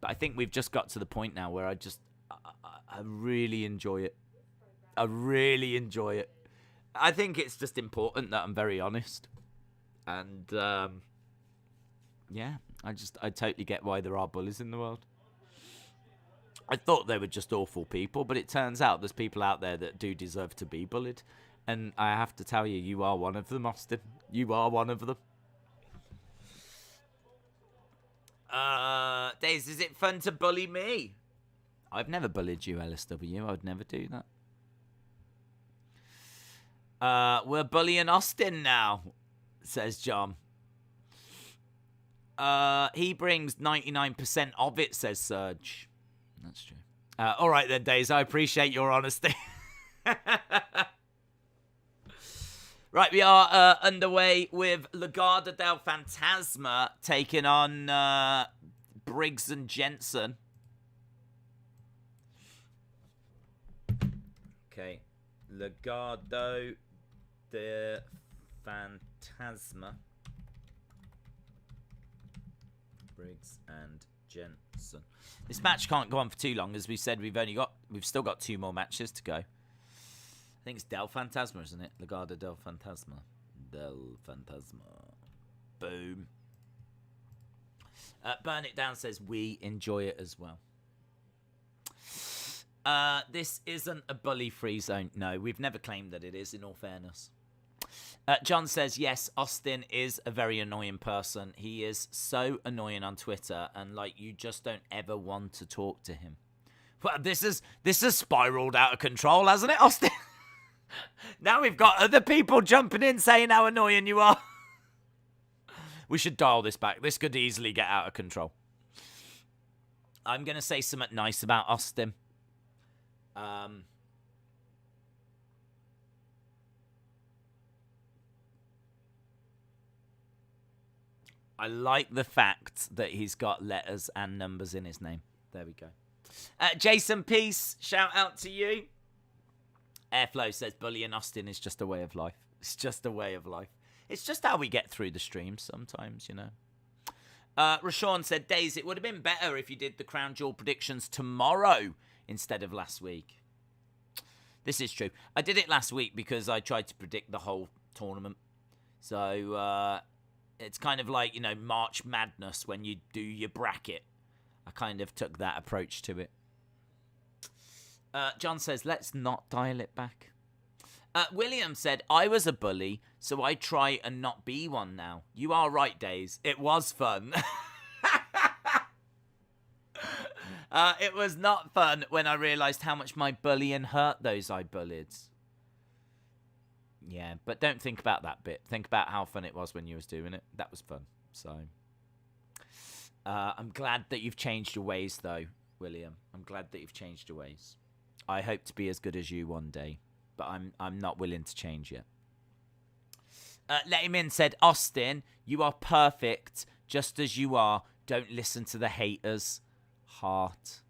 S1: But I think we've just got to the point now where I really enjoy it. I really enjoy it. I think it's just important that I'm very honest. And, yeah, I totally get why there are bullies in the world. I thought they were just awful people, but it turns out there's people out there that do deserve to be bullied. And I have to tell you, you are one of them, Austin. You are one of them. Days, is it fun to bully me? I've never bullied you, LSW. I would never do that. We're bullying Austin now, says John. He brings 99% of it, says Serge. That's true. All right then, Days. I appreciate your honesty. Right, we are underway with Legado del Fantasma taking on Briggs and Jensen. Okay. Legado de Fantasma. Briggs and Jensen. This match can't go on for too long, as we said. We've still got 2 more matches to go. I think it's Del Fantasma, isn't it? Legado del Fantasma. Del Fantasma. Boom. Burn It Down says we enjoy it as well. This isn't a bully-free zone. No, we've never claimed that it is, in all fairness. John says, yes, Austin is a very annoying person. He is so annoying on Twitter, and, like, you just don't ever want to talk to him. Well, this has spiraled out of control, hasn't it, Austin? Now we've got other people jumping in saying how annoying you are. We should dial this back. This could easily get out of control. I'm going to say something nice about Austin. I like the fact that he's got letters and numbers in his name. There we go. Jason Peace, shout out to you. Airflow says bullying Austin is just a way of life. It's just a way of life. It's just how we get through the streams sometimes, you know. Rashawn said, Days, it would have been better if you did the Crown Jewel predictions tomorrow instead of last week. This is true. I did it last week because I tried to predict the whole tournament. So, it's kind of like, you know, March Madness when you do your bracket. I kind of took that approach to it. John says, let's not dial it back. William said, I was a bully, so I try and not be one now. You are right, Days. It was fun. It was not fun when I realised how much my bullying hurt those I bullied. Yeah, but don't think about that bit. Think about how fun it was when you was doing it. That was fun. So, I'm glad that you've changed your ways, though, William. I'm glad that you've changed your ways. I hope to be as good as you one day, but I'm not willing to change yet. Let Him In said, Austin, you are perfect just as you are. Don't listen to the haters. Heart.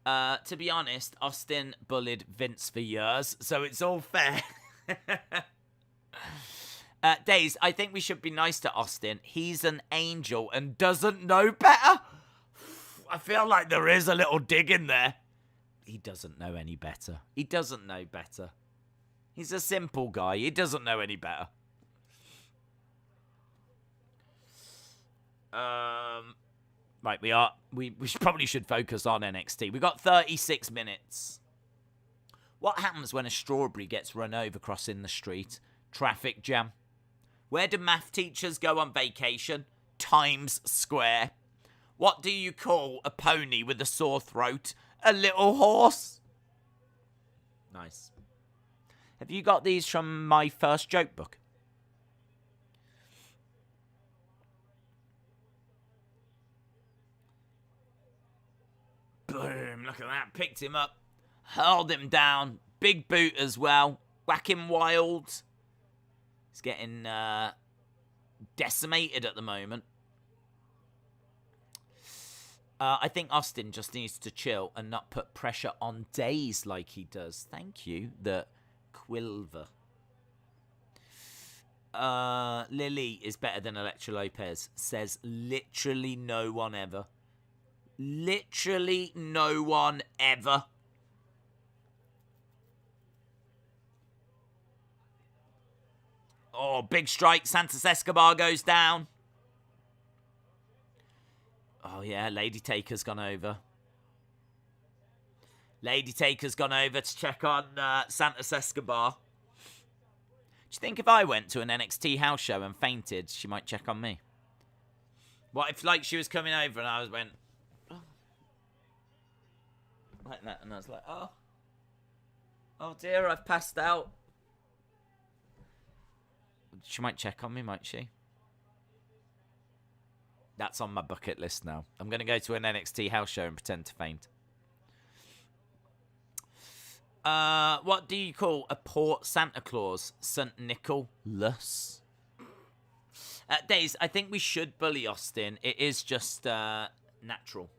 S1: To be honest, Austin bullied Vince for years, so it's all fair. Days, I think we should be nice to Austin. He's an angel and doesn't know better. I feel like there is a little dig in there. He doesn't know any better. He doesn't know better. He's a simple guy. He doesn't know any better. Right, we probably should focus on NXT. We got 36 minutes. What happens when a strawberry gets run over crossing the street? Traffic jam. Where do math teachers go on vacation? Times Square. What do you call a pony with a sore throat? A little horse. Nice. Have you got these from my first joke book? Boom, look at that. Picked him up. Hurled him down. Big boot as well. Whack him wild. He's getting decimated at the moment. I think Austin just needs to chill and not put pressure on Days like he does. Thank you, the Quilver. Lily is better than Elektra Lopez, says literally no one ever. Literally no one ever. Oh, big strike. Santos Escobar goes down. Oh, yeah, Lady Taker's gone over. Lady Taker's gone over to check on Santos Escobar. Do you think if I went to an NXT house show and fainted, she might check on me? What if, like, she was coming over and I went... Oh. Like that, and I was like, oh. Oh, dear, I've passed out. She might check on me, might she? That's on my bucket list now. I'm going to go to an NXT house show and pretend to faint. What do you call a poor Santa Claus? St. Nicholas. Days, I think we should bully Austin. It is just natural.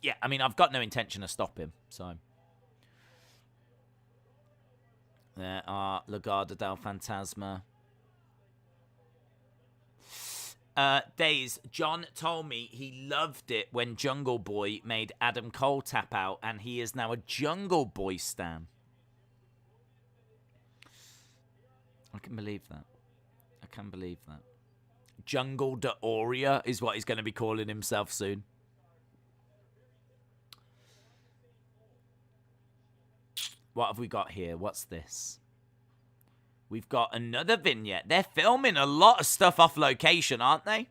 S1: yeah, I mean, I've got no intention of stopping, so. There are Legado del Fantasma. Days, John told me he loved it when Jungle Boy made Adam Cole tap out, and he is now a Jungle Boy stan. I can believe that. I can believe that. Jungle de Oria is what he's going to be calling himself soon. What have we got here? What's this? We've got another vignette. They're filming a lot of stuff off location, aren't they?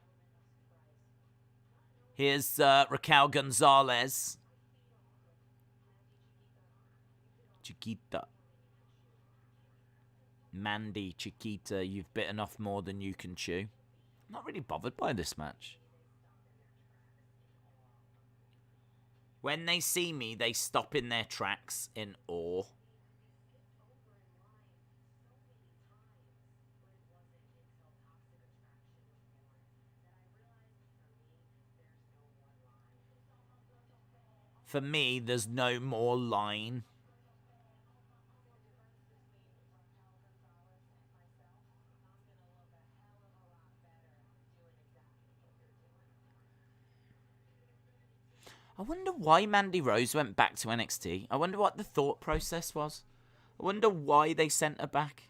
S1: Here's Raquel Gonzalez. Chiquita. Mandy, Chiquita, you've bitten off more than you can chew. I'm not really bothered by this match. When they see me, they stop in their tracks in awe. For me, there's no more line. I wonder why Mandy Rose went back to NXT. I wonder what the thought process was. I wonder why they sent her back.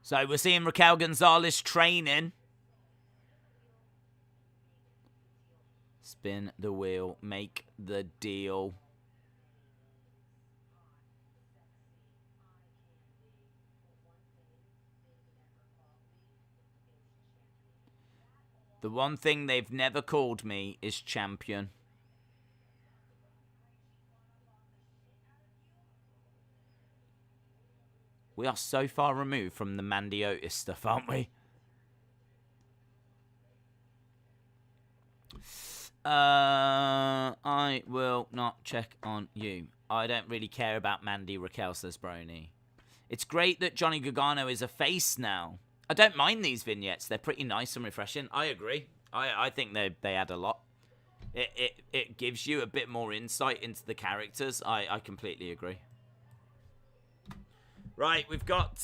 S1: So we're seeing Raquel Gonzalez training. Spin the wheel, make the deal. The one thing they've never called me is champion. We are so far removed from the Mandy Otis stuff, aren't we? I will not check on you. I don't really care about Mandy, Raquel, says Brony. It's great that Johnny Gargano is a face now. I don't mind these vignettes. They're pretty nice and refreshing. I agree. I think they add a lot. It gives you a bit more insight into the characters. I completely agree. Right, we've got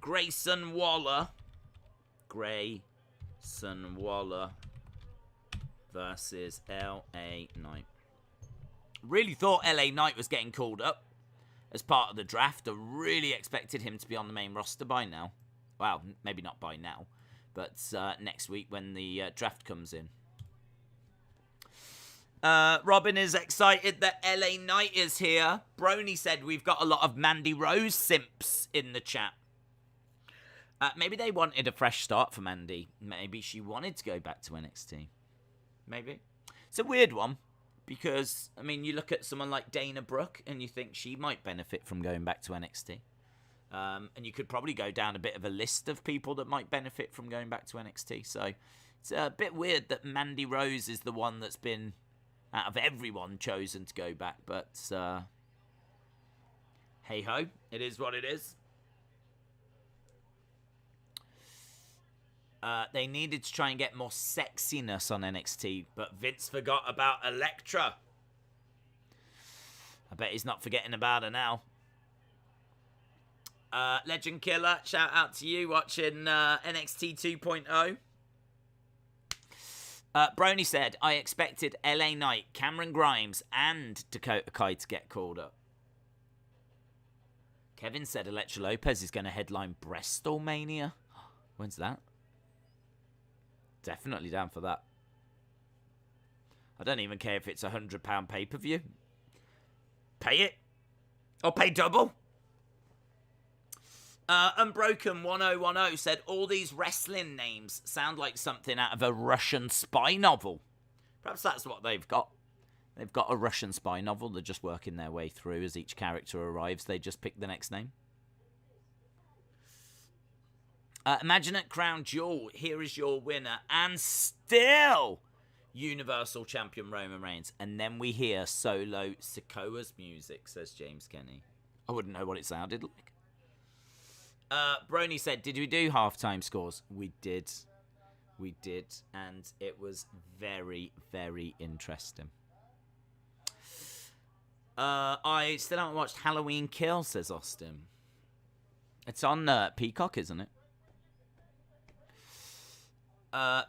S1: Grayson Waller. Grayson Waller versus LA Knight. Really thought LA Knight was getting called up as part of the draft. I really expected him to be on the main roster by now. Well, maybe not by now, but next week when the draft comes in. Robin is excited that LA Knight is here. Brony said we've got a lot of Mandy Rose simps in the chat. Maybe they wanted a fresh start for Mandy. Maybe she wanted to go back to NXT. Maybe. It's a weird one because, I mean, you look at someone like Dana Brooke and you think she might benefit from going back to NXT. And you could probably go down a bit of a list of people that might benefit from going back to NXT. So it's a bit weird that Mandy Rose is the one that's been, out of everyone, chosen to go back. But hey-ho, it is what it is. They needed to try and get more sexiness on NXT, but Vince forgot about Elektra. I bet he's not forgetting about her now. Legend Killer, shout out to you watching NXT 2.0. Brony said, I expected LA Knight, Cameron Grimes, and Dakota Kai to get called up. Kevin said Elektra Lopez is going to headline Bristol Mania. When's that? Definitely down for that. I don't even care if it's a £100 pay-per-view. Pay it. Or pay double. Unbroken 1010 said, all these wrestling names sound like something out of a Russian spy novel. Perhaps that's what they've got. They've got a Russian spy novel. They're just working their way through. As each character arrives, they just pick the next name. Imagine at Crown Jewel, here is your winner. And still, Universal Champion Roman Reigns. And then we hear Solo Sikoa's music, says James Kenny. I wouldn't know what it sounded like. Brony said, did we do halftime scores? We did. We did. And it was very, very interesting. I still haven't watched Halloween Kill, says Austin. It's on Peacock, isn't it?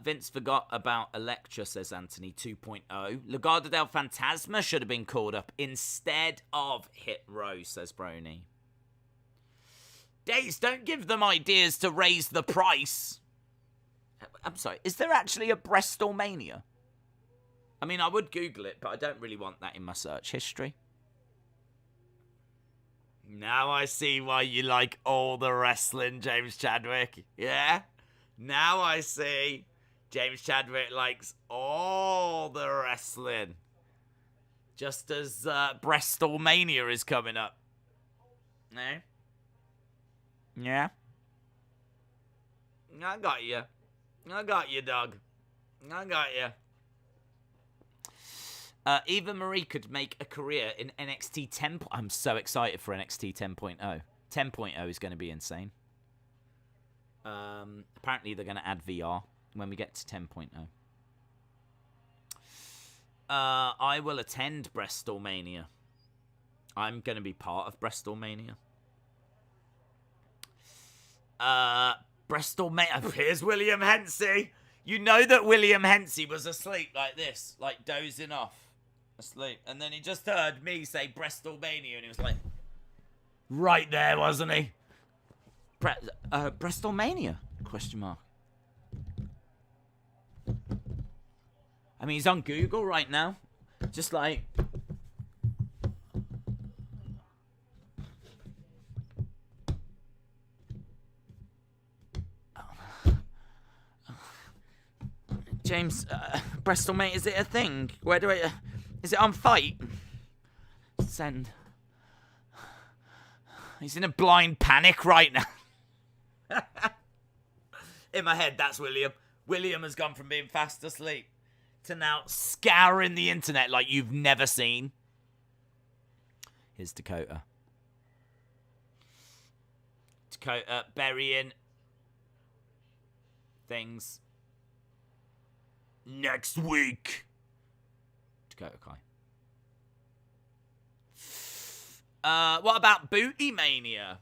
S1: Vince forgot about Elektra, says Anthony 2.0. Legado del Fantasma should have been called up instead of Hit Row, says Brony. Days, don't give them ideas to raise the price. I'm sorry, is there actually a Brestlemania? I mean, I would Google it, but I don't really want that in my search history. Now I see why you like all the wrestling, James Chadwick. Yeah? Now I see James Chadwick likes all the wrestling. Just as Brestlemania is coming up. No? Yeah? I got you. I got you, dog. I got you. Eva Marie could make a career in NXT 10. I'm so excited for NXT 10.0. 10.0 is going to be insane. Apparently they're going to add VR when we get to 10.0. I will attend Brestlemania. I'm going to be part of Brestlemania. Brestlemania. Here's William Hensey. You know that William Hensey was asleep like this, like dozing off. Asleep. And then he just heard me say Brestlemania and he was like, right there, wasn't he? Brestlemania? Question mark. I mean, he's on Google right now. Just like... James, Brestlemania, is it a thing? Where do I... is it on Fight? Send. He's in a blind panic right now. In my head, that's William. William has gone from being fast asleep to now scouring the internet like you've never seen. Here's Dakota. Dakota burying things. Next week. Dakota Kai. What about Booty Mania?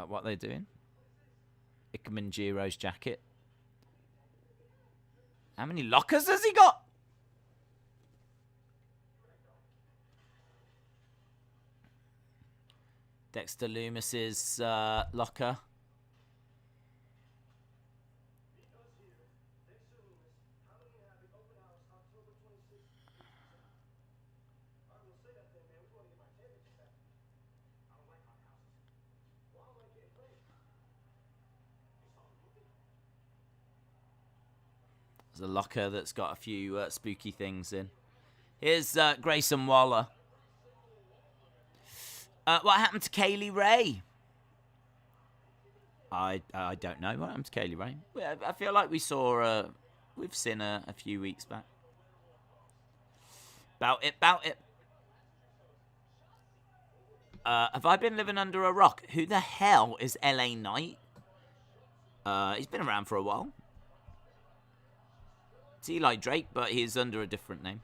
S1: What are they doing? Ikemen Jiro's jacket. How many lockers has he got? Dexter Lumis's locker. There's a locker that's got a few spooky things in. Here's Grayson Waller. What happened to Kaylee Ray? I don't know what happened to Kaylee Ray. I feel like we saw we've seen her a few weeks back. Bout it. Have I been living under a rock? Who the hell is LA Knight? He's been around for a while. It's Eli Drake, but he's under a different name.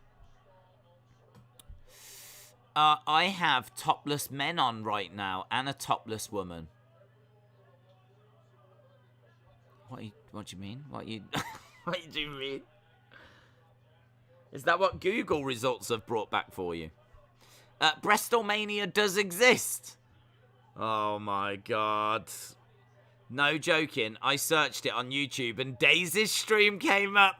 S1: I have topless men on right now and a topless woman. What do you mean? What do you mean? Is that what Google results have brought back for you? Brestlemania does exist. Oh my god. No joking. I searched it on YouTube and Daisy's stream came up.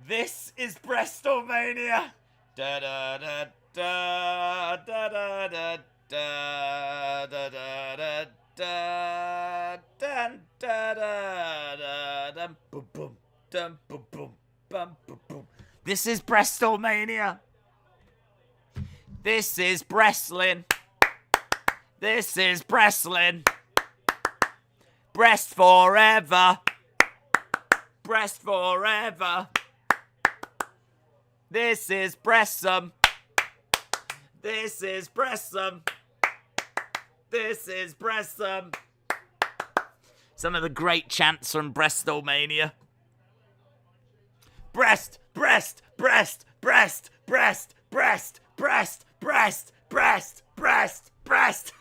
S1: This is Brestlemania. Da da da da da da da da da da da da da da da boom boom dum boom boom bum boom boom. This is Brestlemania. This is Breslin. This is Breastling. Breast forever. Breast forever. This is Breastsome. This is Breastsome. This is Breastsome. Some of the great chants from Breastlemania. Breast, breast, breast, breast, breast, breast, breast, breast, breast, breast, breast.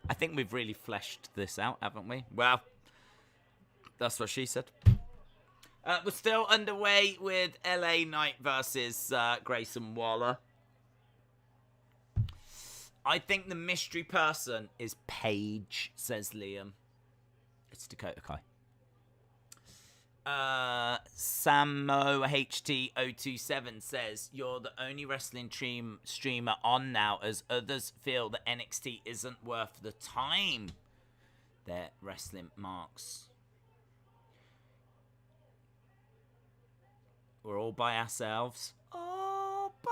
S1: I think we've really fleshed this out, haven't we? Well, that's what she said. We're still underway with LA Knight versus Grayson Waller. I think the mystery person is Paige, says Liam. It's Dakota Kai. Samo HT027 says, you're the only wrestling streamer on now, as others feel that NXT isn't worth the time their wrestling marks. We're all by ourselves. All by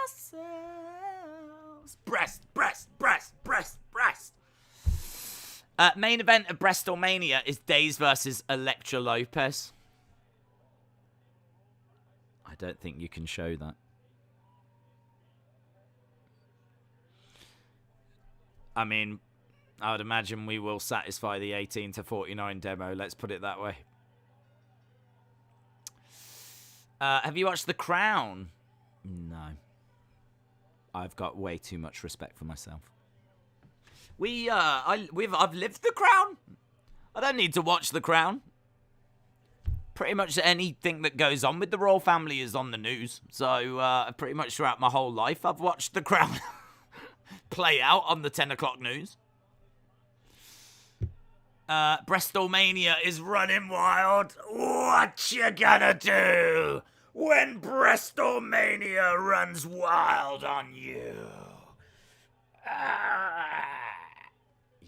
S1: ourselves. Breast, breast, breast, breast, breast. Main event of Breastlemania is Days versus Elektra Lopez. I don't think you can show that. I mean, I would imagine we will satisfy the 18 to 49 demo. Let's put it that way. Have you watched The Crown? No. I've got way too much respect for myself. I've lived The Crown. I don't need to watch The Crown. Pretty much anything that goes on with the royal family is on the news. So pretty much throughout my whole life, I've watched The Crown play out on the 10 o'clock news. Breastlemania is running wild. What you gonna do when Breastlemania runs wild on you?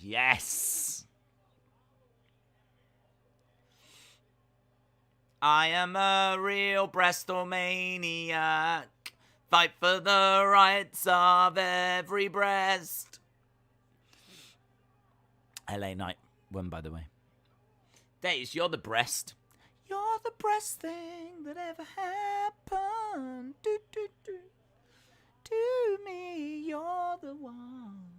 S1: Yes. I am a real Breastlemaniac. Fight for the rights of every breast. LA Knight won, by the way. Days, you're the breast. You're the best thing that ever happened. Do, do, do. To me, you're the one.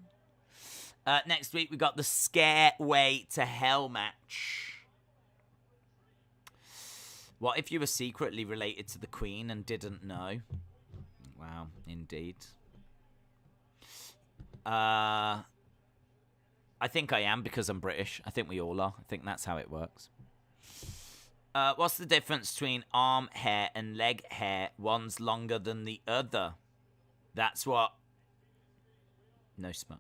S1: Next week, we got the Scareway to Hell match. What if you were secretly related to the Queen and didn't know? Wow, indeed. I think I am because I'm British. I think we all are. I think that's how it works. What's the difference between arm hair and leg hair? One's longer than the other. That's what... No smut.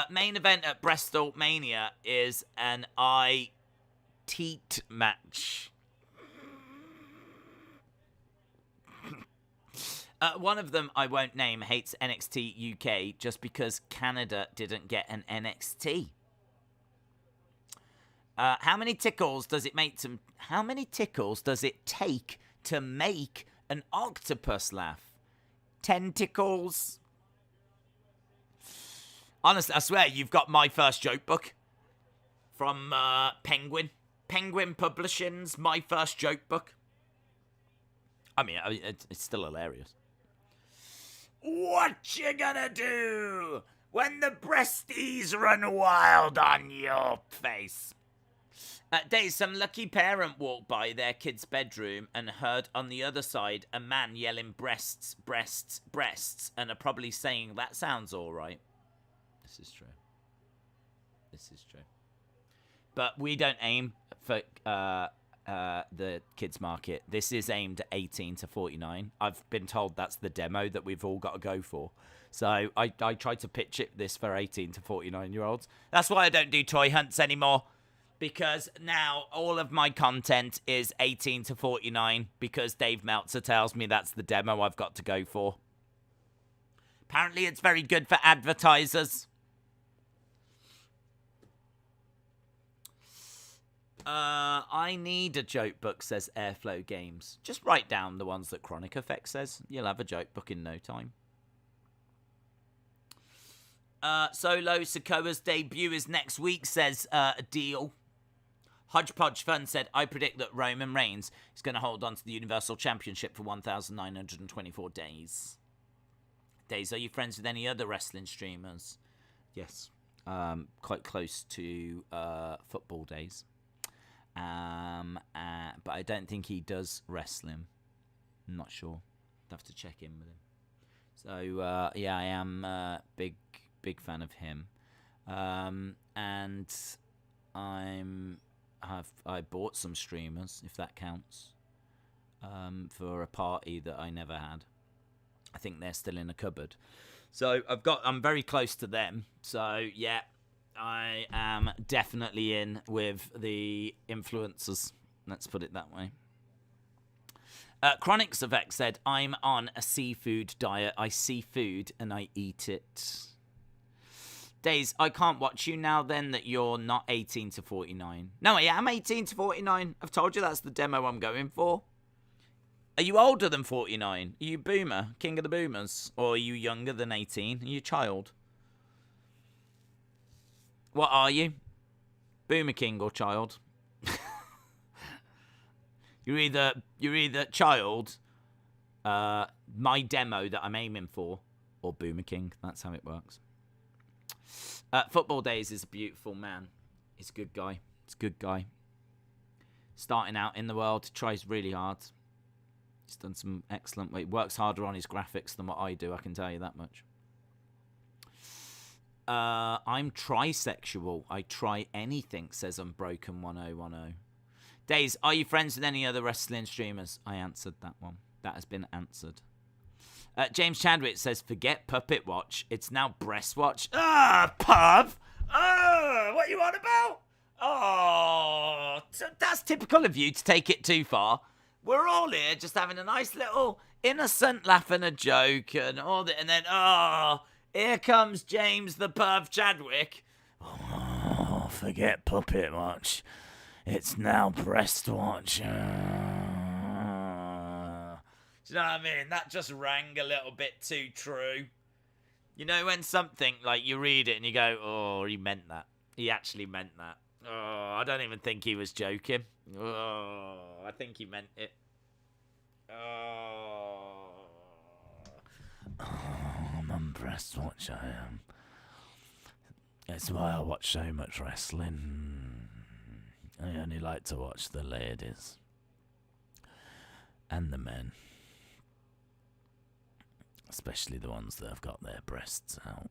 S1: Main event at Breastlemania is an eye-teat match. One of them I won't name hates NXT UK just because Canada didn't get an NXT. How many tickles does it take to make an octopus laugh? 10 tickles. Honestly, I swear, you've got my first joke book from Penguin. Penguin Publishing's My First Joke Book. I mean, it's still hilarious. What you gonna do when the breasties run wild on your face? Days, some lucky parent walked by their kid's bedroom and heard on the other side a man yelling breasts, breasts, breasts, and are probably saying, that sounds all right. This is true. This is true. But we don't aim for the kids market. This is aimed at 18 to 49. I've been told that's the demo that we've all got to go for. So I tried to pitch this for 18 to 49-year-olds. That's why I don't do toy hunts anymore. Because now all of my content is 18 to 49 because Dave Meltzer tells me that's the demo I've got to go for. Apparently it's very good for advertisers. I need a joke book, says Airflow Games. Just write down the ones that Chronic Effect says. You'll have a joke book in no time. Solo Sokoa's debut is next week, says a deal. Hodgepodge Fun said, I predict that Roman Reigns is going to hold on to the Universal Championship for 1,924 days. Days, are you friends with any other wrestling streamers? Yes. Quite close to Football Days. But I don't think he does wrestling. I'm not sure. I'd have to check in with him. So, yeah, I am a big fan of him. And I bought some streamers, if that counts, for a party that I never had. I think they're still in a cupboard. So I'm very close to them. So yeah, I am definitely in with the influencers. Let's put it that way. Chronics of X said, I'm on a seafood diet. I see food and I eat it. Days, I can't watch you now then that you're not 18 to 49. No, I am 18 to 49. I've told you that's the demo I'm going for. Are you older than 49? Are you boomer? King of the boomers? Or are you younger than 18? Are you a child? What are you? Boomer king or child? You're either child, my demo that I'm aiming for, or boomer king. That's how it works. Football Days is a beautiful man. He's a good guy. He's a good guy. Starting out in the world, tries really hard. He's done some excellent work. He works harder on his graphics than what I do, I can tell you that much. I'm trisexual. I try anything, says Unbroken 1010. Days, are you friends with any other wrestling streamers? I answered that one. That has been answered. James Chadwick says, forget Puppet Watch. It's now Breast Watch. Pub! What you on about? Oh, that's typical of you to take it too far. We're all here just having a nice little innocent laugh and a joke and all that. And then, here comes James the Perv Chadwick. Oh, forget Puppet Watch. It's now Breast Watch. Do you know what I mean? That just rang a little bit too true. You know when something, like, you read it and you go, oh, he meant that. He actually meant that. Oh, I don't even think he was joking. Oh, I think he meant it. Oh, I'm on Breast Watch, I am. That's why I watch so much wrestling. I only like to watch the ladies. And the men. Especially the ones that have got their breasts out.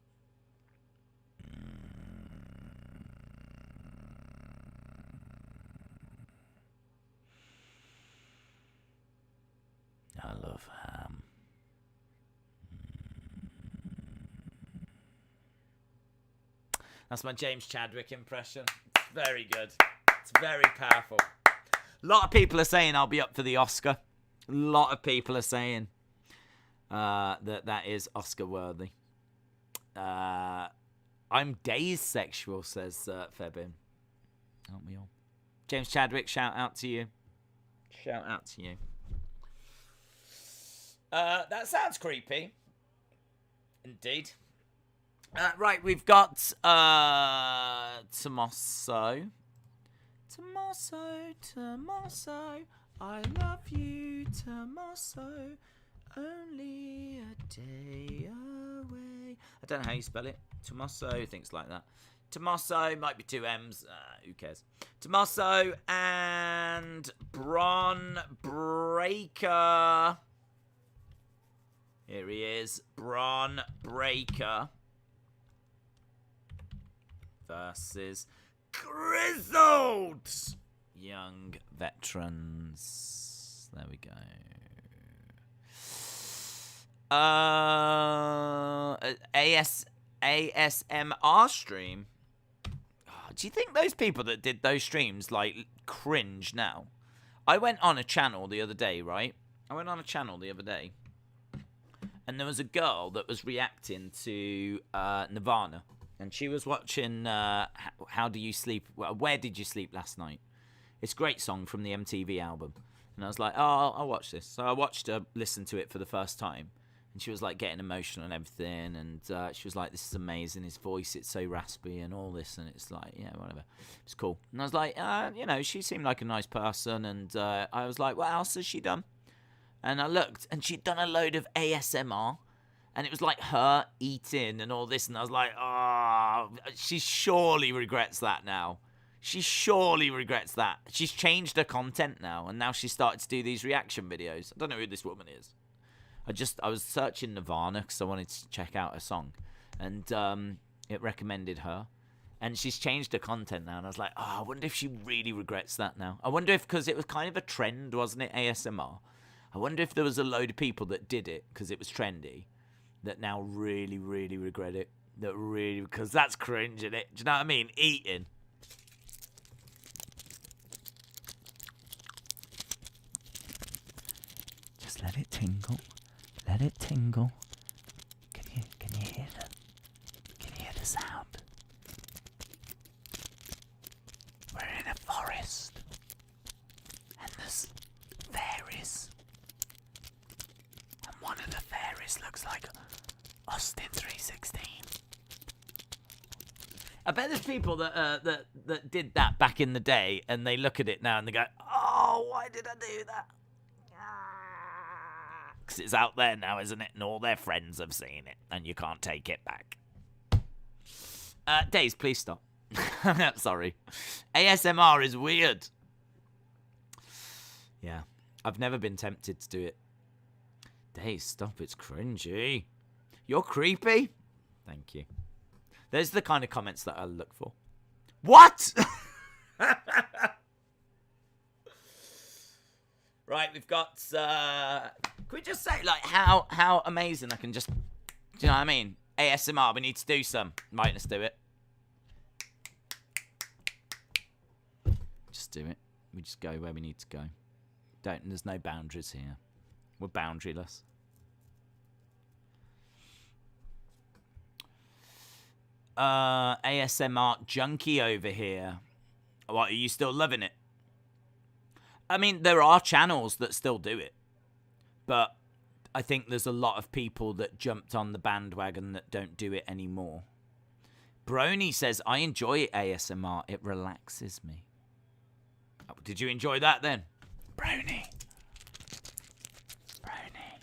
S1: I love ham. That's my James Chadwick impression. It's very good. It's very powerful. A lot of people are saying I'll be up for the Oscar. A lot of people are saying that is Oscar worthy. I'm days sexual, says Fabian. Aren't we all? James Chadwick, shout out to you. Shout out to you. That sounds creepy. Indeed. Right, we've got Tommaso. Tommaso, I love you, Tommaso. Only a day away. I don't know how you spell it. Tommaso, things like that. Tommaso, might be two M's. Who cares? Tommaso and Bron Breakker. Here he is. Bron Breakker versus grizzled young veterans. There we go. ASMR stream. Do you think those people that did those streams like cringe now? I went on a channel the other day, right? And there was a girl that was reacting to Nirvana. And she was watching How Do You Sleep? Where Did You Sleep Last Night? It's a great song from the MTV album. And I was like, oh, I'll watch this. So I watched her listen to it for the first time. And she was like getting emotional and everything. And she was like, this is amazing. His voice, it's so raspy and all this. And it's like, yeah, whatever. It's cool. And I was like, you know, she seemed like a nice person. And I was like, what else has she done? And I looked, and she'd done a load of ASMR. And it was like her eating and all this. And I was like, oh, she surely regrets that now. She surely regrets that. She's changed her content now, and now she's started to do these reaction videos. I don't know who this woman is. I was searching Nirvana because I wanted to check out a song, and it recommended her. And she's changed her content now, and I was like, oh, I wonder if she really regrets that now. I wonder if, because it was kind of a trend, wasn't it, ASMR? I wonder if there was a load of people that did it because it was trendy, that now really, really regret it. That really, because that's cringe, isn't it? Do you know what I mean? Eating. Let it tingle. Let it tingle. Can you hear that? Can you hear the sound? We're in a forest. And there's fairies. And one of the fairies looks like Austin 316. I bet there's people that did that back in the day, and they look at it now and they go, oh, why did I do that? Because it's out there now, isn't it? And all their friends have seen it, and you can't take it back. Days, please stop. Sorry. ASMR is weird. Yeah. I've never been tempted to do it. Days, stop. It's cringy. You're creepy. Thank you. Those are the kind of comments that I look for. What? Right, we've got... Can we just say, like, how amazing I can just... Do you know what I mean? ASMR, we need to do some. Right, let's do it. Just do it. We just go where we need to go. There's no boundaries here. We're boundaryless. ASMR junkie over here. What, are you still loving it? I mean, there are channels that still do it. But I think there's a lot of people that jumped on the bandwagon that don't do it anymore. Brony says, I enjoy ASMR. It relaxes me. Oh, did you enjoy that then? Brony. Brony.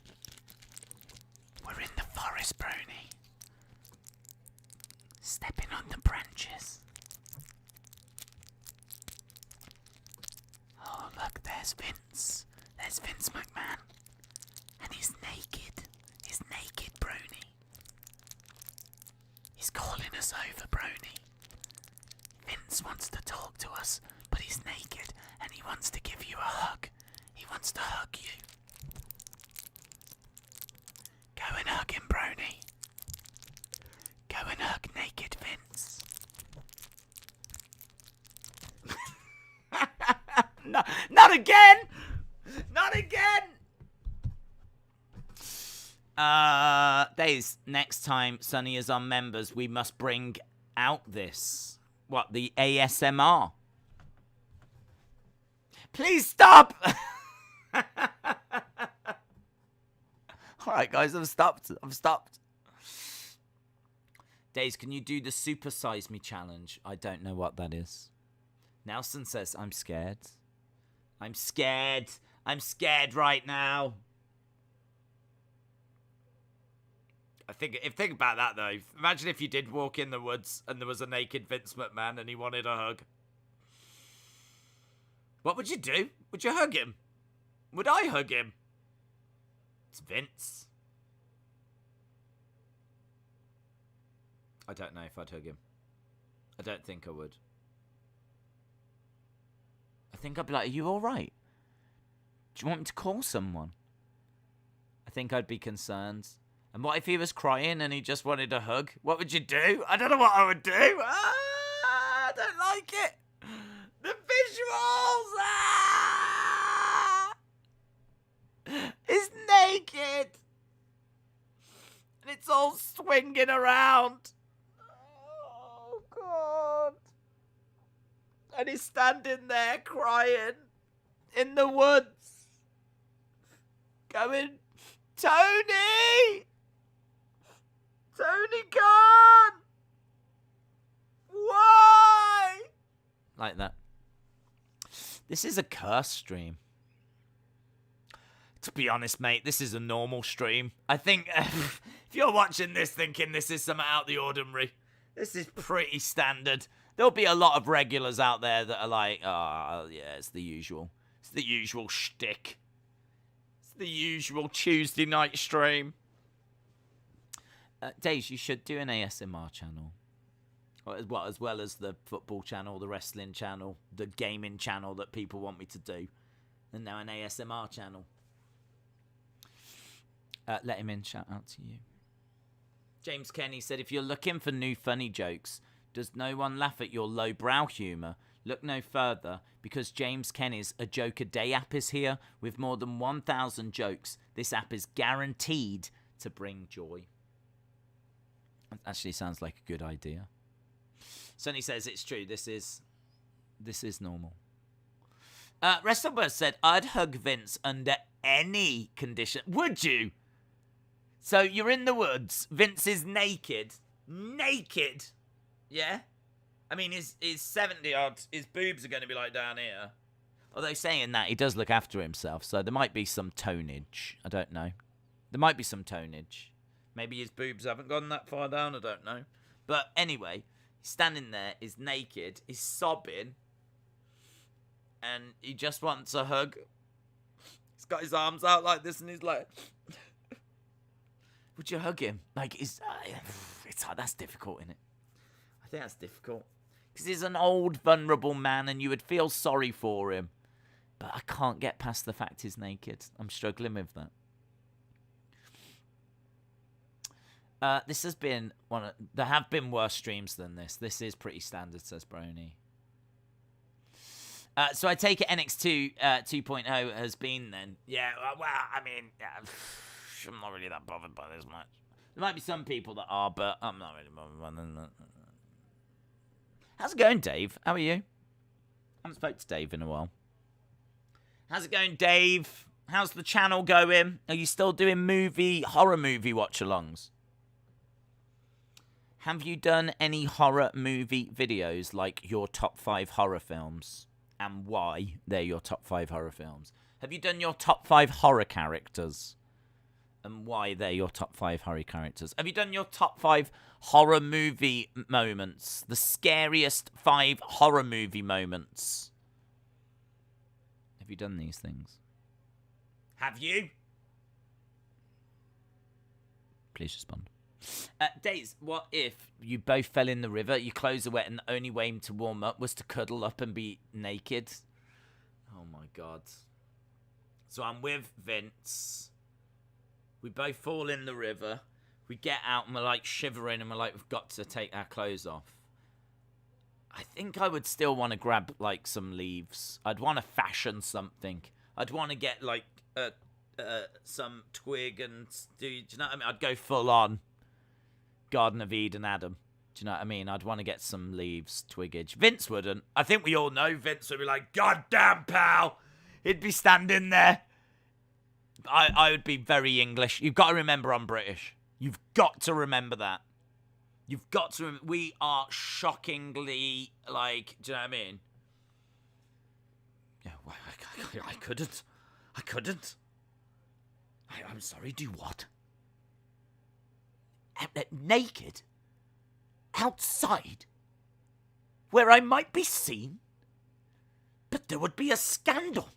S1: We're in the forest, Brony. Stepping on the branches. Oh, look, there's Vince. There's Vince McMahon. And he's naked. He's naked, Brony. He's calling us over, Brony. Vince wants to talk to us, but he's naked and he wants to give you a hug. He wants to hug you. Go and hug him, Brony. Go and hug naked Vince. No, not again! Not again! Days, next time Sonny is on members, we must bring out this. What, the ASMR? Please stop! Alright, guys, I've stopped. Days, can you do the Super Size Me challenge? I don't know what that is. Nelson says, I'm scared. I'm scared. I'm scared right now. Think about that, though. Imagine if you did walk in the woods and there was a naked Vince McMahon and he wanted a hug. What would you do? Would you hug him? Would I hug him? It's Vince. I don't know if I'd hug him. I don't think I would. I think I'd be like, are you alright? Do you want me to call someone? I think I'd be concerned. And what if he was crying and he just wanted a hug? What would you do? I don't know what I would do. I don't like it. The visuals. He's naked. And it's all swinging around. Oh, God. And he's standing there crying in the woods. Going, Tony! Tony Khan! Why? Like that. This is a curse stream. To be honest, mate, this is a normal stream. I think if you're watching this thinking this is something out of the ordinary, this is pretty standard. There'll be a lot of regulars out there that are like, oh, yeah, it's the usual. It's the usual shtick. It's the usual Tuesday night stream. Days, you should do an ASMR channel. As well as the football channel, the wrestling channel, the gaming channel that people want me to do. And now an ASMR channel. Let him in, shout out to you. James Kenny said, if you're looking for new funny jokes, does no one laugh at your lowbrow humour? Look no further, because James Kenny's A Joke a Day app is here with more than 1,000 jokes. This app is guaranteed to bring joy. That actually sounds like a good idea. Sonny says it's true. This is normal. WrestleBird said, I'd hug Vince under any condition. Would you? So you're in the woods. Vince is naked. Naked. Yeah? I mean, his 70 odd, his boobs are going to be like down here. Although saying that, he does look after himself, so there might be some tonnage. I don't know. There might be some tonnage. Maybe his boobs haven't gone that far down, I don't know. But anyway, he's standing there, he's naked, he's sobbing, and he just wants a hug. He's got his arms out like this, and he's like, would you hug him? Like, that's difficult, isn't it? I think that's difficult. Because he's an old, vulnerable man, and you would feel sorry for him. But I can't get past the fact he's naked. I'm struggling with that. This has been there have been worse streams than this. This is pretty standard, says Brony. So I take it NXT 2.0 has been then. Yeah, well, I mean, I'm not really that bothered by this much. There might be some people that are, but I'm not really bothered by that. How's it going, Dave? How are you? I haven't spoke to Dave in a while. How's it going, Dave? How's the channel going? Are you still doing horror movie watch-alongs? Have you done any horror movie videos, like your top 5 horror films, and why they're your top 5 horror films? Have you done your top 5 horror characters, and why they're your top 5 horror characters? Have you done your top 5 horror movie moments, the scariest 5 horror movie moments? Have you done these things? Have you? Please respond. Days, what if you both fell in the river, your clothes are wet, and the only way to warm up was to cuddle up and be naked? Oh my god. So I'm with Vince. We both fall in the river. We get out and we're like shivering and we're like, we've got to take our clothes off. I think I would still want to grab like some leaves. I'd want to fashion something. I'd want to get like some twig and do you know what I mean? I'd go full on Garden of Eden Adam. Do you know what I mean? I'd want to get some leaves, twiggage. Vince wouldn't. I think we all know Vince would be like, God damn, pal. He'd be standing there. I would be very English. You've got to remember I'm British. You've got to remember that. You've got to remember. We are shockingly, like, do you know what I mean? Yeah, well, I couldn't. I couldn't. I'm sorry, do what? Naked? Outside? Where I might be seen? But there would be a scandal.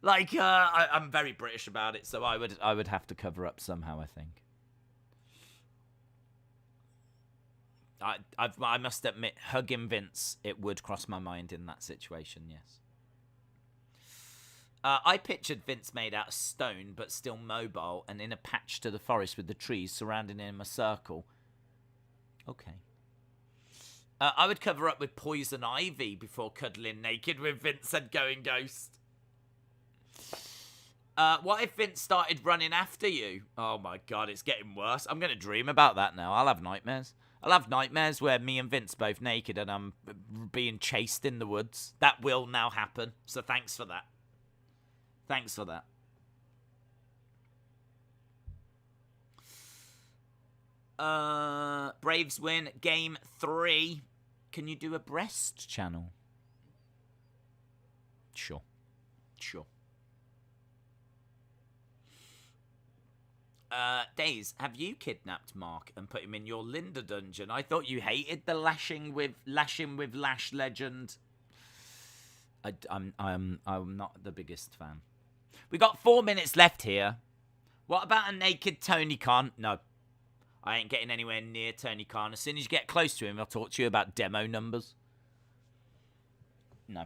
S1: Like, I'm very British about it, so I would have to cover up somehow, I think. I must admit, hugging Vince, it would cross my mind in that situation, yes. I pictured Vince made out of stone, but still mobile, and in a patch to the forest with the trees surrounding him a circle. Okay. I would cover up with poison ivy before cuddling naked with Vince and going ghost. What if Vince started running after you? Oh my god, it's getting worse. I'm going to dream about that now. I'll have nightmares. I'll have nightmares where me and Vince both naked and I'm being chased in the woods. That will now happen. So thanks for that. Thanks for that. Braves win game 3. Can you do a breast channel? Sure. Days, have you kidnapped Mark and put him in your Linda dungeon? I thought you hated the lashing with Lash legend. I'm not the biggest fan. We got 4 minutes left here. What about a naked Tony Khan? No. I ain't getting anywhere near Tony Khan. As soon as you get close to him, I'll talk to you about demo numbers. No.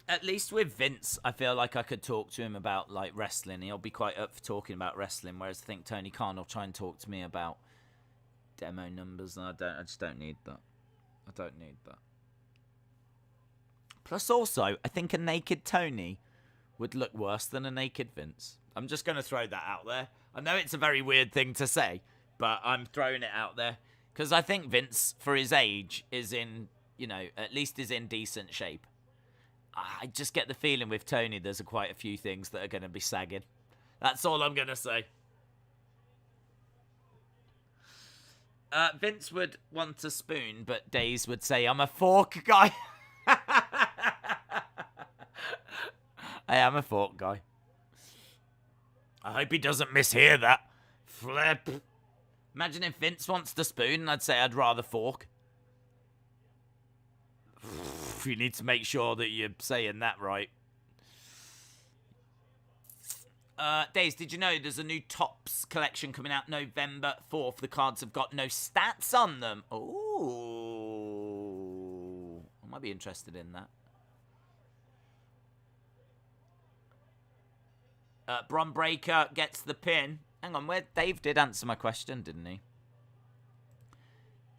S1: At least with Vince, I feel like I could talk to him about, like, wrestling. He'll be quite up for talking about wrestling, whereas I think Tony Khan will try and talk to me about demo numbers, and I just don't need that. I don't need that. Plus, also, I think a naked Tony would look worse than a naked Vince. I'm just going to throw that out there. I know it's a very weird thing to say, but I'm throwing it out there. Because I think Vince, for his age, is in, at least is in decent shape. I just get the feeling with Tony there's quite a few things that are going to be sagging. That's all I'm going to say. Vince would want a spoon, but Days would say, I'm a fork guy. I am a fork guy. I hope he doesn't mishear that. Flip. Imagine if Vince wants the spoon, I'd say I'd rather fork. You need to make sure that you're saying that right. Days, did you know there's a new Topps collection coming out November 4th? The cards have got no stats on them. Ooh. I might be interested in that. Bron Breakker gets the pin. Hang on, Dave did answer my question, didn't he?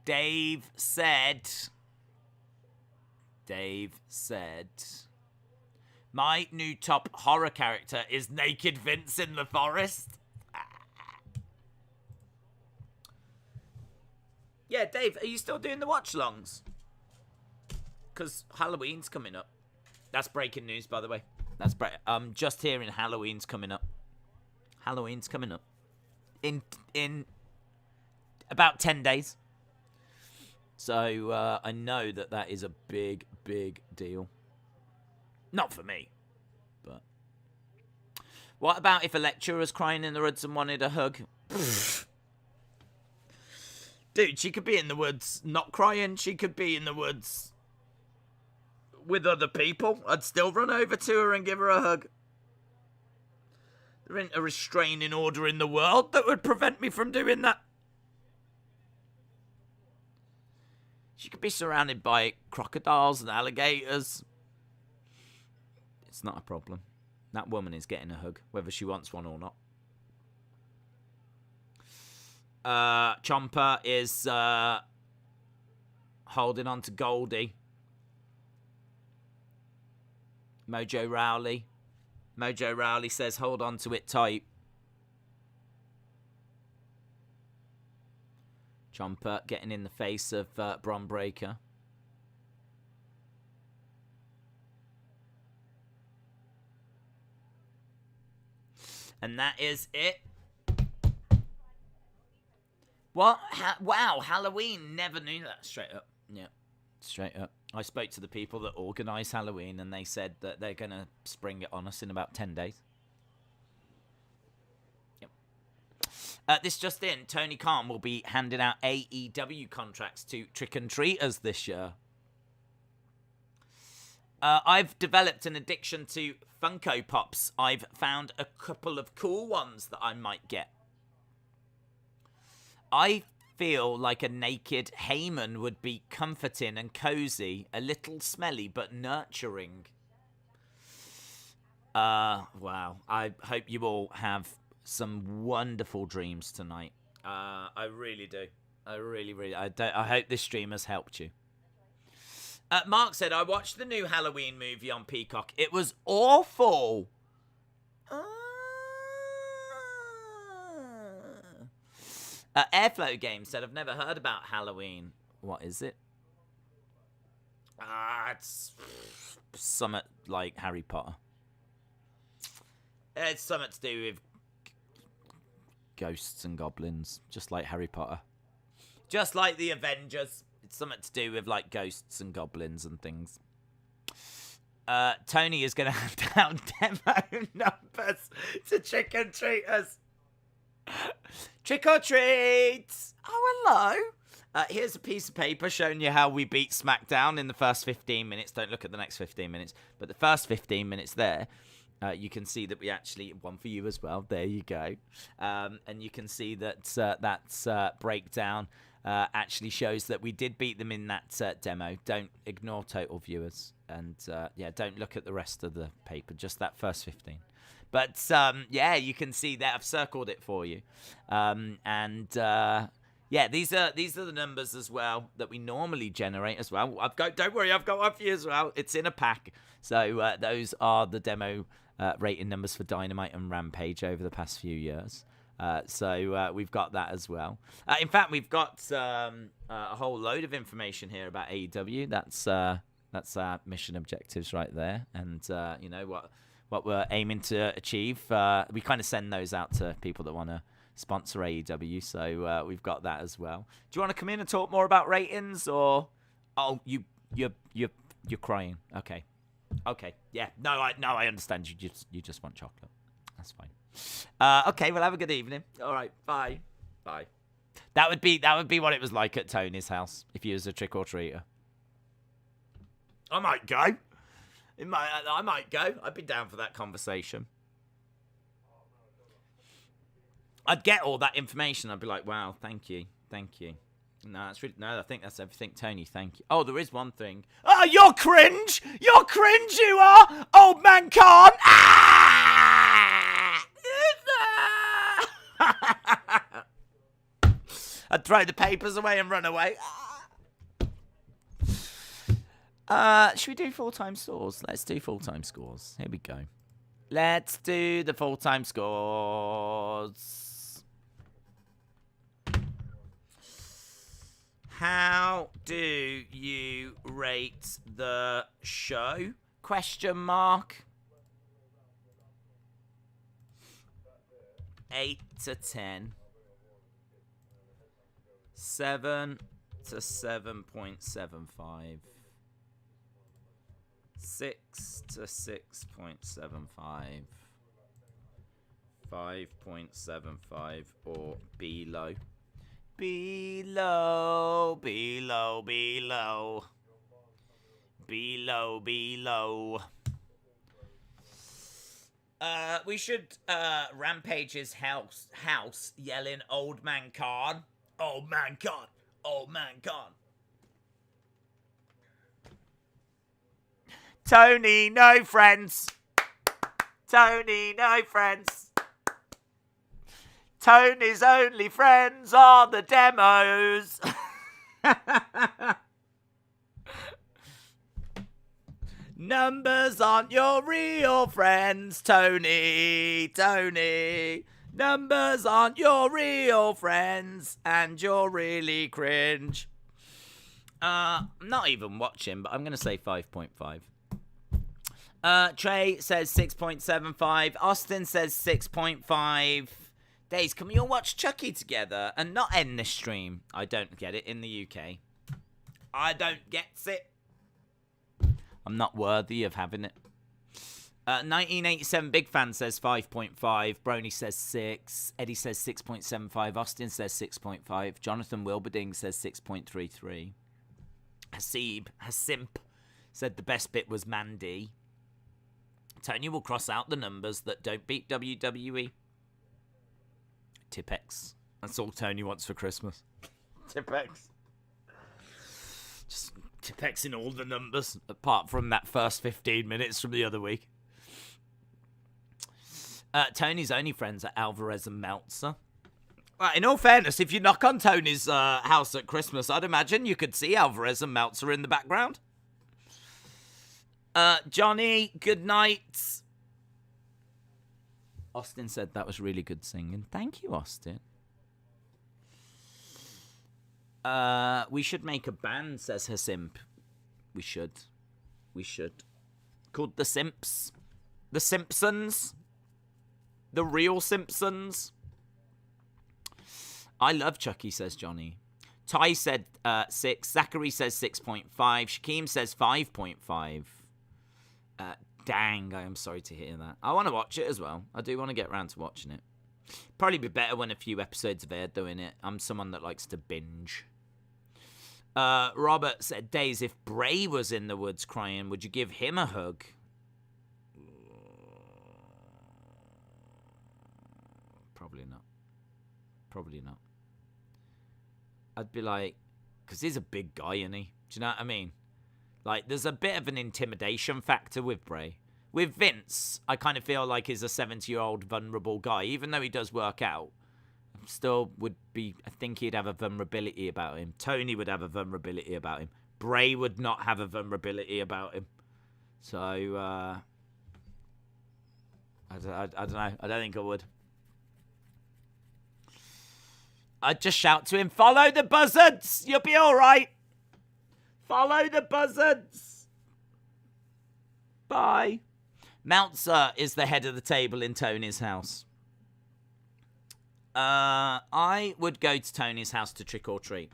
S1: Dave said, my new top horror character is Naked Vince in the Forest. Yeah, Dave, are you still doing the watch-longs? Because Halloween's coming up. That's breaking news, by the way. I'm just hearing Halloween's coming up. Halloween's coming up. In about 10 days. So, I know that is a big, big deal. Not for me, but... What about if Electra was crying in the woods and wanted a hug? Dude, she could be in the woods not crying. She could be in the woods with other people. I'd still run over to her and give her a hug. There ain't a restraining order in the world that would prevent me from doing that. She could be surrounded by crocodiles and alligators. It's not a problem. That woman is getting a hug, whether she wants one or not. Ciampa is holding on to Goldie. Mojo Rawley says, hold on to it tight. Ciampa getting in the face of Bron Breakker. And that is it. What? Wow, Halloween. Never knew that. Straight up. Yeah, straight up. I spoke to the people that organise Halloween and they said that they're going to spring it on us in about 10 days. Yep. This just in, Tony Khan will be handing out AEW contracts to trick-and-treaters this year. I've developed an addiction to Funko Pops. I've found a couple of cool ones that I might get. I feel like a naked Heyman would be comforting and cozy, a little smelly but nurturing. Wow. I hope you all have some wonderful dreams tonight. I really do. I really. I hope this stream has helped you. Mark said, I watched the new Halloween movie on Peacock. It was awful. Airflow Game said, I've never heard about Halloween. What is it? It's something like Harry Potter. It's something to do with ghosts and goblins, just like Harry Potter. Just like the Avengers. It's something to do with like ghosts and goblins and things. Tony is going to hand down demo numbers to trick and treaters. Trick or treats! Oh, hello! Here's a piece of paper showing you how we beat SmackDown in the first 15 minutes. Don't look at the next 15 minutes. But the first 15 minutes there, you can see that we actually... One for you as well. There you go. And you can see that that breakdown actually shows that we did beat them in that demo. Don't ignore total viewers. And, yeah, don't look at the rest of the paper. Just that first 15. But, yeah, you can see that I've circled it for you. Yeah, these are the numbers as well that we normally generate as well. Don't worry, I've got one for you as well. It's in a pack. So those are the demo rating numbers for Dynamite and Rampage over the past few years. So we've got that as well. In fact, we've got a whole load of information here about AEW. That's our mission objectives right there. And, you know, what we're aiming to achieve. We kind of send those out to people that want to sponsor AEW, so we've got that as well. Do you want to come in and talk more about ratings, or you're crying? Okay, yeah. No, I understand. You just want chocolate. That's fine. Okay, well, have a good evening. All right, bye. That would be what it was like at Tony's house if you was a trick or treater. I might go. I might go. I'd be down for that conversation. I'd get all that information. I'd be like, wow, thank you. No, I think that's everything, Tony. Thank you. Oh, there is one thing. Oh, you're cringe. You're cringe, you are. Old man can't. I'd throw the papers away and run away. Should we do full-time scores? Let's do full-time scores. Here we go. Let's do the full-time scores. How do you rate the show? Question mark. 8 to 10. 7 to 7.75. 6 to 6.75, 5.75 or below. Below. We should Rampage's house yelling old man Khan. Old man Khan. Tony, no friends. Tony's only friends are the demos. Numbers aren't your real friends, Tony. Numbers aren't your real friends, and you're really cringe. I'm not even watching, but I'm going to say 5.5. Trey says 6.75. Austin says 6.5. Days, can we all watch Chucky together and not end this stream? I don't get it in the UK. I don't get it. I'm not worthy of having it. 1987 Big Fan says 5.5. Brony says 6. Eddie says 6.75. Austin says 6.5. Jonathan Wilberding says 6.33. Hasimp said the best bit was Mandy. Tony will cross out the numbers that don't beat WWE. Tipex. That's all Tony wants for Christmas. Tipex. Just Tipex in all the numbers, apart from that first 15 minutes from the other week. Tony's only friends are Alvarez and Meltzer. Well, in all fairness, if you knock on Tony's house at Christmas, I'd imagine you could see Alvarez and Meltzer in the background. Johnny, good night. Austin said that was really good singing. Thank you, Austin. We should make a band, says her simp. We should. Called The Simps. The Simpsons. The real Simpsons. I love Chucky, says Johnny. Ty said 6. Zachary says 6.5. Shakeem says 5.5. Dang, I am sorry to hear that. I want to watch it as well. I do want to get around to watching it. Probably be better when a few episodes have aired, though, innit? I'm someone that likes to binge. Robert said, Days, if Bray was in the woods crying, would you give him a hug? Probably not. I'd be like, because he's a big guy, isn't he? Do you know what I mean? Like, there's a bit of an intimidation factor with Bray. With Vince, I kind of feel like he's a 70-year-old vulnerable guy. Even though he does work out, still would be, I think he'd have a vulnerability about him. Tony would have a vulnerability about him. Bray would not have a vulnerability about him. So, I don't know. I don't think I would. I'd just shout to him, follow the buzzards! You'll be alright! Follow the buzzards! Bye. Meltzer is the head of the table in Tony's house. I would go to Tony's house to trick or treat.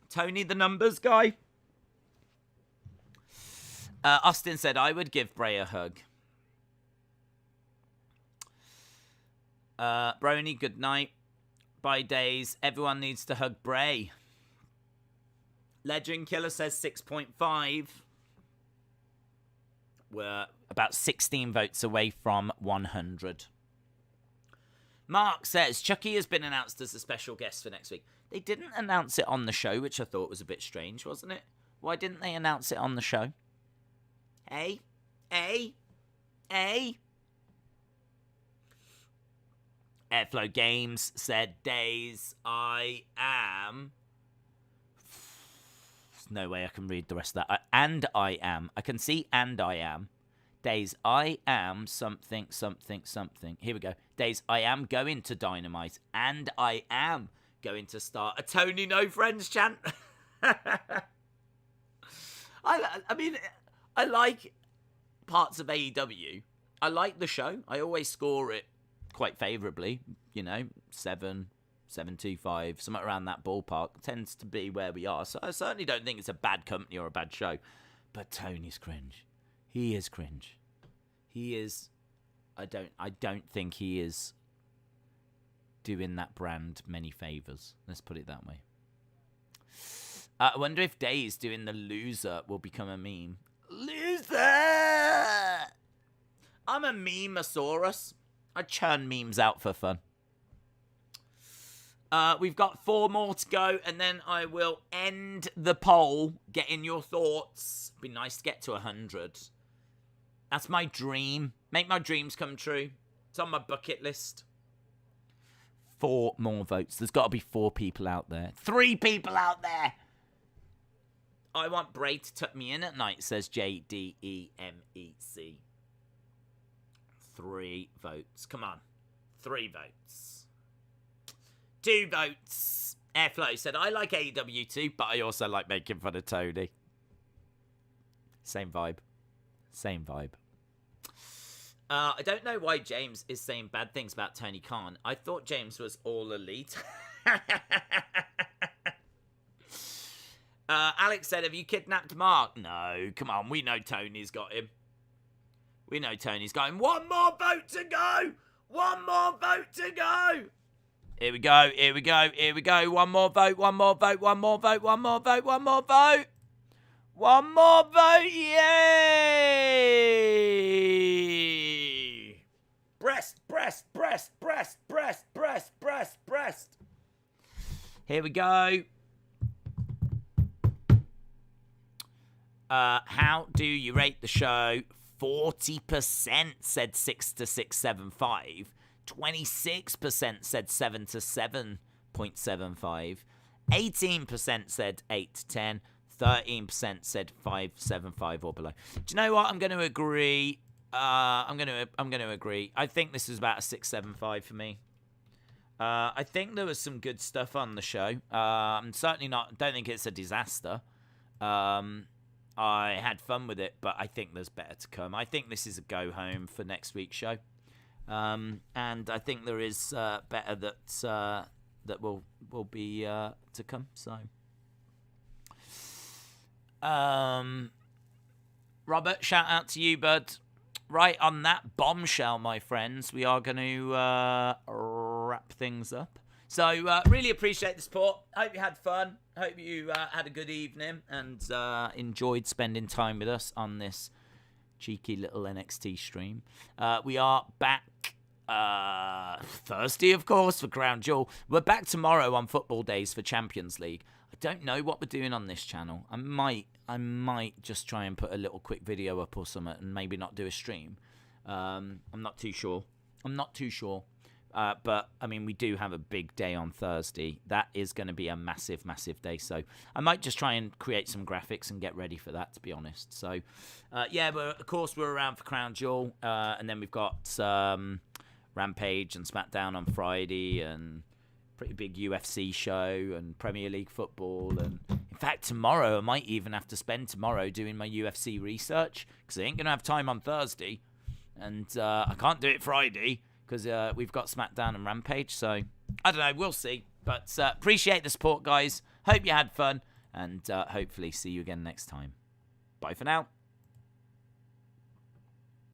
S1: Tony the numbers guy. Austin said, I would give Bray a hug. Brony, good night. Bye, Days. Everyone needs to hug Bray. Legend Killer says 6.5. We're about 16 votes away from 100. Mark says, Chucky has been announced as a special guest for next week. They didn't announce it on the show, which I thought was a bit strange, wasn't it? Why didn't they announce it on the show? Hey? Airflow Games said, Days, I am... There's no way I can read the rest of that. And I am. I can see and I am. Days, I am something. Here we go. Days, I am going to Dynamite. And I am going to start a Tony No Friends chant. I mean, I like parts of AEW. I like the show. I always score it quite favourably. You know, 7.25, something around that ballpark. Tends to be where we are. So I certainly don't think it's a bad company or a bad show. But Tony's cringe. He is cringe. He is... I don't think he is doing that brand many favours. Let's put it that way. I wonder if Days doing the loser will become a meme. Loser! I'm a meme-asaurus. I churn memes out for fun. We've got 4 more to go, and then I will end the poll. Get in your thoughts. Be nice to get to 100. That's my dream. Make my dreams come true. It's on my bucket list. 4 more votes. There's got to be 4 people out there. 3 people out there. I want Bray to tuck me in at night, says JDEMEC. 3 votes. Come on. 3 votes. 2 votes. Airflow said, I like AEW too, but I also like making fun of Tony. Same vibe. Same vibe. I don't know why James is saying bad things about Tony Khan. I thought James was all elite. Alex said, have you kidnapped Mark? No, come on. We know Tony's got him. We know Tony's got him. 1 more vote to go. 1 more vote to go. Here we go. Here we go. Here we go. 1 more vote. 1 more vote. 1 more vote. 1 more vote. 1 more vote. 1 more vote. Yay! Breast. Here we go. How do you rate the show? 40% said 6 to 6.75. 26% said 7 to 7.75. 18% said 8 to 10. 13% said 5.75 or below. Do you know what? I'm going to agree. I'm going to agree. I think this is about a 6.75 for me. I think there was some good stuff on the show. I'm certainly don't think it's a disaster. I had fun with it, but I think there's better to come. I think this is a go home for next week's show. And I think there is better that will be to come. So, Robert, shout out to you, bud. Right on that bombshell, my friends, we are going to wrap things up. So, really appreciate the support. Hope you had fun. Hope you had a good evening and enjoyed spending time with us on this cheeky little NXT stream. We are back Thursday, of course, for Crown Jewel. We're back tomorrow on Football Days for Champions League. I don't know what we're doing on this channel. I might just try and put a little quick video up or something and maybe not do a stream. I'm not too sure. But, I mean, we do have a big day on Thursday. That is going to be a massive, massive day. So I might just try and create some graphics and get ready for that, to be honest. So, yeah, but of course, we're around for Crown Jewel. And then we've got Rampage and SmackDown on Friday and pretty big UFC show and Premier League football. And in fact, tomorrow, I might even have to spend tomorrow doing my UFC research because I ain't going to have time on Thursday. And I can't do it Friday because we've got SmackDown and Rampage. So, I don't know. We'll see. But appreciate the support, guys. Hope you had fun. And hopefully see you again next time. Bye for now.